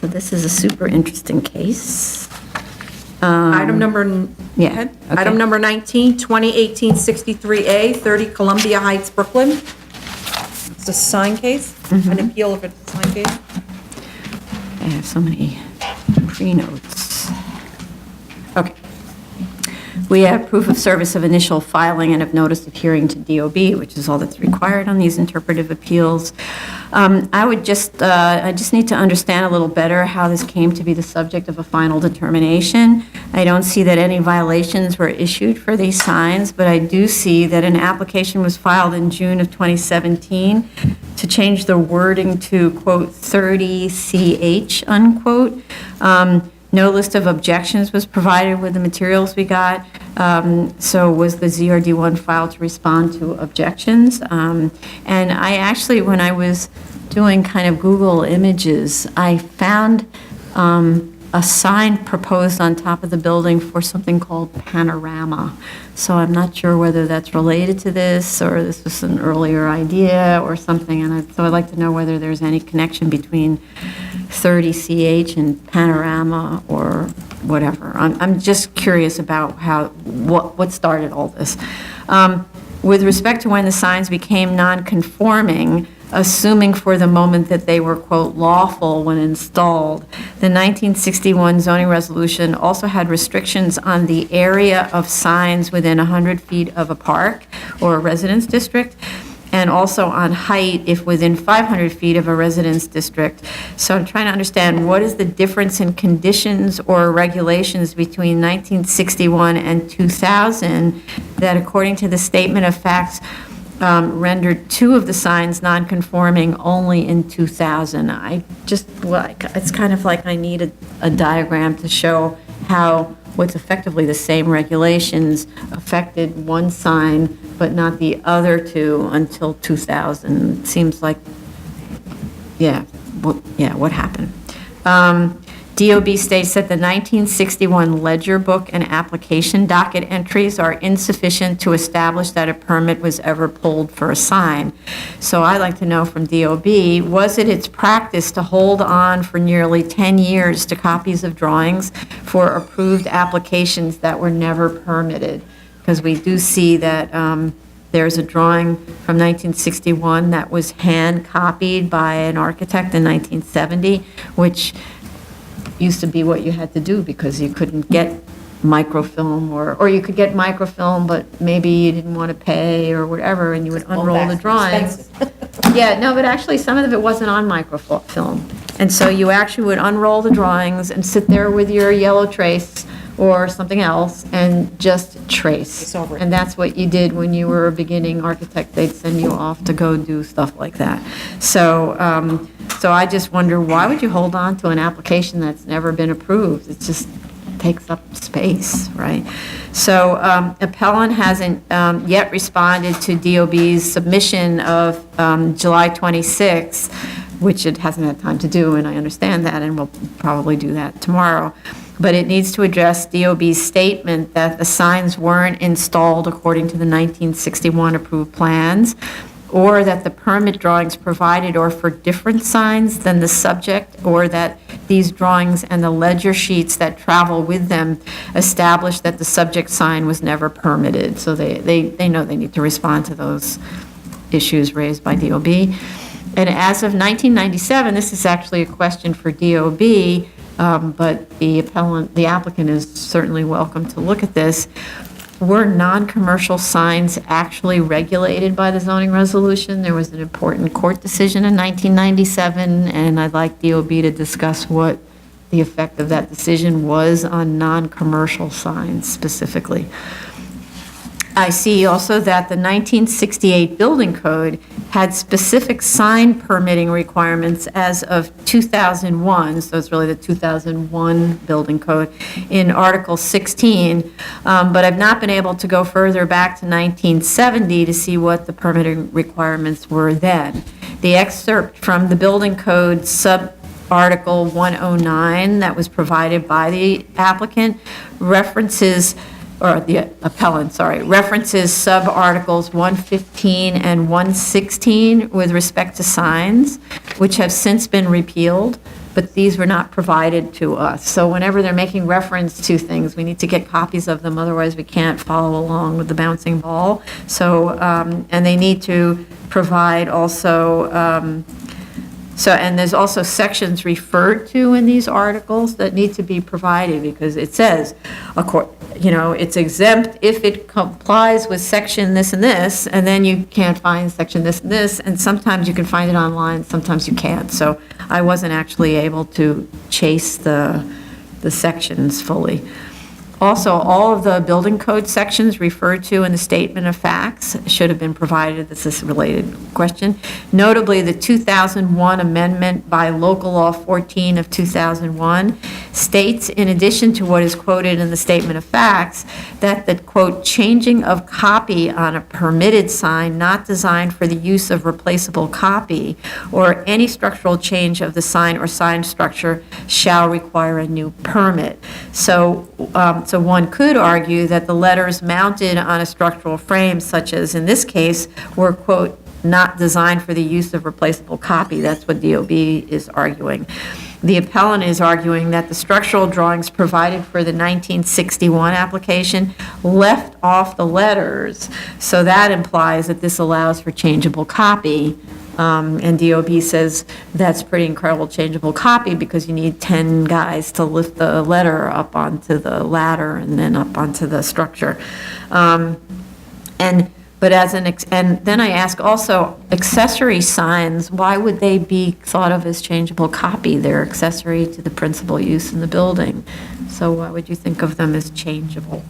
So this is a super interesting case. Item number, yeah, go ahead. okay. Item number 19, 2018-63A, 30 Columbia Heights, Brooklyn. It's a sign case, an appeal of a sign case. I have so many pre-notes. Okay. We have proof of service of initial filing and of notice of hearing to DOB, which is all that's required on these interpretive appeals. I just need to understand a little better how this came to be the subject of a final determination. I don't see that any violations were issued for these signs, but I do see that an application was filed in June of 2017 to change the wording to, quote, 30 CH, unquote. No list of objections was provided with the materials we got, so was the ZRD1 filed to respond to objections. And I actually, when I was doing kind of Google images, I found a sign proposed on top of the building for something called Panorama. So I'm not sure whether that's related to this, or this was an earlier idea or something, and so I'd like to know whether there's any connection between 30CH and Panorama or whatever. I'm just curious about what started all this. With respect to when the signs became non-conforming, assuming for the moment that they were, quote, lawful when installed. The 1961 zoning resolution also had restrictions on the area of signs within 100 feet of a park or a residence district, and also on height if within 500 feet of a residence district. So I'm trying to understand, what is the difference in conditions or regulations between 1961 and 2000 that, according to the statement of facts, rendered two of the signs non-conforming only in 2000? I just, it's kind of like I need a diagram to show how what's effectively the same regulations affected one sign, but not the other two until 2000. It seems like, what happened? DOB states that the 1961 ledger book and application docket entries are insufficient to establish that a permit was ever pulled for a sign. So I'd like to know from DOB, was it its practice to hold on for nearly 10 years to copies of drawings for approved applications that were never permitted? Because we do see that there's a drawing from 1961 that was hand copied by an architect in 1970, which used to be what you had to do because you couldn't get microfilm, or you could get microfilm, but maybe you didn't want to pay or whatever, and you would unroll the drawings. Yeah, no, but actually some of it wasn't on microfilm. And so you actually would unroll the drawings and sit there with your yellow trace or something else and just trace. And that's what you did when you were a beginning architect. They'd send you off to go do stuff like that. So, so I just wonder, why would you hold on to an application that's never been approved? It just takes up space, right? So appellant hasn't yet responded to DOB's submission of July 26th, which it hasn't had time to do, and I understand that, and we'll probably do that tomorrow. But it needs to address DOB's statement that the signs weren't installed according to the 1961 approved plans, or that the permit drawings provided are for different signs than the subject, or that these drawings and the ledger sheets that travel with them establish that the subject sign was never permitted. So they know they need to respond to those issues raised by DOB. And as of 1997, this is actually a question for DOB, but the applicant is certainly welcome to look at this. Were non-commercial signs actually regulated by the zoning resolution? There was an important court decision in 1997, and I'd like DOB to discuss what the effect of that decision was on non-commercial signs specifically. I see also that the 1968 building code had specific sign permitting requirements as of 2001, so it's really the 2001 building code, in Article 16, but I've not been able to go further back to 1970 to see what the permitting requirements were then. The excerpt from the building code sub-article 109 that was provided by the applicant references sub-articles 115 and 116 with respect to signs, which have since been repealed, but these were not provided to us. So whenever they're making reference to things, we need to get copies of them, otherwise we can't follow along with the bouncing ball. So, and they need to provide also, and there's also sections referred to in these articles that need to be provided, because it says, it's exempt if it complies with section this and this, and then you can't find section this and this, and sometimes you can find it online, sometimes you can't. So I wasn't actually able to chase the sections fully. Also, all of the building code sections referred to in the statement of facts should have been provided. This is a related question. Notably, the 2001 amendment by Local Law 14 of 2001 states, in addition to what is quoted in the statement of facts, that the, quote, changing of copy on a permitted sign not designed for the use of replaceable copy, or any structural change of the sign or sign structure shall require a new permit. So one could argue that the letters mounted on a structural frame, such as in this case, were, quote, not designed for the use of replaceable copy. That's what DOB is arguing. The appellant is arguing that the structural drawings provided for the 1961 application left off the letters, so that implies that this allows for changeable copy, And DOB says that's pretty incredible changeable copy because you need 10 guys to lift the letter up onto the ladder and then up onto the structure. And then I ask also, accessory signs, why would they be thought of as changeable copy? They're accessory to the principal use in the building. So why would you think of them as changeable?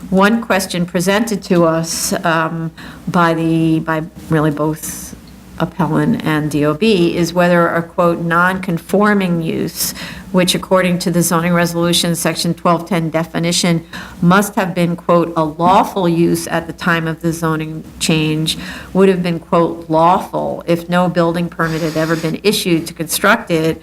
One question presented to us by really both appellant and DOB is whether a, quote, non-conforming use, which according to the zoning resolution, section 1210 definition, must have been, quote, a lawful use at the time of the zoning change, would have been, quote, lawful if no building permit had ever been issued to construct it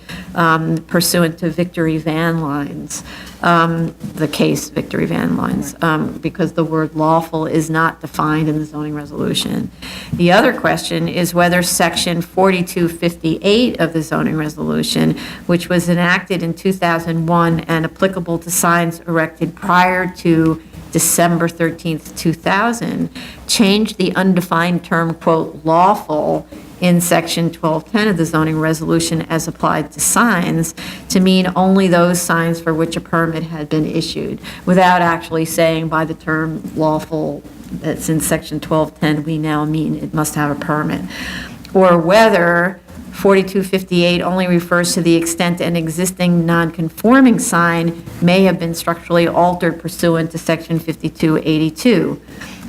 pursuant to Victory Van Lines. The case Victory Van Lines, because the word lawful is not defined in the zoning resolution. The other question is whether section 4258 of the zoning resolution, which was enacted in 2001 and applicable to signs erected prior to December 13th, 2000, changed the undefined term, quote, lawful in section 1210 of the zoning resolution as applied to signs to mean only those signs for which a permit had been issued, without actually saying by the term lawful that's in section 1210, we now mean it must have a permit. Or whether 4258 only refers to the extent an existing non-conforming sign may have been structurally altered pursuant to section 5282.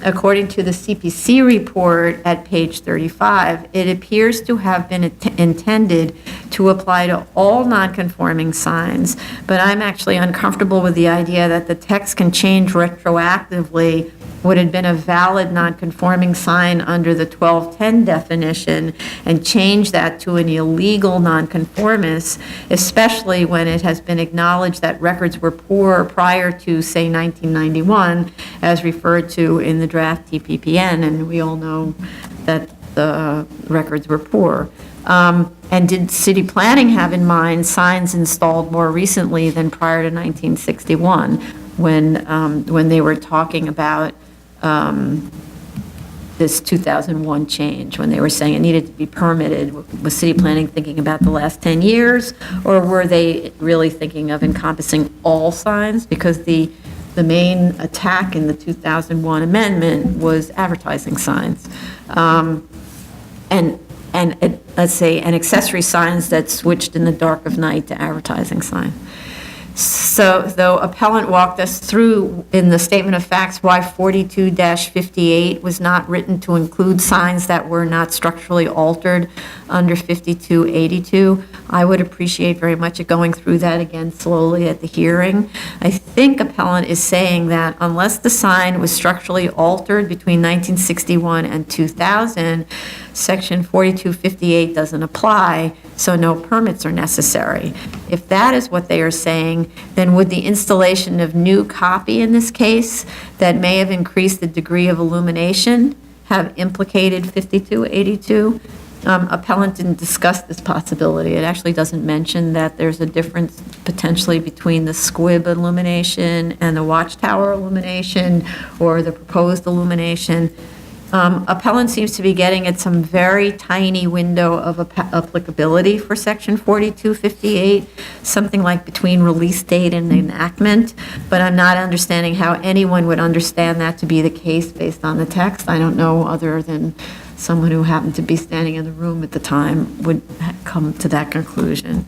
According to the CPC report at page 35, it appears to have been intended to apply to all non-conforming signs, but I'm actually uncomfortable with the idea that the text can change retroactively what had been a valid non-conforming sign under the 1210 definition and change that to an illegal nonconformist, especially when it has been acknowledged that records were poor prior to, say, 1991, as referred to in the draft TPPN, and we all know that the records were poor. And did city planning have in mind signs installed more recently than prior to 1961 when they were talking about this 2001 change, when they were saying it needed to be permitted? Was city planning thinking about the last 10 years, or were they really thinking of encompassing all signs? Because the main attack in the 2001 amendment was advertising signs. Let's say, and accessory signs that switched in the dark of night to advertising sign. So, though appellant walked us through in the statement of facts why 42-58 was not written to include signs that were not structurally altered under 5282, I would appreciate very much it going through that again slowly at the hearing. I think appellant is saying that unless the sign was structurally altered between 1961 and 2000, section 4258 doesn't apply, so no permits are necessary. If that is what they are saying, then would the installation of new copy in this case that may have increased the degree of illumination have implicated 5282? Appellant didn't discuss this possibility. It actually doesn't mention that there's a difference potentially between the squib illumination and the watchtower illumination or the proposed illumination. Appellant seems to be getting at some very tiny window of applicability for section 4258, something like between release date and enactment, but I'm not understanding how anyone would understand that to be the case based on the text. I don't know, other than someone who happened to be standing in the room at the time would come to that conclusion.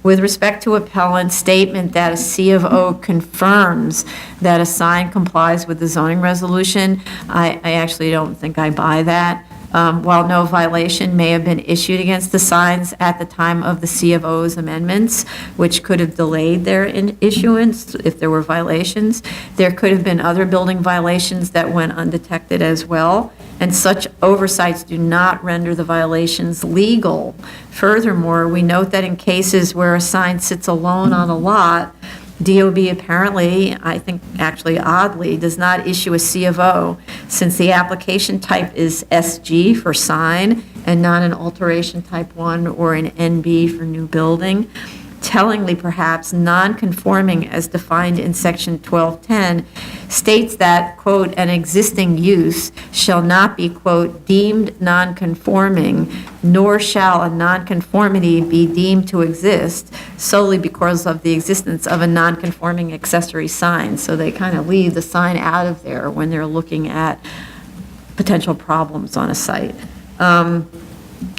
With respect to appellant's statement that a C of O confirms that a sign complies with the zoning resolution, I actually don't think I buy that. While no violation may have been issued against the signs at the time of the C of O's amendments, which could have delayed their issuance if there were violations, there could have been other building violations that went undetected as well, and such oversights do not render the violations legal. Furthermore, we note that in cases where a sign sits alone on a lot, DOB apparently, I think actually oddly, does not issue a C of O since the application type is SG for sign and not an alteration type 1 or an NB for new building. tellingly perhaps, non-conforming as defined in section 1210, states that, quote, "an existing use shall not be, quote, deemed non-conforming, nor shall a non-conformity be deemed to exist solely because of the existence of a non-conforming accessory sign." So they kind of leave the sign out of there when they're looking at potential problems on a site.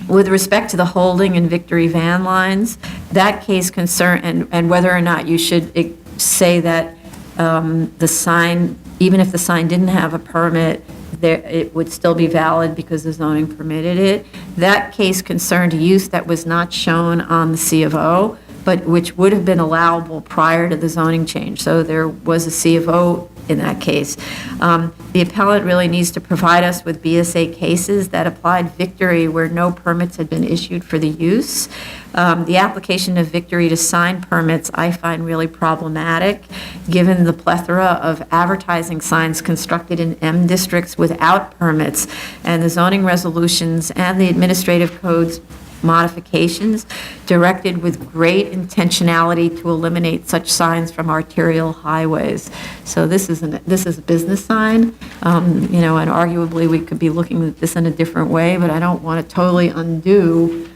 With respect to the Holding and Victory Van lines, that case concern, and whether or not you should say that the sign, even if the sign didn't have a permit, it would still be valid because the zoning permitted it. That case concerned a use that was not shown on the C of O, but which would have been allowable prior to the zoning change. So there was a C of O in that case. The appellant really needs to provide us with BSA cases that applied Victory where no permits had been issued for the use. The application of Victory to sign permits I find really problematic, given the plethora of advertising signs constructed in M districts without permits, and the zoning resolutions and the administrative codes modifications directed with great intentionality to eliminate such signs from arterial highways. So this is a business sign, and arguably we could be looking at this in a different way, but I don't want to totally undo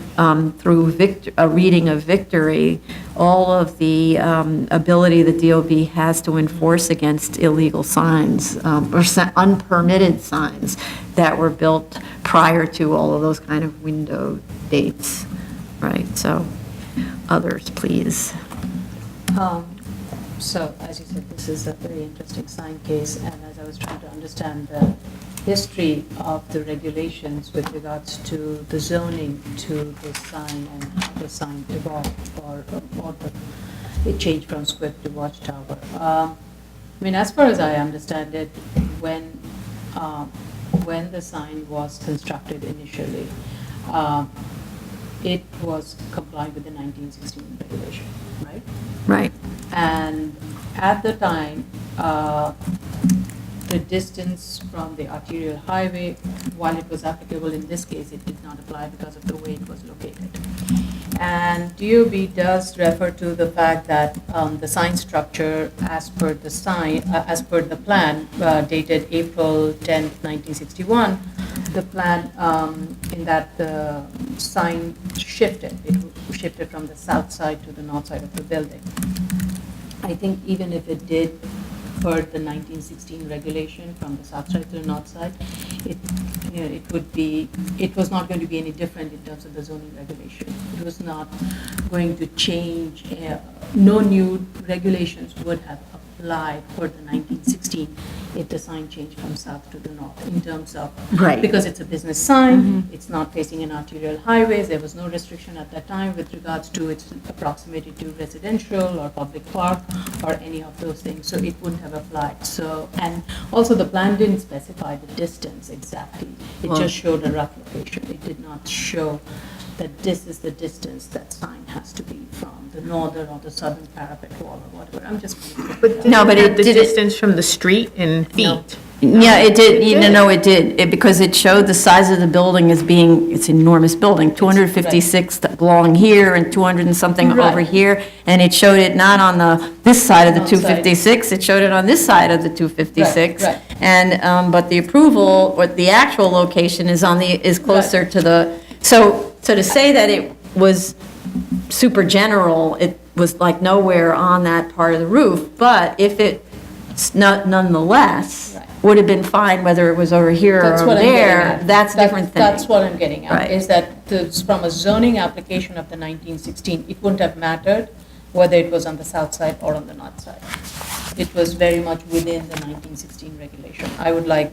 through a reading of Victory all of the ability the DOB has to enforce against illegal signs or unpermitted signs that were built prior to all of those kind of window dates, right? So, others, please. So, as you said, this is a very interesting sign case, and as I was trying to understand the history of the regulations with regards to the zoning to the sign and how the sign evolved or it changed from square to watchtower. I mean, as far as I understand it, when the sign was constructed initially, it was compliant with the 1916 regulation, right? Right. And at the time, the distance from the arterial highway, while it was applicable in this case, it did not apply because of the way it was located. And DOB does refer to the fact that the sign structure, as per the plan dated April 10th, 1961, the plan in that the sign shifted. It shifted from the south side to the north side of the building. I think even if it did per the 1916 regulation from the south side to the north side, it was not going to be any different in terms of the zoning regulation. It was not going to change. No new regulations would have applied for the 1916 if the sign changed from south to the north in terms of, Right. because it's a business sign, it's not facing an arterial highway, there was no restriction at that time with regards to its proximity to residential or public park or any of those things, so it wouldn't have applied. So, and also the plan didn't specify the distance exactly, it just showed a rough location. It did not show that this is the distance that sign has to be from the northern or the southern parapet wall or whatever. I'm just. No, but it The did. distance from the street in feet. Yeah, it did, it did, because it showed the size of the building as being, it's an enormous building, 256 belong here and 200 and something Right. over here, and it showed it not on this side of the Outside. 256, it showed it on this side of the 256. Right, right. And, but the approval, or the actual location is closer to the, so to say that it was super general, it was like nowhere on that part of the roof, but if it's nonetheless, Right. would have been fine whether it was over here or That's over what I'm getting there, at. that's a different thing. That's what I'm getting at, Right. is that from a zoning application of the 1916, it wouldn't have mattered whether it was on the south side or on the north side. It was very much within the 1916 regulation. I would like,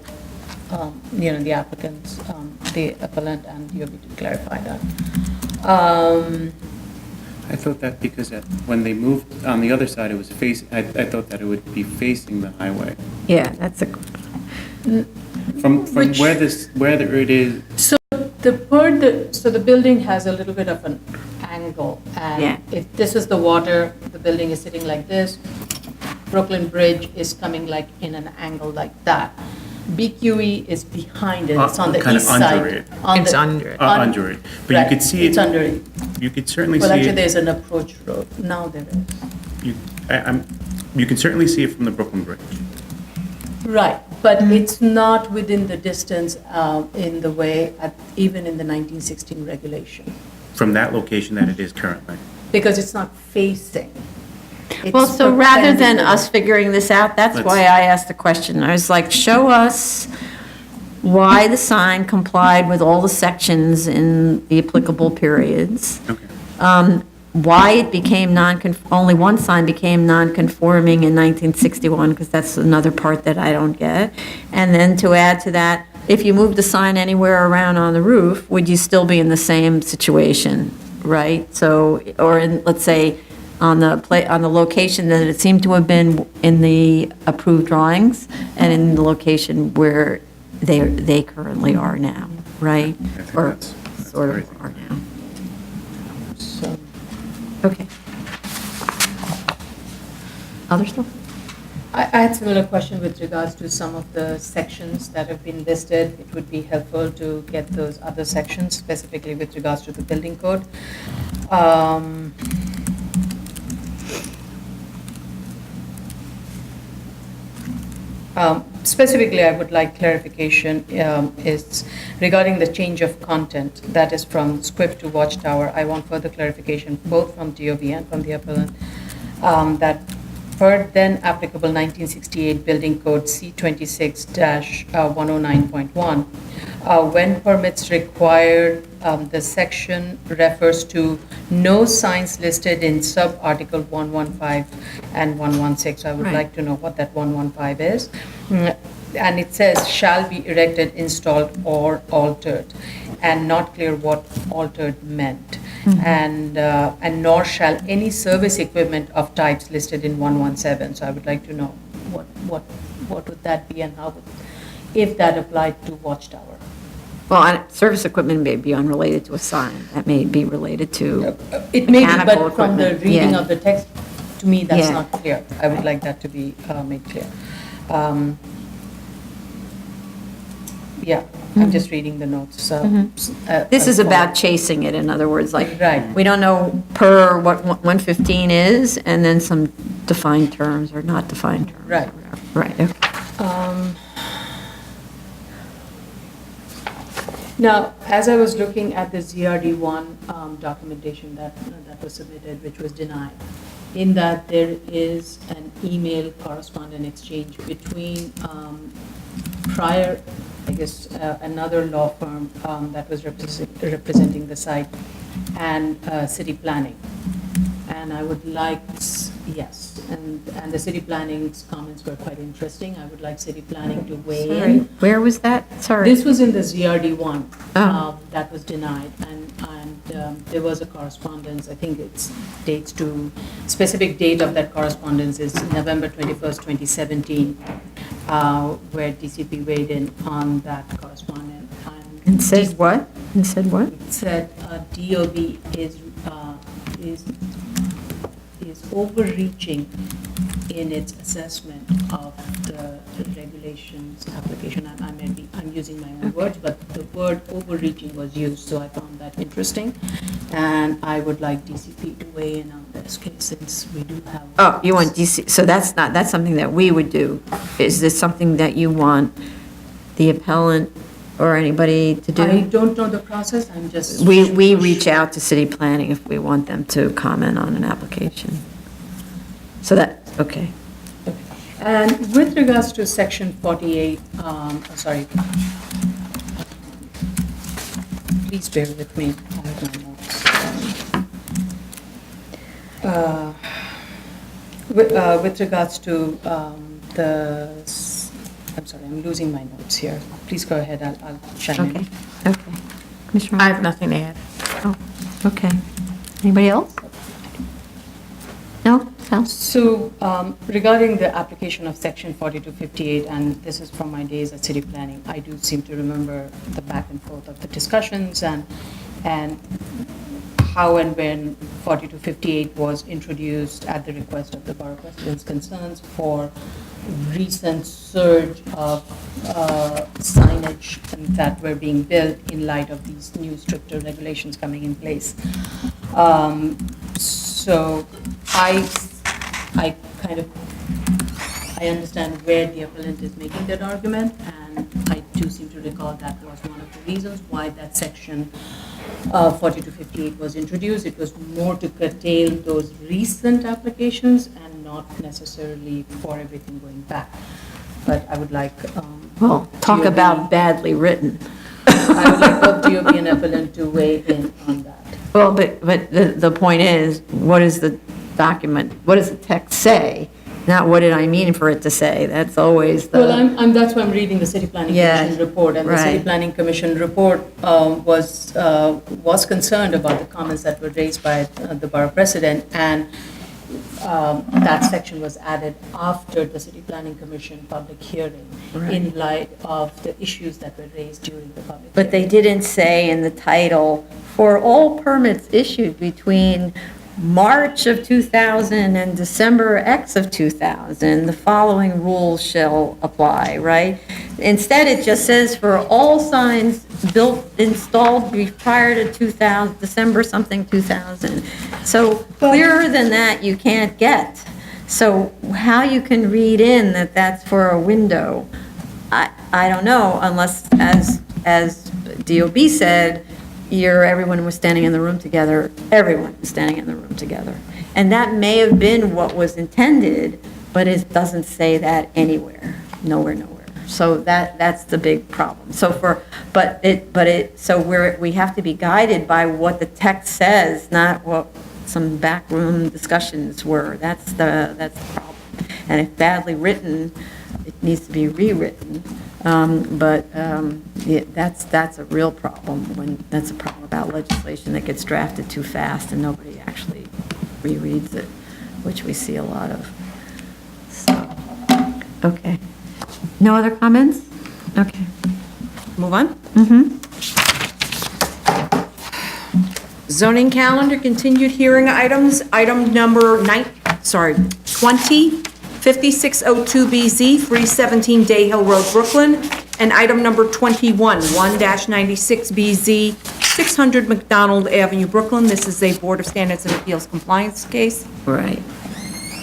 the applicants, the appellant and DOB to clarify that. I thought that because when they moved on the other side, it was I thought that it would be facing the highway. Yeah, that's a, From Which- where it is, So the building has a little bit of an angle, Yeah. and if this is the water, the building is sitting like this, Brooklyn Bridge is coming like in an angle like that. BQE is behind it, it's on the Kind of east side. under it. It's under it. Under it. But you Right, could see it. It's under it. You could certainly Well, see actually, it. there's an approach road, now there is. You can certainly see it from the Brooklyn Bridge. Right, but it's not within the distance in the way, even in the 1916 regulation, From that location that it is currently. because it's not facing. Well, It's so rather than perpendicular. us figuring this out, that's Let's- why I asked the question. I was like, show us why the sign complied with all the sections in the applicable periods. Okay. Why it became only one sign became non-conforming in 1961, because that's another part that I don't get. And then to add to that, if you moved the sign anywhere around on the roof, would you still be in the same situation, right? So, or in, let's say, on the location that it seemed to have been in the approved drawings, and in the location where they currently are now, right? I think Or that's sort very of are now. So, Okay. Other stuff? I had similar question with regards to some of the sections that have been listed. It would be helpful to get those other sections, specifically with regards to the building code. Specifically, I would like clarification is regarding the change of content, that is from script to watchtower. I want further clarification, both from DOB and from the appellant, that per then applicable 1968 Building Code C26-109.1, when permits required, the section refers to no signs listed in sub-article 115 and 116. So I would Right. like to know what that 115 is. And it says shall be erected, installed, or altered, and not clear what altered meant. And nor shall any service equipment of types listed in 117. So I would like to know what would that be, and how would, if that applied to watchtower. Well, service equipment may be unrelated to a sign. That may be related to, It may be, Mechanical but from the equipment, reading yeah. of the text, to me, that's Yeah. not clear. I would like that to be made clear. Yeah, I'm just reading the notes, so. this is about chasing it, in other words, like, Right. we don't know per what 115 is, and then some defined terms or not defined terms. Right. Right, okay. Now, as I was looking at the ZRD1 documentation that was submitted, which was denied, in that there is an email correspondence exchange between prior, I guess, another law firm that was representing the site and city planning. And I would like, yes, and the city planning's comments were quite interesting. I would like city planning to weigh Sorry, in. where was that? Sorry. This was in the ZRD1 Oh. that was denied, and there was a correspondence, I think it's dates to, specific date of that correspondence is November 21st, 2017, where DCP weighed in on that correspondence. And said what? And said what? It said DOB is overreaching in its assessment of the regulations application. I'm using my own words, but the word overreaching was used, so I found that interesting. And I would like DCP to weigh in on this case, since we do have. Oh, you want DC, so that's something that we would do. Is this something that you want the appellant or anybody to do? I don't know the process, I'm just. We reach out to city planning if we want them to comment on an application. So that, okay. And with regards to section 48, sorry, please bear with me, I have my notes. With regards to I'm sorry, I'm losing my notes here. Please go ahead, I'll chime in. Okay, okay. Commissioner? I have nothing to add. Oh, okay. Anybody else? No? Sal? So regarding the application of section 4258, and this is from my days at city planning, I do seem to remember the back and forth of the discussions and how and when 4258 was introduced at the request of the borough president's concerns for recent surge of signage that were being built in light of these new stricter regulations coming in place. So I kind of, I understand where the appellant is making that argument, and I do seem to recall that was one of the reasons why that section 4258 was introduced. It was more to curtail those recent applications and not necessarily for everything going back. But I would like, Well, talk DOB about badly written. I would like both DOB and appellant to weigh in on that. Well, but the point is, what is the document, what does the text say? Not what did I mean for it to say? That's always the. Well, that's why I'm reading the City Planning Yeah, Commission report, and the City right. Planning Commission report was concerned about the comments that were raised by the borough president, and that section was added after the City Planning Commission public hearing, in light of the issues that were raised during the public hearing. But they didn't say in the title, for all permits issued between March of 2000 and December X of 2000, the following rules shall apply, right? Instead, it just says for all signs built, installed prior to 2000, December something 2000. So clearer than that, you can't get. So how you can read in that that's for a window, I don't know, unless, as DOB said, everyone was standing in the room together, everyone was standing in the room together. And that may have been what was intended, but it doesn't say that anywhere, nowhere. So that's the big problem. So we have to be guided by what the text says, not what some backroom discussions were. That's the problem. And if badly written, it needs to be rewritten. Yeah, that's a real problem that's a problem about legislation that gets drafted too fast and nobody actually rereads it, which we see a lot of. So, okay. No other comments? Okay. Move on? Zoning calendar, continued hearing items, item number 20-5602BZ, 317 Day Hill Road, Brooklyn, and item number 21, 1-96BZ, 600 McDonald Avenue, Brooklyn. This is a Board of Standards and Appeals compliance case. Right.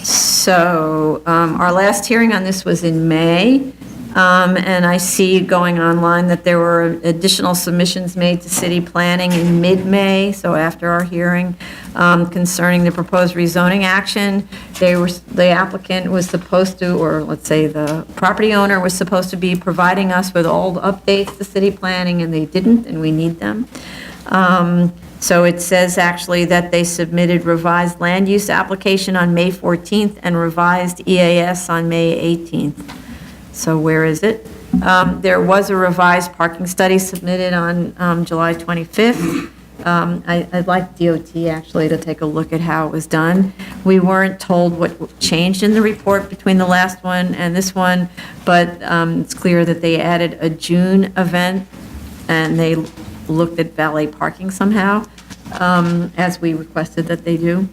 So our last hearing on this was in May, and I see going online that there were additional submissions made to city planning in mid-May, so after our hearing, concerning the proposed rezoning action. The applicant was supposed to, or let's say the property owner was supposed to be providing us with all the updates to city planning, and they didn't, and we need them. So it says actually that they submitted revised land use application on May 14th and revised EAS on May 18th. So where is it? There was a revised parking study submitted on July 25th. I'd like DOT actually to take a look at how it was done. We weren't told what changed in the report between the last one and this one, but it's clear that they added a June event and they looked at valet parking somehow, as we requested that they do.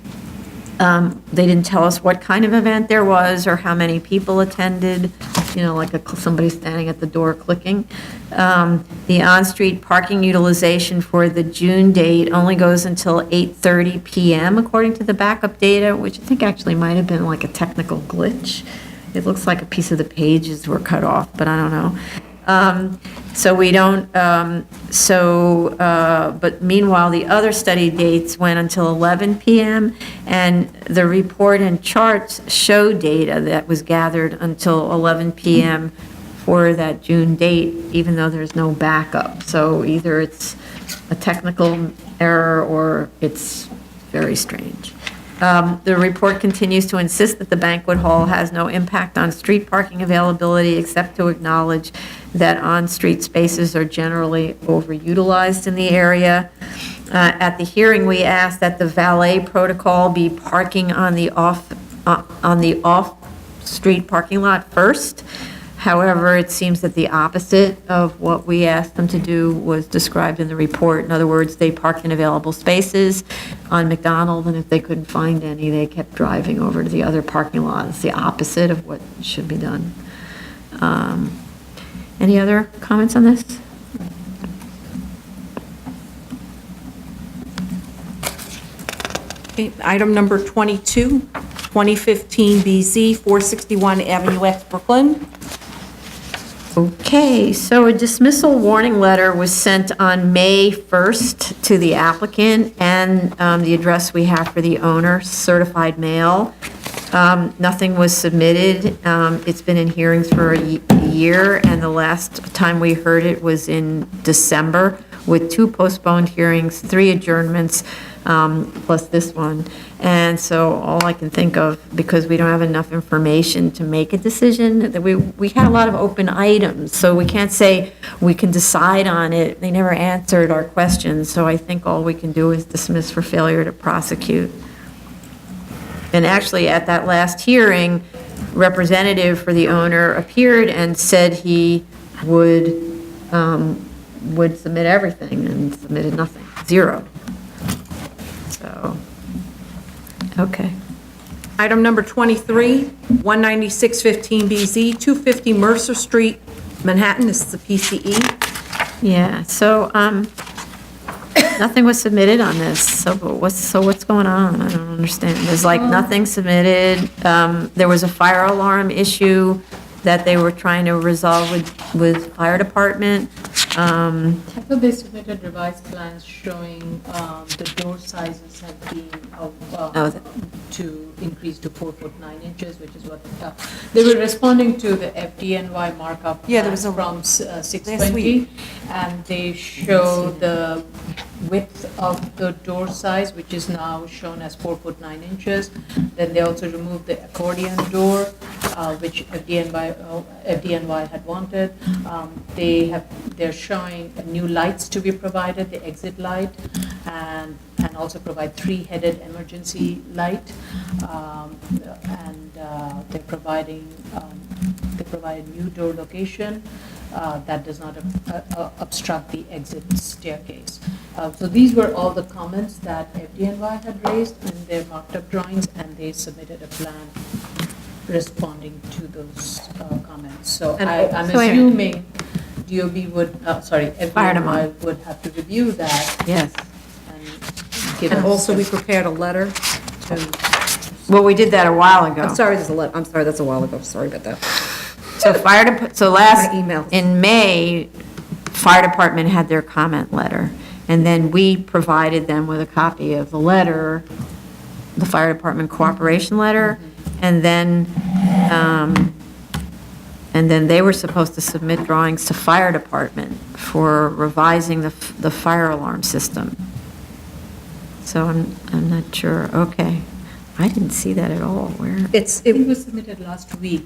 They didn't tell us what kind of event there was or how many people attended, like somebody standing at the door clicking. The on-street parking utilization for the June date only goes until 8:30 PM, according to the backup data, which I think actually might have been like a technical glitch. It looks like a piece of the pages were cut off, but I don't know. So we don't, but meanwhile, the other study dates went until 11 PM, and the report and charts show data that was gathered until 11 PM for that June date, even though there's no backup. So either it's a technical error or it's very strange. The report continues to insist that the banquet hall has no impact on street parking availability, except to acknowledge that on-street spaces are generally overutilized in the area. At the hearing, we asked that the valet protocol be parking on the off-street parking lot first. However, it seems that the opposite of what we asked them to do was described in the report. In other words, they parked in available spaces on McDonald, and if they couldn't find any, they kept driving over to the other parking lot. It's the opposite of what should be done. Any other comments on this? Okay, item number 22, 2015 BZ, 461 Avenue X, Brooklyn. Okay, so a dismissal warning letter was sent on May 1st to the applicant and the address we have for the owner, certified mail. Nothing was submitted. It's been in hearings for a year, and the last time we heard it was in December, with 2 postponed hearings, 3 adjournments, plus this one. And so all I can think of, because we don't have enough information to make a decision, that we had a lot of open items, so we can't say we can decide on it. They never answered our questions, so I think all we can do is dismiss for failure to prosecute. And actually, at that last hearing, representative for the owner appeared and said he would submit everything, and submitted nothing, 0. So, okay. Item number 23, 19615 BZ, 250 Mercer Street, Manhattan. This is a PCE. Yeah, so, nothing was submitted on this, so what's going on? I don't understand. There's like nothing submitted. There was a fire alarm issue that they were trying to resolve with fire department. I thought they submitted revised plans showing the door sizes have been to increase to 4 foot 9 inches, which is what they were responding to the FDNY markup. Yeah, there was a- from last 620, week. and they show the width of the door size, which is now shown as 4 foot 9 inches. Then they also removed the accordion door, which FDNY had wanted. They're showing new lights to be provided, the exit light, and also provide 3-headed emergency light. They're providing, they provide new door location that does not obstruct the exit staircase. So these were all the comments that FDNY had raised in their marked up drawings, and they submitted a plan responding to those comments. So I'm So wait a minute. assuming DOB would, Fire FDNY department. would have to review that Yes. and give And us. also, we prepared a letter to, Well, we did that a while ago. I'm sorry, I'm sorry, that's a while ago, sorry about that. So last, My email. in May, fire department had their comment letter, and then we provided them with a copy of the letter, the fire department cooperation letter, and then they were supposed to submit drawings to fire department for revising the fire alarm system. So I'm not sure, okay. I didn't see that at all, where? It was submitted last week.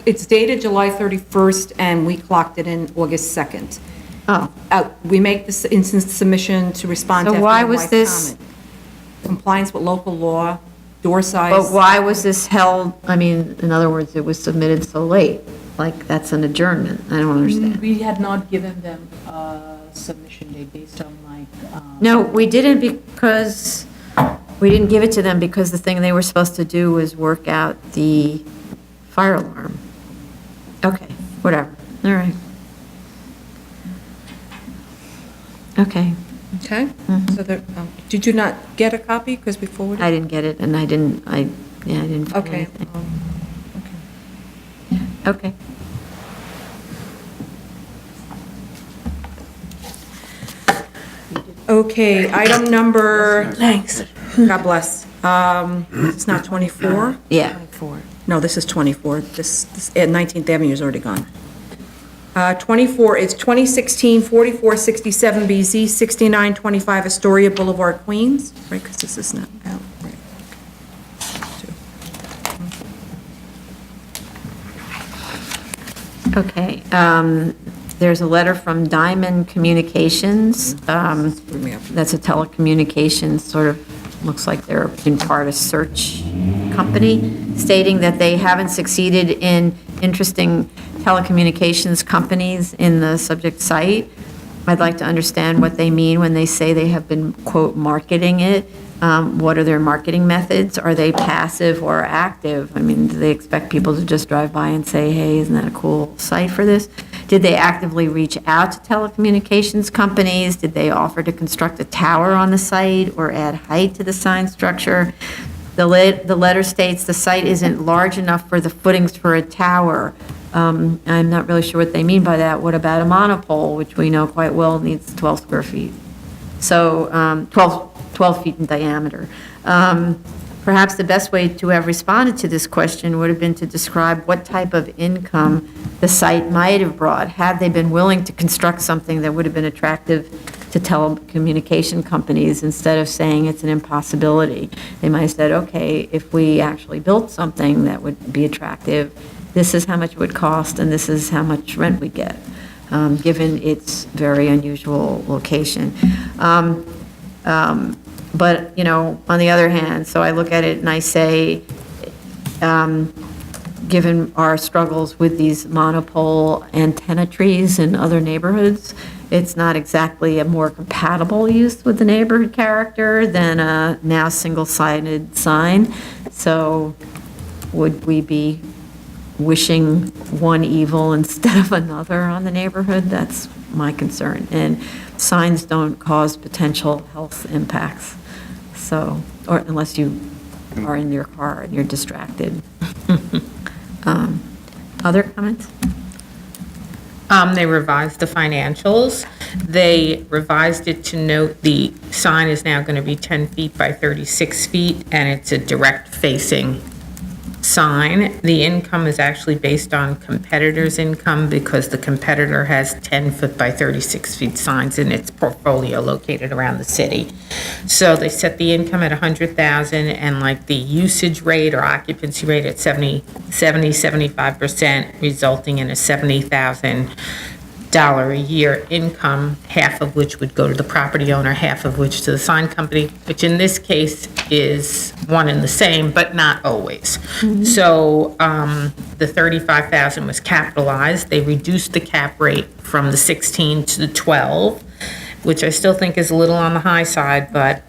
It's dated July 31st, and we clocked it in August 2nd. Oh, We make this instant submission to respond to So why FDNY's was this- comment. Compliance with local law, door size. but why was this held, I mean, in other words, it was submitted so late? Like, that's an adjournment, I don't understand. We had not given them a submission date based on No, we didn't because, we didn't give it to them because the thing they were supposed to do was work out the fire alarm. Okay, whatever, all right. Okay, Okay, so there, did you not get a copy, because we forwarded? I didn't get it, and I didn't find Okay. anything. Okay. Okay, item number. Thanks. God bless. It's not 24? Yeah. No, this is 24. This 19th Avenue is already gone. 24 is 2016 4467 BZ, 6925 Astoria Boulevard, Queens, right, because this is not out, right. Okay, there's a letter from Diamond Communications. That's a telecommunications, sort of, looks like they're in part a search company, stating that they haven't succeeded in interesting telecommunications companies in the subject site. I'd like to understand what they mean when they say they have been, quote, marketing it. What are their marketing methods? Are they passive or active? I mean, do they expect people to just drive by and say, hey, isn't that a cool site for this? Did they actively reach out to telecommunications companies? Did they offer to construct a tower on the site or add height to the sign structure? The letter states the site isn't large enough for the footings for a tower. I'm not really sure what they mean by that. What about a monopole, which we know quite well needs 12 square feet? So 12 feet in diameter. Perhaps the best way to have responded to this question would have been to describe what type of income the site might have brought had they been willing to construct something that would have been attractive to telecommunication companies instead of saying it's an impossibility. They might have said, okay, if we actually built something that would be attractive, this is how much it would cost and this is how much rent we get, given its very unusual location. But, you know, on the other hand, so I look at it and I say, given our struggles with these monopole antenna trees in other neighborhoods, it's not exactly a more compatible use with the neighborhood character than a now single-sided sign. So would we be wishing one evil instead of another on the neighborhood? That's my concern. And signs don't cause potential health impacts. So, or unless you are in your car and you're distracted. Other comments? They revised the financials. They revised it to note the sign is now going to be 10 feet by 36 feet, and it's a direct facing sign. The income is actually based on competitor's income because the competitor has 10 foot by 36 feet signs in its portfolio located around the city. So they set the income at 100,000 and like the usage rate or occupancy rate at 75%, resulting in a $70,000 a year income, half of which would go to the property owner, half of which to the sign company, which in this case is one and the same, but not always. So the 35,000 was capitalized. They reduced the cap rate from the 16 to the 12, which I still think is a little on the high side, but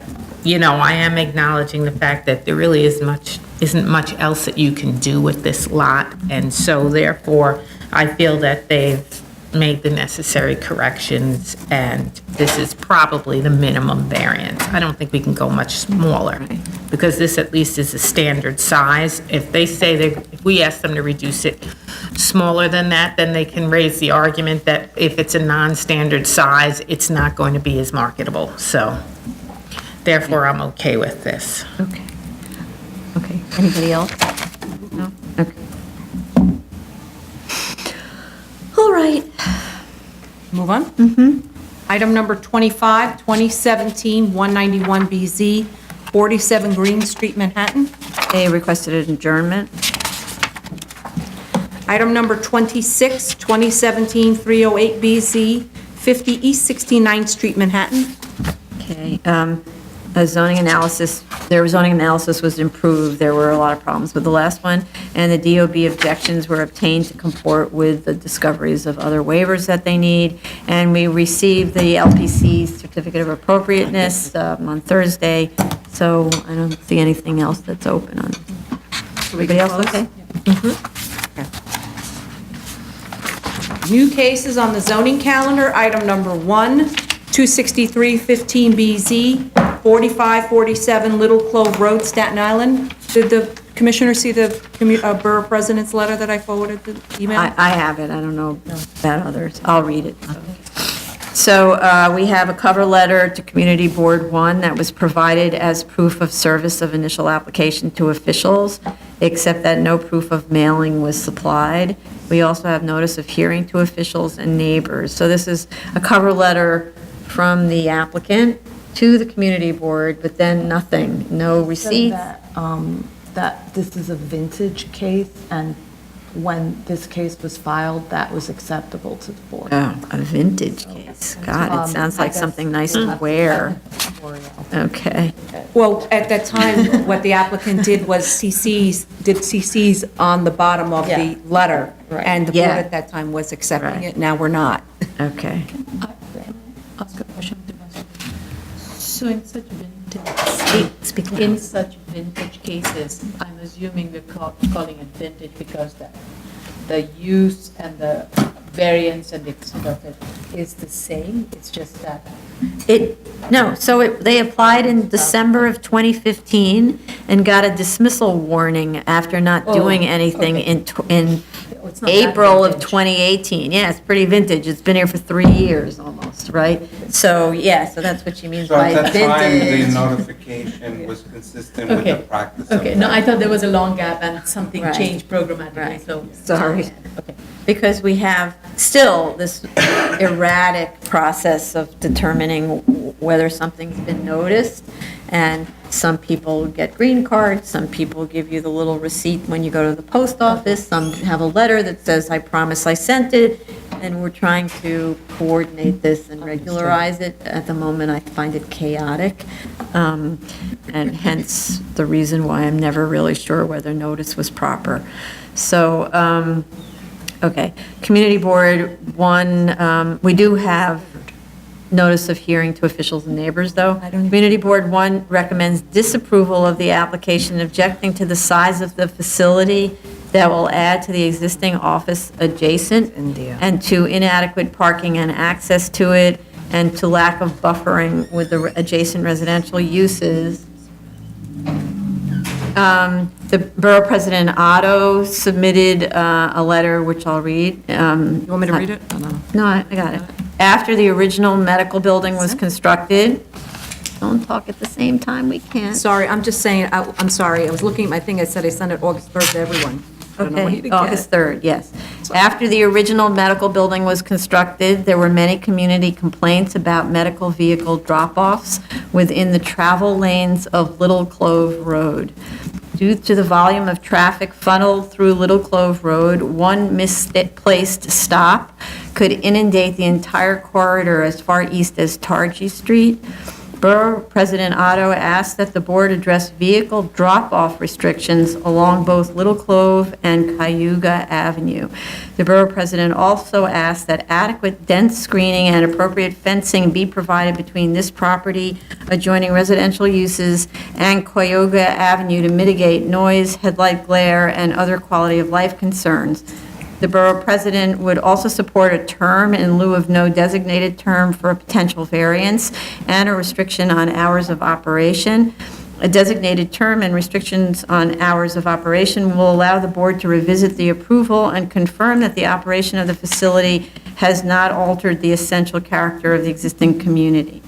you know, I am acknowledging the fact that there really isn't much else that you can do with this lot, and so therefore I feel that they've made the necessary corrections, and this is probably the minimum variance. I don't think we can go much smaller, because this at least is a standard size. If they say if we ask them to reduce it smaller than that, then they can raise the argument that if it's a non-standard size, it's not going to be as marketable. So therefore, I'm okay with this. Okay. Okay. Anybody else? No? Okay. All right. Move on? Mm-hmm. Item number 25, 2017-191BZ, 47 Green Street, Manhattan. They requested an adjournment. Item number 26, 2017-308BZ, 50 East 69th Street, Manhattan. Okay. Their zoning analysis was improved. There were a lot of problems with the last one, and the DOB objections were obtained to comport with the discoveries of other waivers that they need. And we received the LPC certificate of appropriateness on Thursday, so I don't see anything else that's open on. Everybody else okay? New cases on the zoning calendar. Item number 1, 26315BZ, 4547 Little Clove Road, Staten Island. Did the commissioner see the borough president's letter that I forwarded the email? I have it. I don't know about others. I'll read it. So we have a cover letter to Community Board 1 that was provided as proof of service of initial application to officials, except that no proof of mailing was supplied. We also have notice of hearing to officials and neighbors. So this is a cover letter from the applicant to the Community Board, but then nothing, no receipt. That this is a vintage case and when this case was filed, that was acceptable to the board. Oh, a vintage case. God, it sounds like something nice to wear. Okay. Well, at that time, what the applicant did was CCs on the bottom of the letter. Right. And the board Yeah. at that time was accepting Right. it, now we're not. Okay. Ask a question to Mr. So in such vintage, Speak in loud. such vintage cases, I'm assuming we're calling it vintage because the use and the variance and the extent of it is the same, it's just that. No, so they applied in December of 2015 and got a dismissal warning after not doing anything okay. in Oh, it's not that April of vintage. 2018. Yeah, it's pretty vintage. It's been here for 3 years almost, right? So, yeah, so that's what she means So by at that time, the vintage. notification was consistent with the Okay. practice of Okay, no, I thought there was a long gap and something Right. changed programmatically, Right. so. Sorry. Okay. Because we have still this erratic process of determining whether something's been noticed. And some people get green cards, some people give you the little receipt when you go to the post office, some have a letter that says, I promise I sent it. And we're trying to coordinate this and regularize it. At the moment, I find it chaotic. And hence the reason why I'm never really sure whether notice was proper. So, okay, Community Board, we do have notice of hearing to officials and neighbors, though. Community Board 1 recommends disapproval of the application, objecting to the size of the facility that will add to the existing office adjacent, and to inadequate parking and access to it, and to lack of buffering with the adjacent residential uses. The Borough President Otto submitted a letter, which I'll read. You want me to read it? Oh, no. No, I got it. After the original medical building was constructed, don't talk at the same time, we can't. Sorry, I'm just saying, I'm sorry, I was looking at my thing, I said I sent it August 3rd to everyone. I don't know when you Okay, did get it. August 3rd, yes. After the original medical building was constructed, there were many community complaints about medical vehicle drop-offs within the travel lanes of Little Clove Road. Due to the volume of traffic funneled through Little Clove Road, one misplaced stop could inundate the entire corridor as far east as Targhee Street. Borough President Otto asked that the board address vehicle drop-off restrictions along both Little Clove and Cayuga Avenue. The Borough President also asked that adequate dense screening and appropriate fencing be provided between this property, adjoining residential uses, and Cayuga Avenue to mitigate noise, headlight glare, and other quality of life concerns. The Borough President would also support a term in lieu of no designated term for a potential variance and a restriction on hours of operation. A designated term and restrictions on hours of operation will allow the board to revisit the approval and confirm that the operation of the facility has not altered the essential character of the existing community.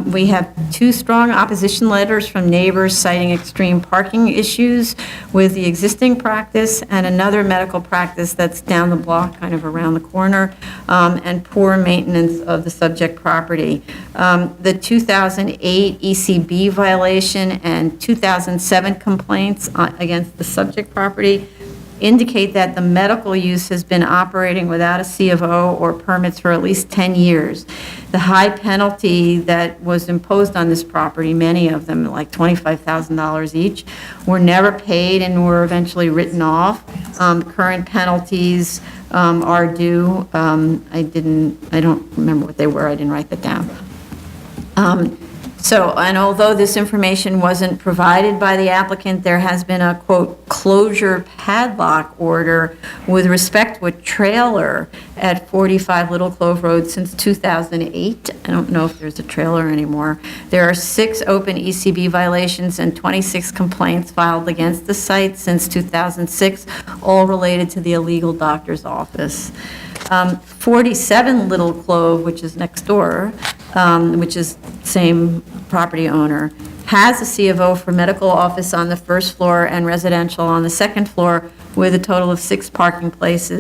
We have 2 strong opposition letters from neighbors citing extreme parking issues with the existing practice and another medical practice that's down the block, kind of around the corner, and poor maintenance of the subject property. The 2008 ECB violation and 2007 complaints against the subject property indicate that the medical use has been operating without a C of O or permits for at least 10 years. The high penalty that was imposed on this property, many of them, like $25,000 each, were never paid and were eventually written off. Current penalties are due. I don't remember what they were, I didn't write that down. And although this information wasn't provided by the applicant, there has been a, quote, closure padlock order with respect to a trailer at 45 Little Clove Road since 2008. I don't know if there's a trailer anymore. There are 6 open ECB violations and 26 complaints filed against the site since 2006, all related to the illegal doctor's office. 47 Little Clove, which is next door, which is same property owner, has a C of O for medical office on the first floor and residential on the second floor with a total of 6 parking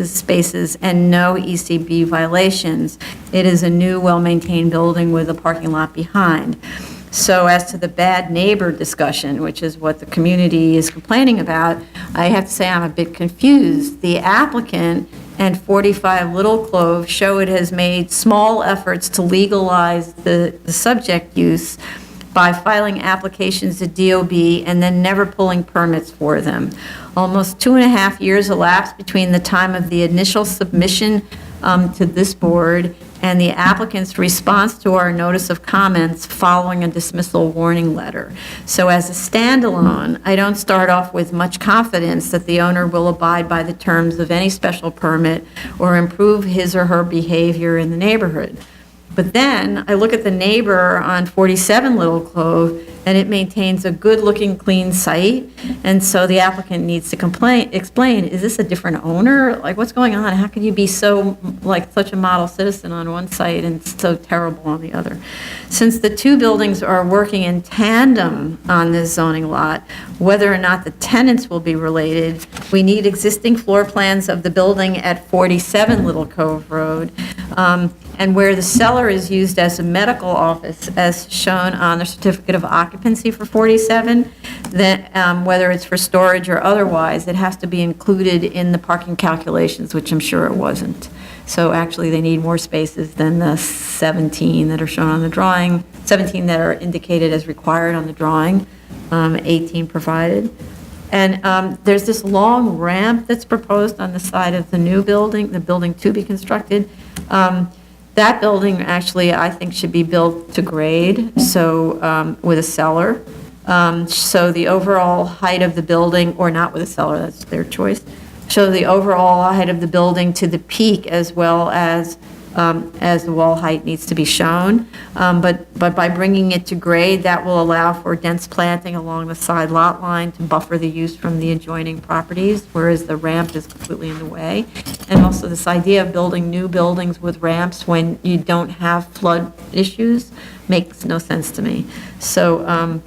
spaces, and no ECB violations. It is a new, well-maintained building with a parking lot behind. So as to the bad neighbor discussion, which is what the community is complaining about, I have to say I'm a bit confused. The applicant and 45 Little Clove show it has made small efforts to legalize the subject use by filing applications to DOB and then never pulling permits for them. Almost 2.5 years elapsed between the time of the initial submission to this board and the applicant's response to our notice of comments following a dismissal warning letter. So as a standalone, I don't start off with much confidence that the owner will abide by the terms of any special permit or improve his or her behavior in the neighborhood. But then I look at the neighbor on 47 Little Clove, and it maintains a good-looking, clean site. And so the applicant needs to explain, is this a different owner? Like, what's going on? How can you be so, like, such a model citizen on one site and so terrible on the other? Since the two buildings are working in tandem on this zoning lot, whether or not the tenants will be related, we need existing floor plans of the building at 47 Little Cove Road. And where the cellar is used as a medical office, as shown on the certificate of occupancy for 47, then whether it's for storage or otherwise, it has to be included in the parking calculations, which I'm sure it wasn't. So actually, they need more spaces than the 17 that are shown on the drawing, 17 that are indicated as required on the drawing, 18 provided. And there's this long ramp that's proposed on the side of the new building, the building to be constructed. That building, actually, I think should be built to grade, so, with a cellar. So the overall height of the building, or not with a cellar, that's their choice. So the overall height of the building to the peak, as well as the wall height needs to be shown. But by bringing it to grade, that will allow for dense planting along the side lot line to buffer the use from the adjoining properties, whereas the ramp is completely in the way. And also this idea of building new buildings with ramps when you don't have flood issues makes no sense to me. So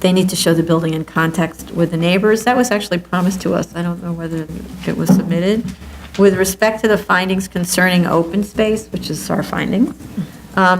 they need to show the building in context with the neighbors. That was actually promised to us. I don't know whether it was submitted. With respect to the findings concerning open space, which is our findings,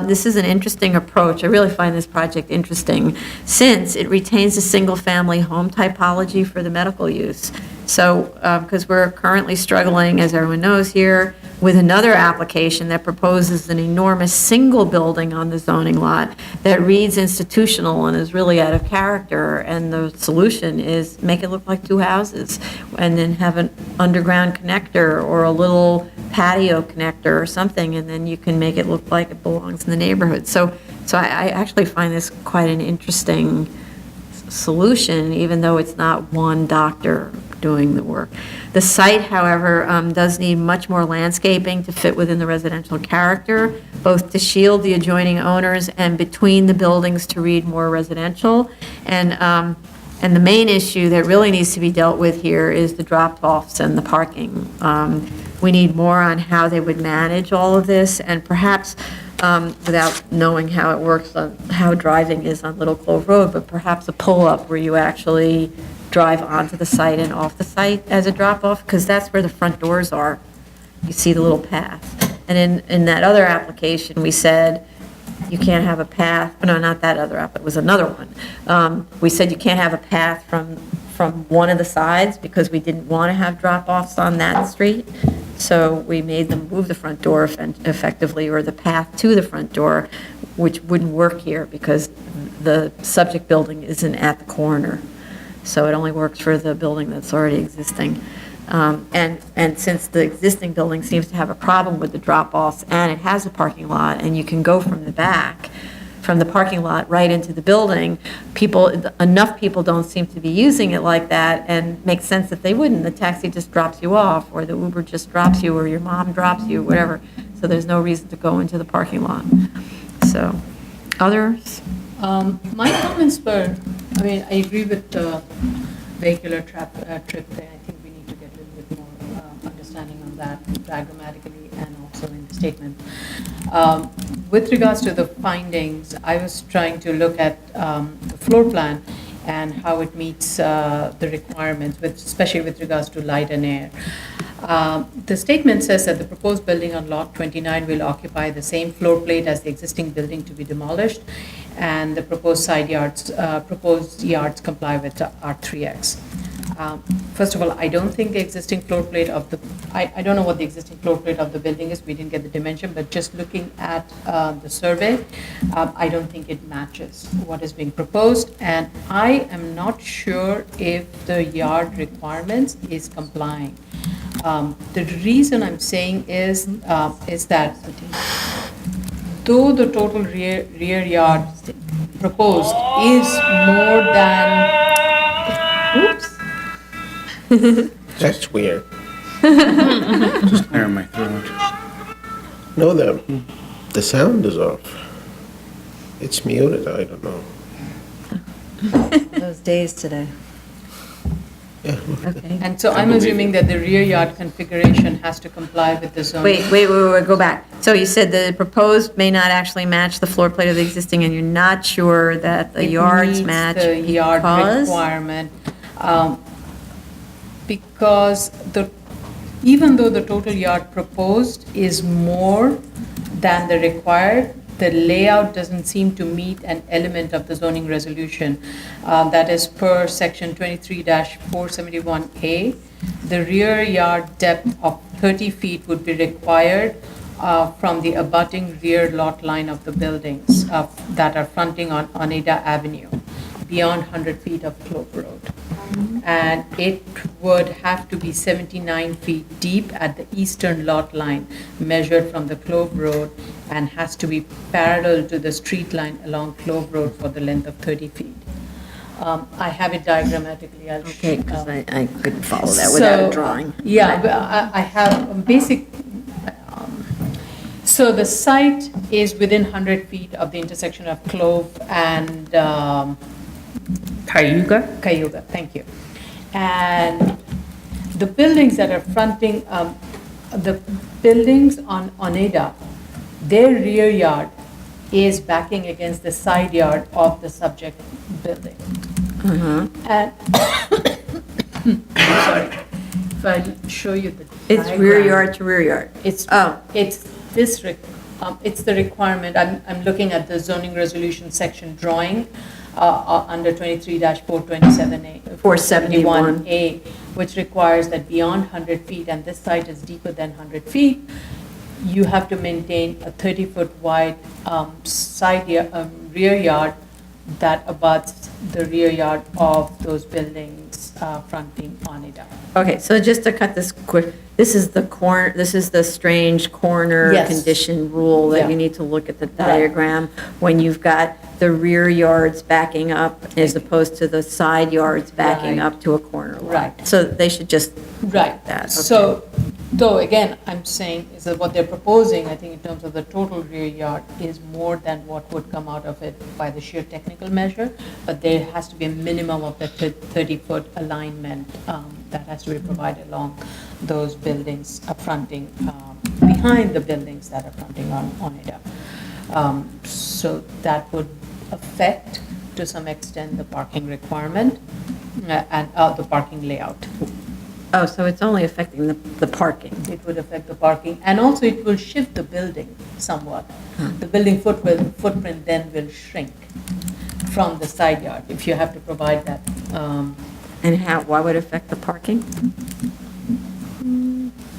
this is an interesting approach. I really find this project interesting since it retains a single-family home typology for the medical use. So, because we're currently struggling, as everyone knows here, with another application that proposes an enormous single building on the zoning lot that reads institutional and is really out of character. And the solution is make it look like two houses and then have an underground connector or a little patio connector or something, and then you can make it look like it belongs in the neighborhood. So I actually find this quite an interesting solution, even though it's not one doctor doing the work. The site, however, does need much more landscaping to fit within the residential character, both to shield the adjoining owners and between the buildings to read more residential. And the main issue that really needs to be dealt with here is the drop-offs and the parking. We need more on how they would manage all of this, and perhaps without knowing how it works, on how driving is on Little Clove Road, but perhaps a pull-up where you actually drive onto the site and off the site as a drop-off, because that's where the front doors are. You see the little path. And in that other application, we said you can't have a path, no, not that other app, it was another one. We said you can't have a path from one of the sides because we didn't want to have drop-offs on that street. So we made them move the front door effectively, or the path to the front door, which wouldn't work here because the subject building isn't at the corner. So it only works for the building that's already existing. And since the existing building seems to have a problem with the drop-offs, and it has a parking lot, and you can go from the back, from the parking lot right into the building, enough people don't seem to be using it like that, and makes sense that they wouldn't. The taxi just drops you off, or the Uber just drops you, or your mom drops you, whatever. So there's no reason to go into the parking lot. So, others? My comments were, I mean, I agree with the vehicular trip there. I think we need to get a little bit more understanding on that diagrammatically and also in the statement. With regards to the findings, I was trying to look at the floor plan and how it meets the requirements, especially with regards to light and air. The statement says that the proposed building on lot 29 will occupy the same floor plate as the existing building to be demolished, and the proposed side yards, proposed yards comply with R3X. First of all, I don't think the existing floor plate of the, I don't know what the existing floor plate of the building is, we didn't get the dimension, but just looking at the survey, I don't think it matches what is being proposed, and I am not sure if the yard requirements is complying. The reason I'm saying is that though the total rear yard proposed is more than, oops, That's weird. Just clearing my throat. No, the sound is off. It's muted, I don't know. Those days today. Yeah. Okay. and so I'm assuming that the rear yard configuration has to comply with the zoning. Wait, go back. So you said the proposed may not actually match the floor plate of the existing, and you're not sure that the It yards meets match the yard because? requirement, because even though the total yard proposed is more than the required, the layout doesn't seem to meet an element of the zoning resolution. That is per section 23-471A. The rear yard depth of 30 feet would be required from the abutting rear lot line of the buildings that are fronting on Oneida Avenue, beyond 100 feet of Clove Road. And it would have to be 79 feet deep at the eastern lot line, measured from the Clove Road, and has to be parallel to the street line along Clove Road for the length of 30 feet. I have it diagrammatically. I'll Okay, because I couldn't follow that So, without a drawing. Yeah, but I have a basic, so the site is within 100 feet of the intersection of Clove and Cayuga, thank you. And the buildings that are fronting, the buildings on Oneida, their rear yard is backing against the side yard of the subject building. And, sorry, if I show you the It's rear diagram. yard to rear yard. It's, Oh. it's it's the requirement, I'm looking at the zoning resolution section drawing, under 23-427A. 471. Which requires that beyond 100 feet, and this site is deeper than 100 feet, you have to maintain a 30-foot wide rear yard that abuts the rear yard of those buildings fronting Oneida. Okay, so just to cut this quick, this is the strange corner Yes. condition rule that Yeah. you need to look at the diagram when you've got the rear yards backing up as opposed to the side yards backing Right. up to a corner lot. Right. So they should just Right. that, So, though, again, I'm saying is that what they're proposing, I think in terms of the total rear yard, is more than what would come out of it by the sheer technical measure, but there has to be a minimum of the 30-foot alignment that has to be provided along those buildings fronting, behind the buildings that are fronting on Oneida. So that would affect, to some extent, the parking requirement and the parking layout. Oh, so it's only affecting the parking. It would affect the parking, and also it will shift the building somewhat. The building footprint then will shrink from the side yard, if you have to provide that. And why would it affect the parking?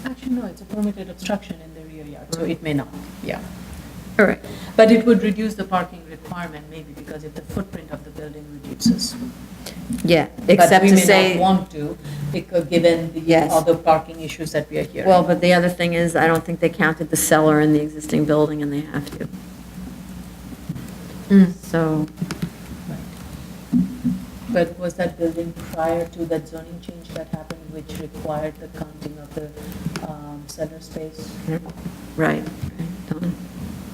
Actually, no, it's a permitted obstruction in the rear yard, so it may not, yeah. All right. But it would reduce the parking requirement, maybe because if the footprint of the building reduces. Yeah, except to But we may say. not want to, because given the Yes. other parking issues that we are hearing. Well, but the other thing is, I don't think they counted the cellar in the existing building, and they have to. So, But was that building prior to that zoning change that happened, which required the counting of the cellar space? right. Don't know.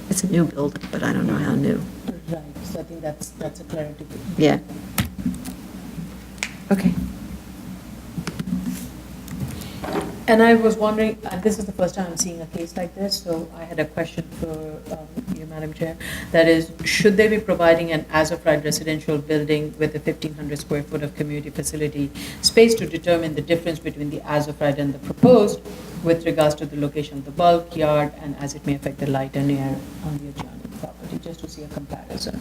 It's a new building, but I don't know how new. Right, so I think that's a clarity. Yeah. Okay. And I was wondering, and this is the first time I'm seeing a case like this, so I had a question for you, Madam Chair. That is, should they be providing an as-of-right residential building with a 1,500 square foot of community facility space to determine the difference between the as-of-right and the proposed with regards to the location of the bulk yard and as it may affect the light and air on the adjoining property, just to see a comparison?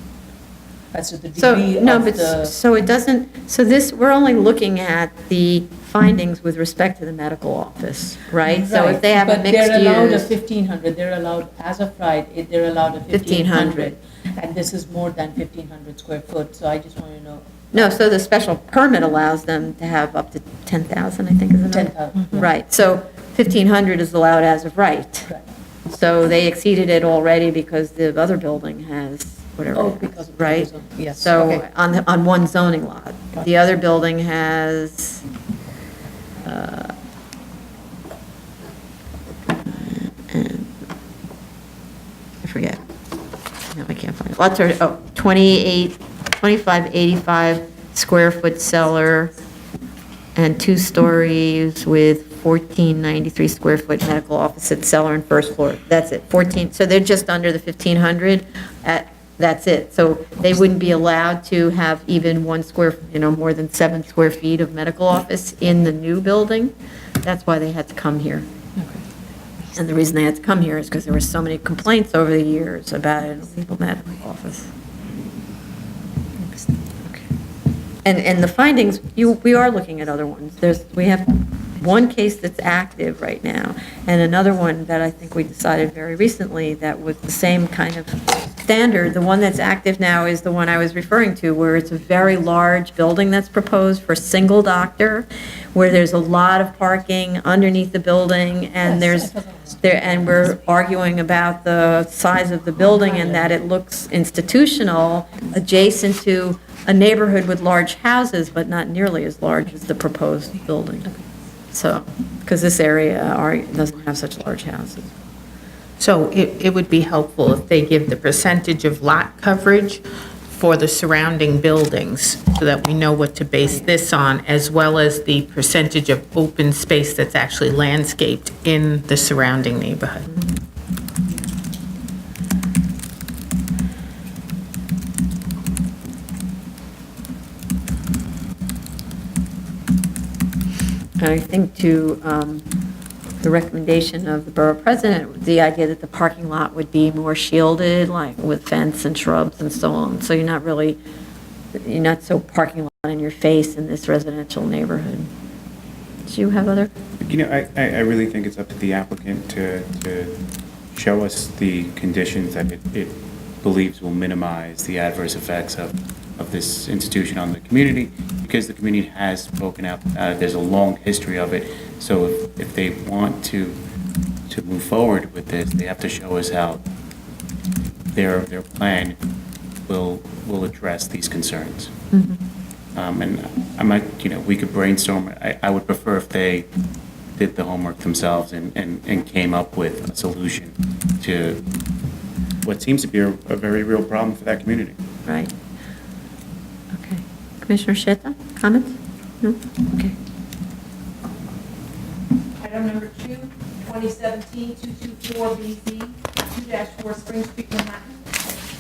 as to the So, degree no, of but, the. so it doesn't, so this, we're only looking at the findings with respect to the medical office, right? So if they have a mixed But they're allowed a use. 1,500, they're allowed, as of right, they're allowed a 1,500. 1,500. And this is more than 1,500 square foot, so I just want to know. No, so the special permit allows them to have up to 10,000, I think is the number. 10,000, yeah. Right, so 1,500 is allowed as of right. Correct. So they exceeded it already because the other building has whatever. Oh, it has, because of the right? zone. Yes, So okay. on one zoning lot. The other building has, and I forget. No, I can't find it. Lots are, 2585 square foot cellar and 2 stories with 1493 square foot medical office at cellar and first floor. That's it, 14, so they're just under the 1,500 that's it. So they wouldn't be allowed to have even more than 7 square feet of medical office in the new building. That's why they had to come here. And the reason they had to come here is because there were so many complaints over the years about an illegal medical office. And the findings, we are looking at other ones. We have one case that's active right now, and another one that I think we decided very recently that was the same kind of standard. The one that's active now is the one I was referring to, where it's a very large building that's proposed for a single doctor, where there's a lot of parking underneath the building, and and we're arguing about the size of the building and that it looks institutional, adjacent to a neighborhood with large houses, but not nearly as large as the proposed building. So, because this area doesn't have such large houses. So it would be helpful if they give the percentage of lot coverage for the surrounding buildings, so that we know what to base this on, as well as the percentage of open space that's actually landscaped in the surrounding neighborhood. I think to the recommendation of the borough president, the idea that the parking lot would be more shielded, like with fence and shrubs and so on. So you're not so parking lot in your face in this residential neighborhood. Do you have other? I really think it's up to the applicant to show us the conditions that it believes will minimize the adverse effects of this institution on the community, because the community has spoken out. There's a long history of it. So if they want to move forward with this, they have to show us how their plan will address these concerns. And I might, we could brainstorm. I would prefer if they did the homework themselves and came up with a solution to what seems to be a very real problem for that community. Right. Okay. Commissioner Sheta, comments? No? Okay. Item number 2, 2017-224BZ, 2-4 Spring Street, Manhattan.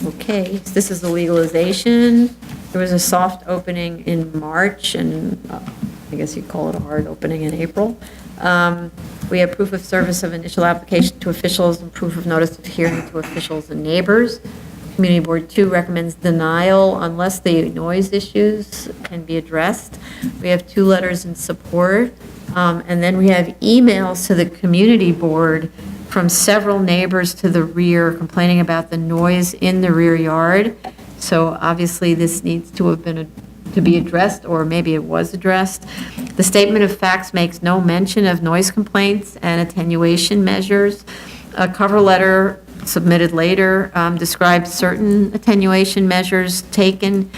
Okay, so this is the legalization. There was a soft opening in March, and I guess you'd call it a hard opening in April. We have proof of service of initial application to officials and proof of notice of hearing to officials and neighbors. Community Board 2 recommends denial unless the noise issues can be addressed. We have 2 letters in support. And then we have emails to the Community Board from several neighbors to the rear complaining about the noise in the rear yard. So obviously, this needs to have been to be addressed, or maybe it was addressed. The statement of facts makes no mention of noise complaints and attenuation measures. A cover letter submitted later describes certain attenuation measures taken.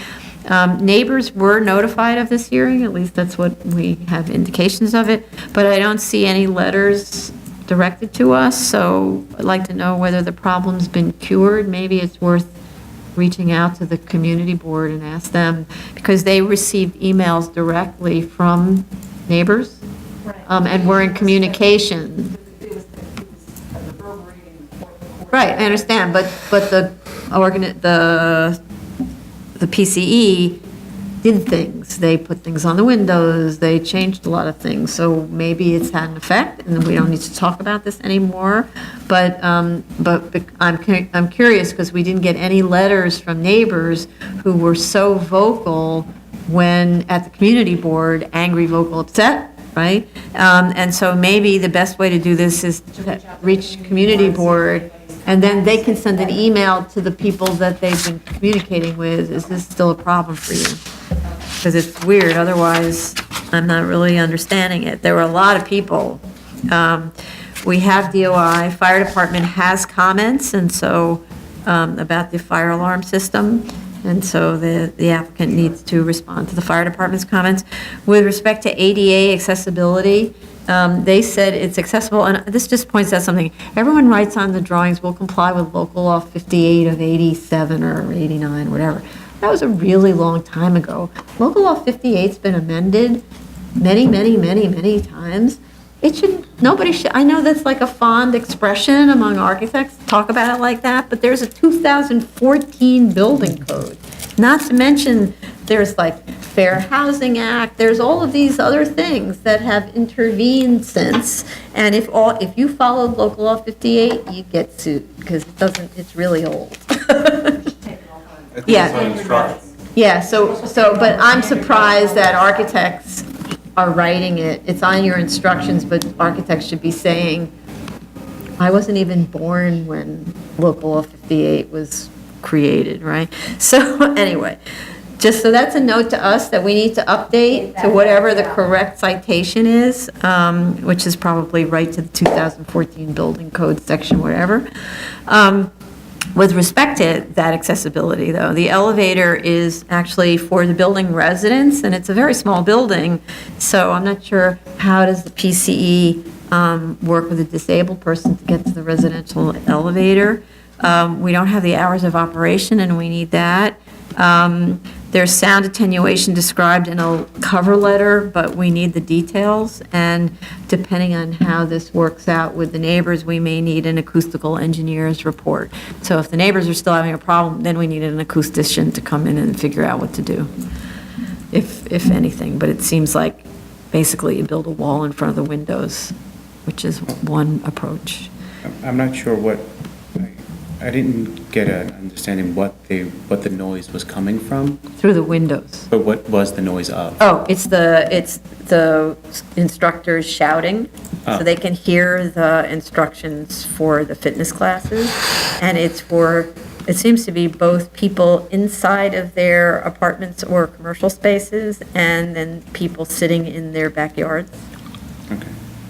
Neighbors were notified of this hearing, at least that's what we have indications of it, but I don't see any letters directed to us, so I'd like to know whether the problem's been cured. Maybe it's worth reaching out to the community board and ask them, because they received emails directly from neighbors, and we're in communication. Right, I understand, but the PCE did things. They put things on the windows, they changed a lot of things, so maybe it's had an effect, and we don't need to talk about this anymore. But I'm curious, because we didn't get any letters from neighbors who were so vocal when, at the community board, angry, vocal, upset, right? And so maybe the best way to do this is to reach community board, and then they can send an email to the people that they've been communicating with. Is this still a problem for you? Because it's weird, otherwise, I'm not really understanding it. There were a lot of people. We have DOI, fire department has comments, and so, about the fire alarm system, and so the applicant needs to respond to the fire department's comments. With respect to ADA accessibility, they said it's accessible, and this just points out something. Everyone writes on the drawings, will comply with local law 58 of 87 or 89, whatever. That was a really long time ago. Local law 58's been amended many times. Nobody should, I know that's like a fond expression among architects, talk about it like that, but there's a 2014 building code. Not to mention, there's like Fair Housing Act, there's all of these other things that have intervened since. And if you followed local law 58, you get sued, because it's really old. Yeah. Yeah, so, but I'm surprised that architects are writing it. It's on your instructions, but architects should be saying, I wasn't even born when local law 58 was created, right? So anyway, just so that's a note to us that we need to update to whatever the correct citation is, which is probably right to the 2014 building code section, whatever. With respect to that accessibility, though, the elevator is actually for the building residents, and it's a very small building, so I'm not sure how does the PCE work with a disabled person to get to the residential elevator. We don't have the hours of operation, and we need that. There's sound attenuation described in a cover letter, but we need the details, and depending on how this works out with the neighbors, we may need an acoustical engineer's report. So if the neighbors are still having a problem, then we need an acoustician to come in and figure out what to do, if anything. But it seems like basically you build a wall in front of the windows, which is one approach. I'm not sure what, I didn't get an understanding what the noise was coming from, Through the windows. but what was the noise of? Oh, it's the instructors shouting, so Oh. they can hear the instructions for the fitness classes. And it seems to be both people inside of their apartments or commercial spaces, and then people sitting in their backyards. Okay.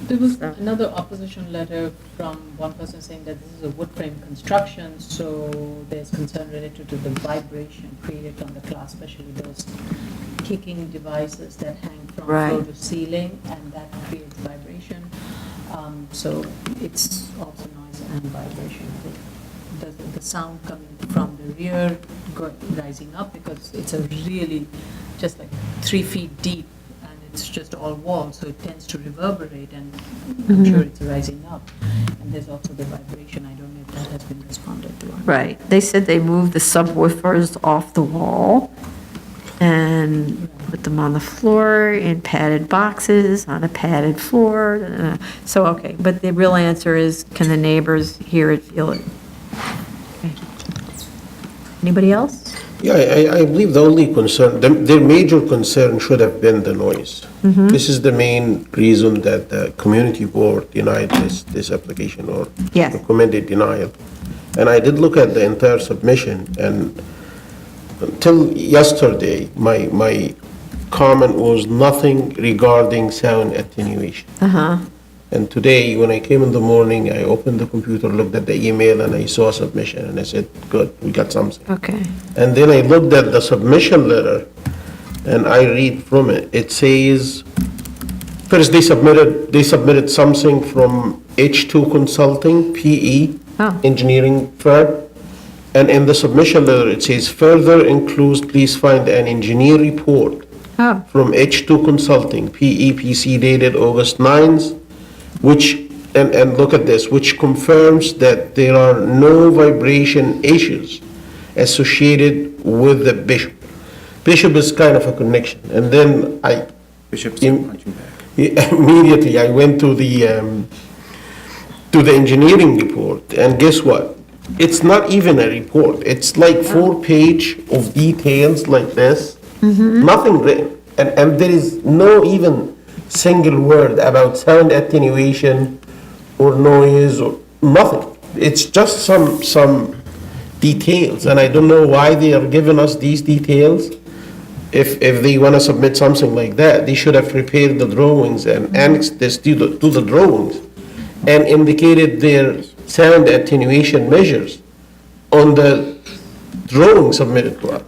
There was So- another opposition letter from one person saying that this is a wood frame construction, so there's concern related to the vibration created from the glass, especially those kicking devices that hang from floor Right. to ceiling, and that creates vibration. So it's also noise and vibration. The sound coming from the rear rising up, because it's a really just like 3 feet deep, and it's just all walls, so it tends to reverberate, and I'm sure it's rising up. And there's also the vibration. I don't know if that has been responded to. Right. They said they moved the subwoofers off the wall and put them on the floor in padded boxes, on a padded floor. So, okay, but the real answer is, can the neighbors hear it, feel it? Okay. Anybody else? Yeah, I believe the only concern, their major concern should have been the noise. This is the main reason that the community board denied this application, or Yes. recommended denial. And I did look at the entire submission, and until yesterday, my comment was nothing regarding sound attenuation. And today, when I came in the morning, I opened the computer, looked at the email, and I saw a submission, and I said, good, we got something. Okay. And then I looked at the submission letter, and I read from it. It says, first they submitted something from H2 Consulting, PE, Oh. engineering firm. And in the submission letter, it says, further enclosed, please find an engineer report Oh, from H2 Consulting, PEPC dated August 9th, which, and look at this, which confirms that there are no vibration issues associated with the bishop. Bishop is kind of a connection. And then Bishop's their punching bag. immediately I went to the engineering report, and guess what? It's not even a report. It's like 4 page of details like this, nothing written. And there is no even single word about sound attenuation or noise or nothing. It's just some details, and I don't know why they are giving us these details. If they want to submit something like that, they should have prepared the drawings and annexed this to the drawings and indicated their sound attenuation measures on the drawing submitted to us.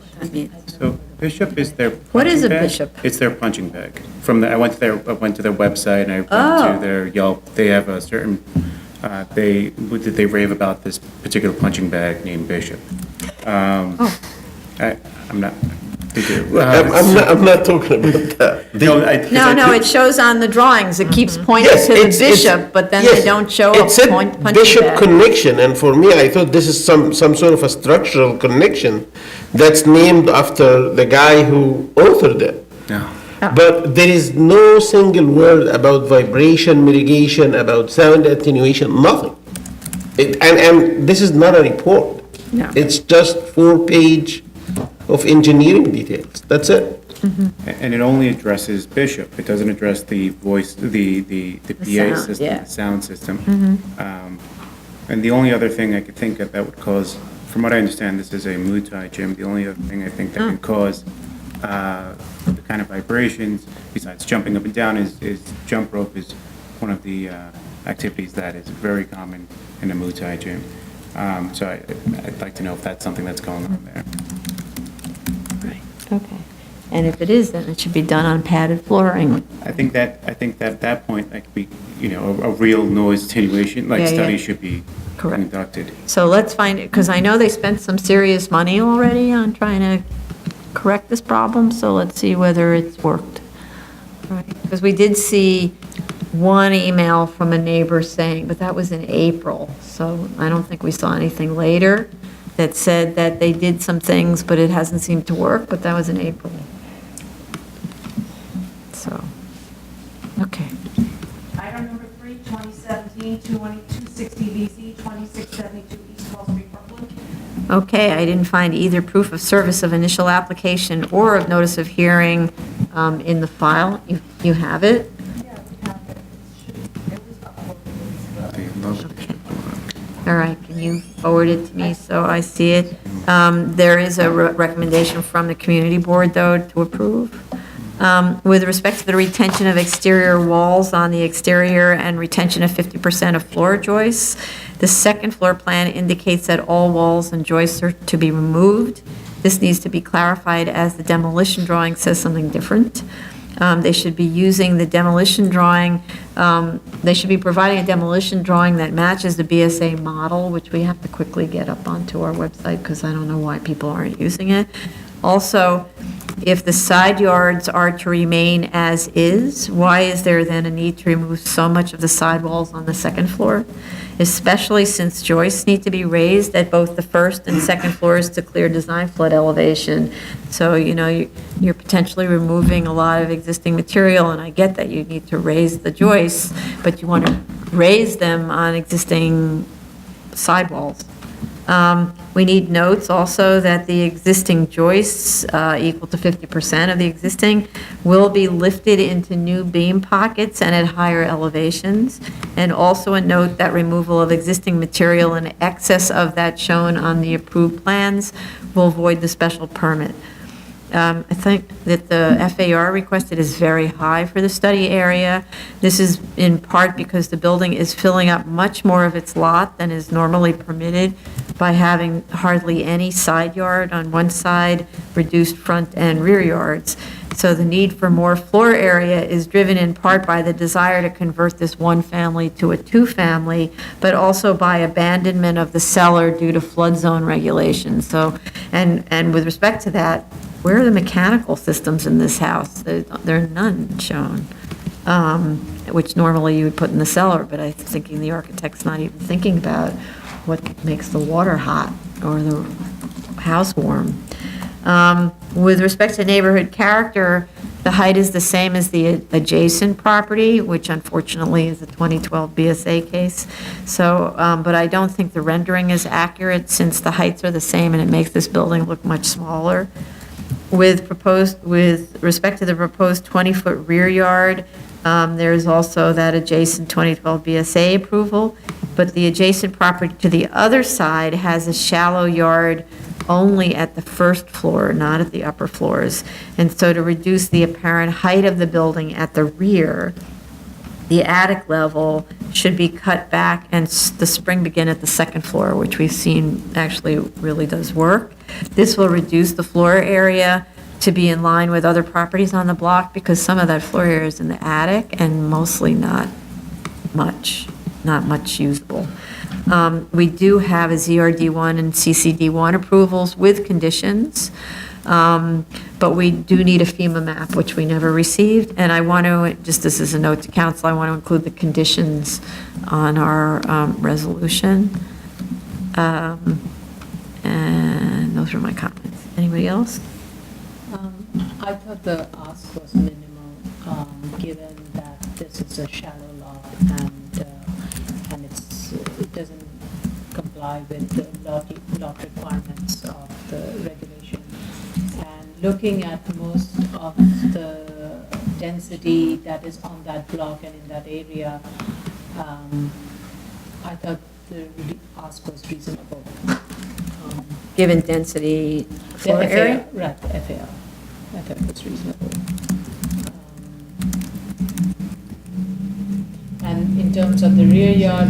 So Bishop is their What is a punching bag? Bishop? It's their punching bag. I went to their website and I went to their Yelp. They have a certain, they rave about this particular punching bag named Bishop. I'm not, they do. I'm not talking about that. No, it shows on the drawings, it keeps pointing to the bishop, but then they don't show a It said punching bishop bag. connection, and for me, I thought this is some sort of a structural connection that's named after the guy who authored it. No. But there is no single word about vibration mitigation, about sound attenuation, nothing. And this is not a report. No. It's just 4 page of engineering details. That's it. And it only addresses Bishop. It doesn't address the voice, the PA sound, system, yeah. the sound system. And the only other thing I could think of that would cause, from what I understand, this is a Muay Thai gym. The only other thing I think that can cause the kind of vibrations, besides jumping up and down, is jump rope is one of the activities that is very common in a Muay Thai gym. So I'd like to know if that's something that's going on there. Right, okay. And if it is, then it should be done on padded flooring. I think that at that point, that could be, a real noise attenuation, Yeah, yeah. study should be Correct. conducted. So let's find it, because I know they spent some serious money already on trying to correct this problem, so let's see whether it's worked. Because we did see one email from a neighbor saying, but that was in April, so I don't think we saw anything later that said that they did some things, but it hasn't seemed to work, but that was in April. So, okay. Item number 3, 2017, 260 BC, 2672 East Wall Street, Brooklyn. Okay, I didn't find either proof of service of initial application or of notice of hearing in the file. You have it? Yeah, we have it. It was uploaded. All right, can you forward it to me so I see it? There is a recommendation from the community board, though, to approve. With respect to the retention of exterior walls on the exterior and retention of 50% of floor joists, the second floor plan indicates that all walls and joists are to be removed. This needs to be clarified as the demolition drawing says something different. They should be using the demolition drawing, they should be providing a demolition drawing that matches the BSA model, which we have to quickly get up onto our website because I don't know why people aren't using it. Also, if the side yards are to remain as is, why is there then a need to remove so much of the sidewalls on the second floor? Especially since joists need to be raised at both the first and second floors to clear design flood elevation. So, you're potentially removing a lot of existing material, and I get that you need to raise the joists, but you want to raise them on existing sidewalls. We need notes also that the existing joists, equal to 50% of the existing, will be lifted into new beam pockets and at higher elevations. And also a note that removal of existing material in excess of that shown on the approved plans will void the special permit. I think that the FAR requested is very high for the study area. This is in part because the building is filling up much more of its lot than is normally permitted by having hardly any side yard on one side, reduced front and rear yards. So the need for more floor area is driven in part by the desire to convert this one family to a two-family, but also by abandonment of the cellar due to flood zone regulations. So, and with respect to that, where are the mechanical systems in this house? There are none shown, which normally you would put in the cellar, but I'm thinking the architect's not even thinking about what makes the water hot or the house warm. With respect to neighborhood character, the height is the same as the adjacent property, which unfortunately is a 2012 BSA case. So, but I don't think the rendering is accurate since the heights are the same and it makes this building look much smaller. With respect to the proposed 20-foot rear yard, there is also that adjacent 2012 BSA approval, but the adjacent property to the other side has a shallow yard only at the first floor, not at the upper floors. And so to reduce the apparent height of the building at the rear, the attic level should be cut back and the spring begin at the second floor, which we've seen actually really does work. This will reduce the floor area to be in line with other properties on the block because some of that floor area is in the attic and mostly not much usable. We do have a ZRD1 and CCD1 approvals with conditions, but we do need a FEMA map, which we never received. And I want to, just this is a note to council, I want to include the conditions on our resolution. And those are my comments. Anybody else? I thought the ask was minimal, given that this is a shallow lot and it doesn't comply with the lot requirements of the regulation. And looking at most of the density that is on that block and in that area, I thought the ask was reasonable. Given density, floor The FAR, area? right, the FAR. I thought it was reasonable. And in terms of the rear yard,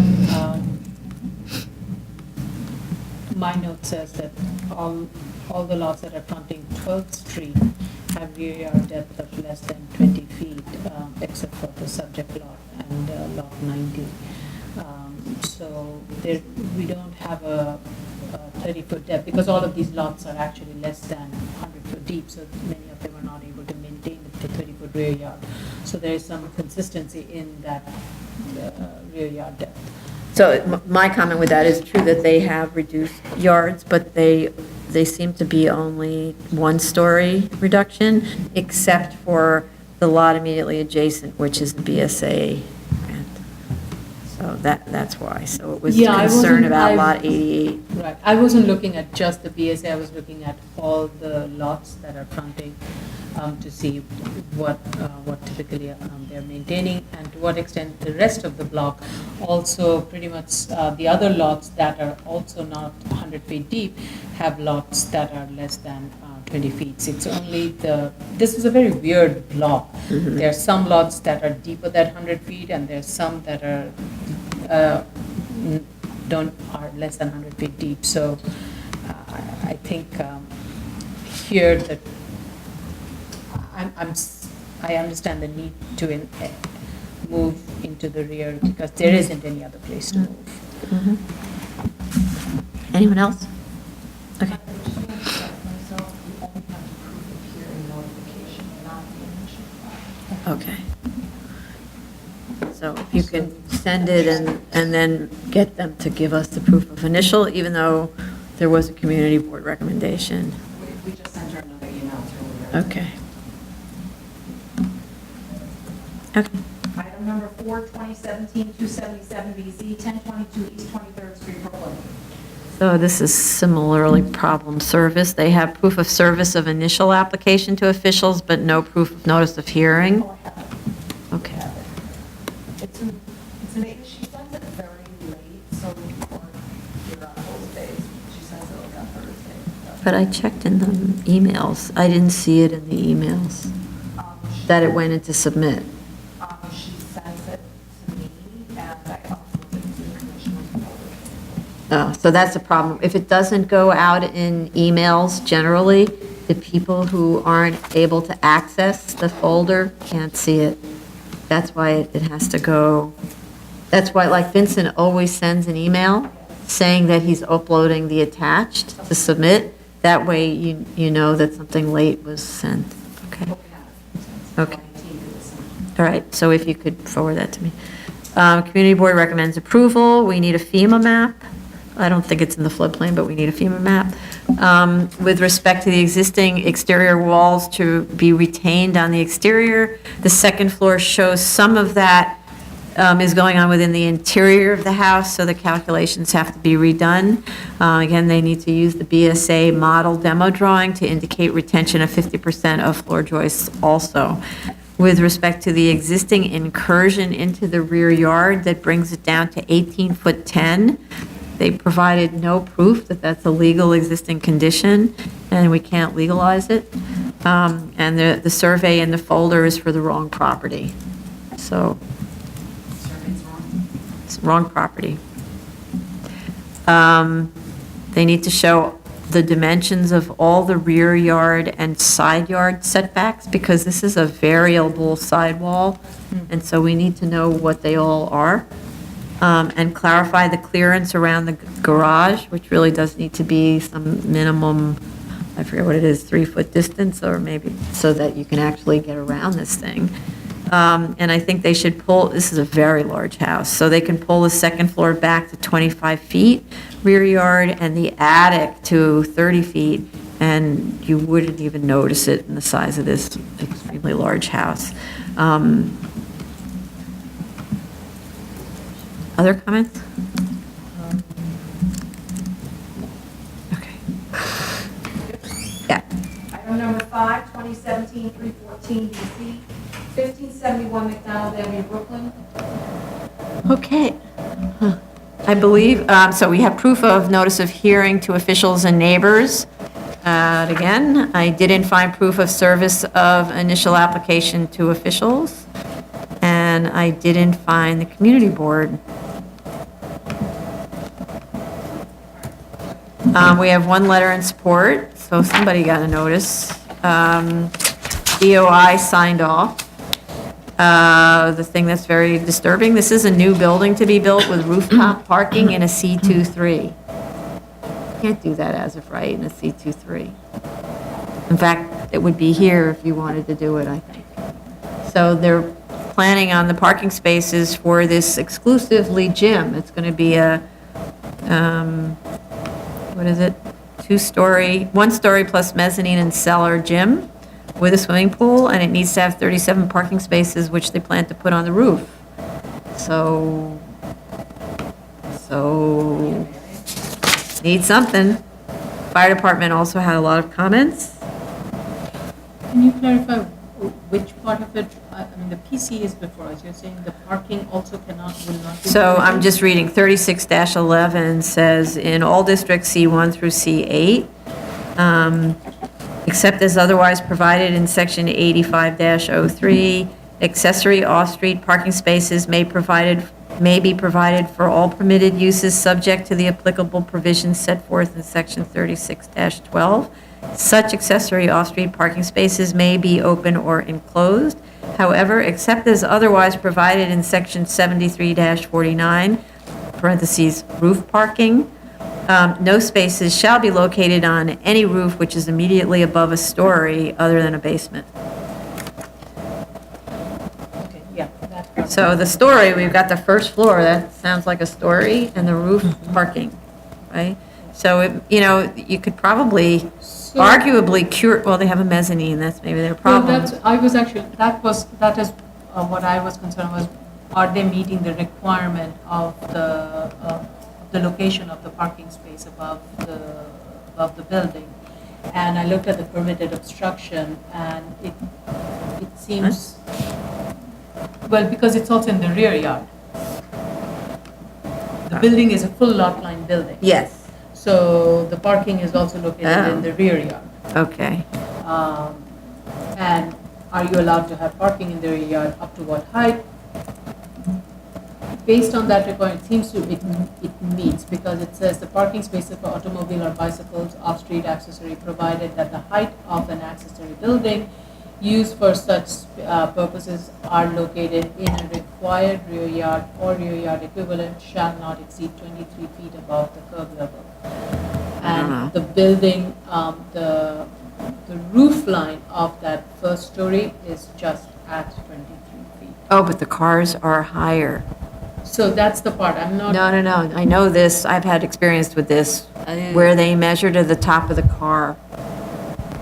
my note says that all the lots that are fronting 12th Street have rear yard depth of less than 20 feet, except for the subject lot and lot 90. So there, we don't have a 30-foot depth because all of these lots are actually less than 100-foot deep, so many of them are not able to maintain the 30-foot rear yard. So there is some consistency in that rear yard depth. So my comment with that is true that they have reduced yards, but they seem to be only one-story reduction, except for the lot immediately adjacent, which is the BSA grant. So that's why. So it was concern about lot 88. Right. I wasn't looking at just the BSA. I was looking at all the lots that are fronting to see what typically they're maintaining and to what extent the rest of the block also pretty much the other lots that are also not 100 feet deep have lots that are less than 20 feet. It's only this is a very weird block. Mm-hmm. There are some lots that are deeper than 100 feet and there's some that are are less than 100 feet deep. So I think here that I understand the need to move into the rear because there isn't any other place to move. Mm-hmm. Anyone else? Okay. Okay. So if you can send it and then get them to give us the proof of initial, even though there was a community board recommendation. We just sent her another email to her. Okay. Okay. Item number 4, 2017-277 BZ, 1022 East 23rd Street, Brooklyn. So this is similarly problem service. They have proof of service of initial application to officials, but no proof of notice of hearing. Oh, I have it. Okay. It's an, she sends it very late, so before you're on those days, she sends it like on Thursday. But I checked in the emails. I didn't see it in the emails that it went into submit. She sends it to me, and I upload it to the commissioner's folder. Oh, so that's a problem. If it doesn't go out in emails generally, the people who aren't able to access the folder can't see it. That's why it has to go, that's why, like Vincent always sends an email saying that he's uploading the attached to submit. That way you know that something late was sent. Okay. Okay. All right, so if you could forward that to me. Community board recommends approval. We need a FEMA map. I don't think it's in the floodplain, but we need a FEMA map. With respect to the existing exterior walls to be retained on the exterior, the second floor shows some of that is going on within the interior of the house, so the calculations have to be redone. Again, they need to use the BSA model demo drawing to indicate retention of 50% of floor joists also. With respect to the existing incursion into the rear yard, that brings it down to 18 foot 10. They provided no proof that that's a legal existing condition, and we can't legalize it. And the survey in the folder is for the wrong property. So, it's wrong property. They need to show the dimensions of all the rear yard and side yard setbacks, because this is a variable sidewall, and so we need to know what they all are. And clarify the clearance around the garage, which really does need to be some minimum, I forget what it is, 3-foot distance, or maybe, so that you can actually get around this thing. And I think they should pull, this is a very large house, so they can pull the second floor back to 25 feet rear yard and the attic to 30 feet, and you wouldn't even notice it in the size of this extremely large house. Other comments? Okay. Yeah. Item number 5, 2017-314 DC, 1571 McDonald Avenue, Brooklyn. Okay. I believe, so we have proof of notice of hearing to officials and neighbors. Again, I didn't find proof of service of initial application to officials, and I didn't find the community board. We have one letter in support, so somebody got a notice. DOI signed off. The thing that's very disturbing, this is a new building to be built with rooftop parking in a C23. Can't do that as of right in a C23. In fact, it would be here if you wanted to do it, I think. So they're planning on the parking spaces for this exclusively gym. It's going to be a, what is it? 1-story plus mezzanine and cellar gym with a swimming pool, and it needs to have 37 parking spaces, which they plan to put on the roof. So need something. Fire department also had a lot of comments. Can you clarify which part of it, I mean, the PC is before us, you're saying the parking also will not be. So I'm just reading 36-11 says, in all districts C1 through C8, except as otherwise provided in section 85-03, accessory off-street parking spaces may be provided for all permitted uses subject to the applicable provisions set forth in section 36-12. Such accessory off-street parking spaces may be open or enclosed. However, except as otherwise provided in section 73-49, parentheses, roof parking, no spaces shall be located on any roof which is immediately above a story other than a basement. Okay, yeah, that part. So the story, we've got the first floor, that sounds like a story, and the roof parking, right? So, you could probably arguably cure, well, they have a mezzanine, that's maybe their problem. Well, that is what I was concerned was, are they meeting the requirement of the location of the parking space above the building? And I looked at the permitted obstruction, and it seems, well, because it's also in the rear yard. The building is a full lot line building. Yes, So the parking is also located in the rear yard. okay. And are you allowed to have parking in the rear yard, up to what height? Based on that requirement, it seems to, it meets, because it says the parking spaces for automobile or bicycles, off-street accessory, provided that the height of an accessory building used for such purposes are located in a required rear yard or rear yard equivalent shall not exceed 23 feet above the curb level. And the building, the roof line of that first story is just at 23 feet. Oh, but the cars are higher. So that's the part, I'm not. No, I know this, I've had experience with this, where they measure to the top of the car.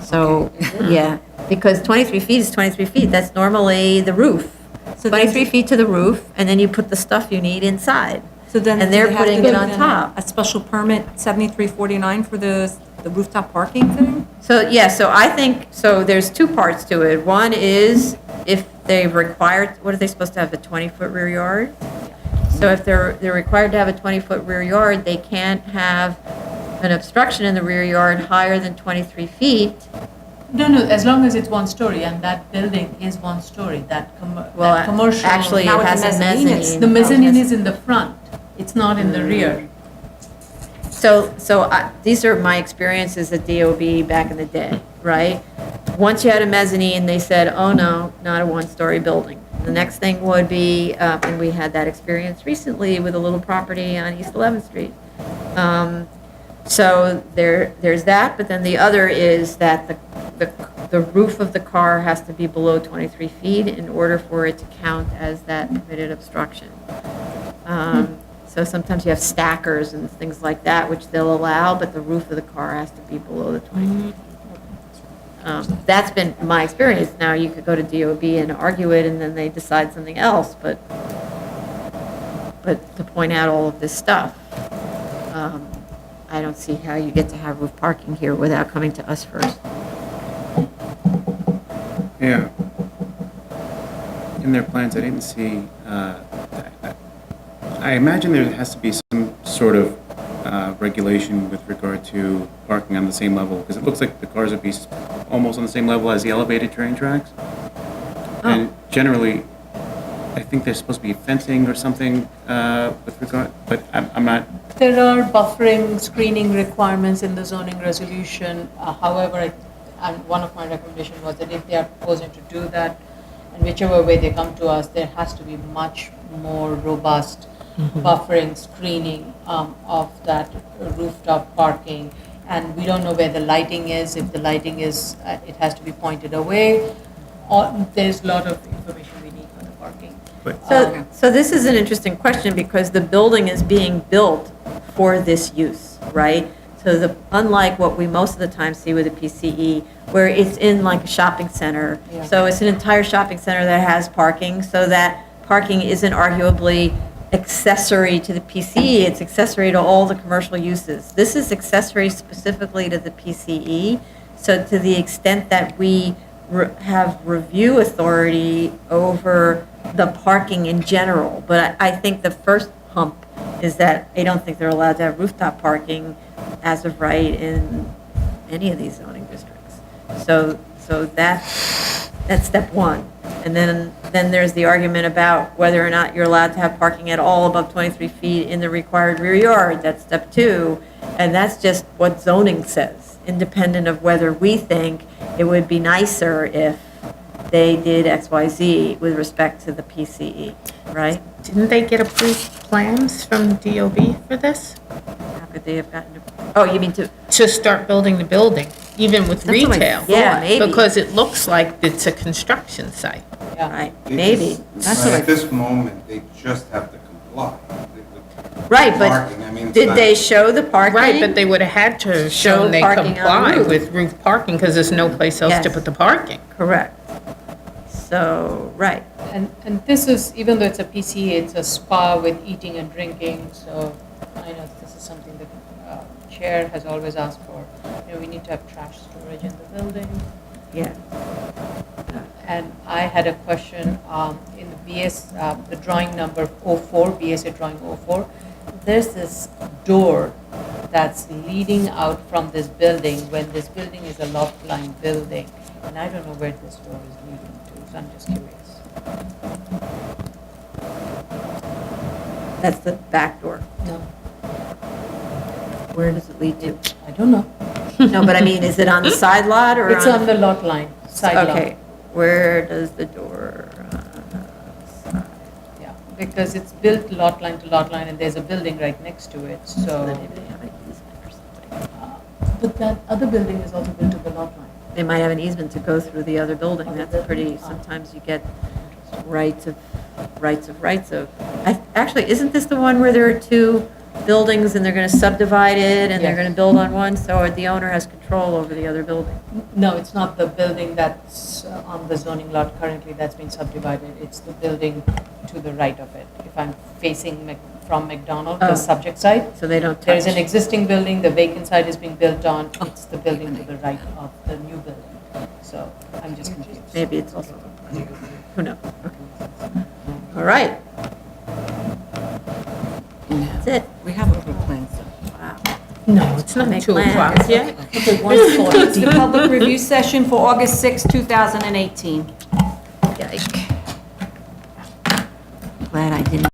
So, yeah, because 23 feet is 23 feet, that's normally the roof. So then- 23 feet to the roof, and then you put the stuff you need inside. So then. And do they're they have to putting it get on a- top. A special permit, 7349 for the rooftop parking thing? So, yeah, so I think, so there's two parts to it. One is if they required, what are they supposed to have, a 20-foot rear yard? So if they're required to have a 20-foot rear yard, they can't have an obstruction in the rear yard higher than 23 feet. No, as long as it's one story, and that building is one story, that Well, that commercial. actually, Now it it's has a mezzanine. mezzanine. The mezzanine is in the front, it's not in the Mm. rear. So these are my experiences at DOB back in the day, right? Once you had a mezzanine, they said, oh, no, not a one-story building. The next thing would be, and we had that experience recently with a little property on East 11th Street. So there's that, but then the other is that the roof of the car has to be below 23 feet in order for it to count as that permitted obstruction. So sometimes you have stackers and things like that, which they'll allow, but the roof of the car has to be below the 23 feet. That's been my experience. Now, you could go to DOB and argue it, and then they decide something else, but to point out all of this stuff, I don't see how you get to have roof parking here without coming to us first. Yeah. In their plans, I didn't see, I imagine there has to be some sort of regulation with regard to parking on the same level, because it looks like the cars would be almost on the same level as the elevated train tracks. And generally, I think there's supposed to be fencing or something with regard, but I'm not. There are buffering, screening requirements in the zoning resolution. However, and one of my recommendations was that if they are proposing to do that, and whichever way they come to us, there has to be much more robust buffering, screening of that rooftop parking. And we don't know where the lighting is. If the lighting is, it has to be pointed away. Or there's a lot of information we need for the parking. So this is an interesting question, because the building is being built for this use, right? So unlike what we most of the time see with a PCE, where it's in like a shopping center. Yeah. So it's an entire shopping center that has parking, so that parking isn't arguably accessory to the PCE, it's accessory to all the commercial uses. This is accessory specifically to the PCE, so to the extent that we have review authority over the parking in general. But I think the first hump is that I don't think they're allowed to have rooftop parking as of right in any of these zoning districts. So that's step one. And then there's the argument about whether or not you're allowed to have parking at all above 23 feet in the required rear yard. That's step two. And that's just what zoning says, independent of whether we think it would be nicer if they did X, Y, Z with respect to the PCE, right? Didn't they get approved plans from DOB for this? How could they have gotten, oh, you mean to, To start building the building, even with That's what I retail? thought. Yeah, maybe. Because it looks like it's a construction site. right, They maybe. just- That's what I At this moment, they just have to comply. with Right, but parking. I mean, it's did not- they show the parking? Right, but they would have had to have Show shown they parking on comply roof. with roof parking, because there's no place else to Yes. put the parking. Correct. So, right. And this is, even though it's a PCA, it's a spa with eating and drinking, so I know this is something that Chair has always asked for. You know, we need to have trash storage in the building. Yeah. And I had a question in the the drawing number 04, BSA drawing 04. There's this door that's leading out from this building when this building is a loft line building. And I don't know where this door is leading to, so I'm just curious. That's the back door. No, Where does it lead to? I don't know. No, but I mean, is it on the side lot or It's on the lot line, side lot. Okay, where does the door, Yeah, because it's built lot line to lot line and there's a building right next to it, so. maybe they have an easement or something. But that other building is also built to the lot line. They might have an easement to go through the other building. That's pretty, sometimes you get rights of. actually, isn't this the one where there are two buildings and they're going to subdivide it and they're Yes. going to build on one, so the owner has control over the other building? No, it's not the building that's on the zoning lot currently that's been subdivided. It's the building to the right of it. If I'm facing from McDonald, Oh. the subject site, So they don't touch? there is an existing building, the vacant site is being built on. It's the building to the right of the new building. So I'm just confused. Maybe it's also, who knows? All right. That's it. We have a plan, so. No, it's not Make 2 plans. o'clock yet. Okay, wonderful. It's the public review session for August 6, 2018. Yike. Glad I didn't.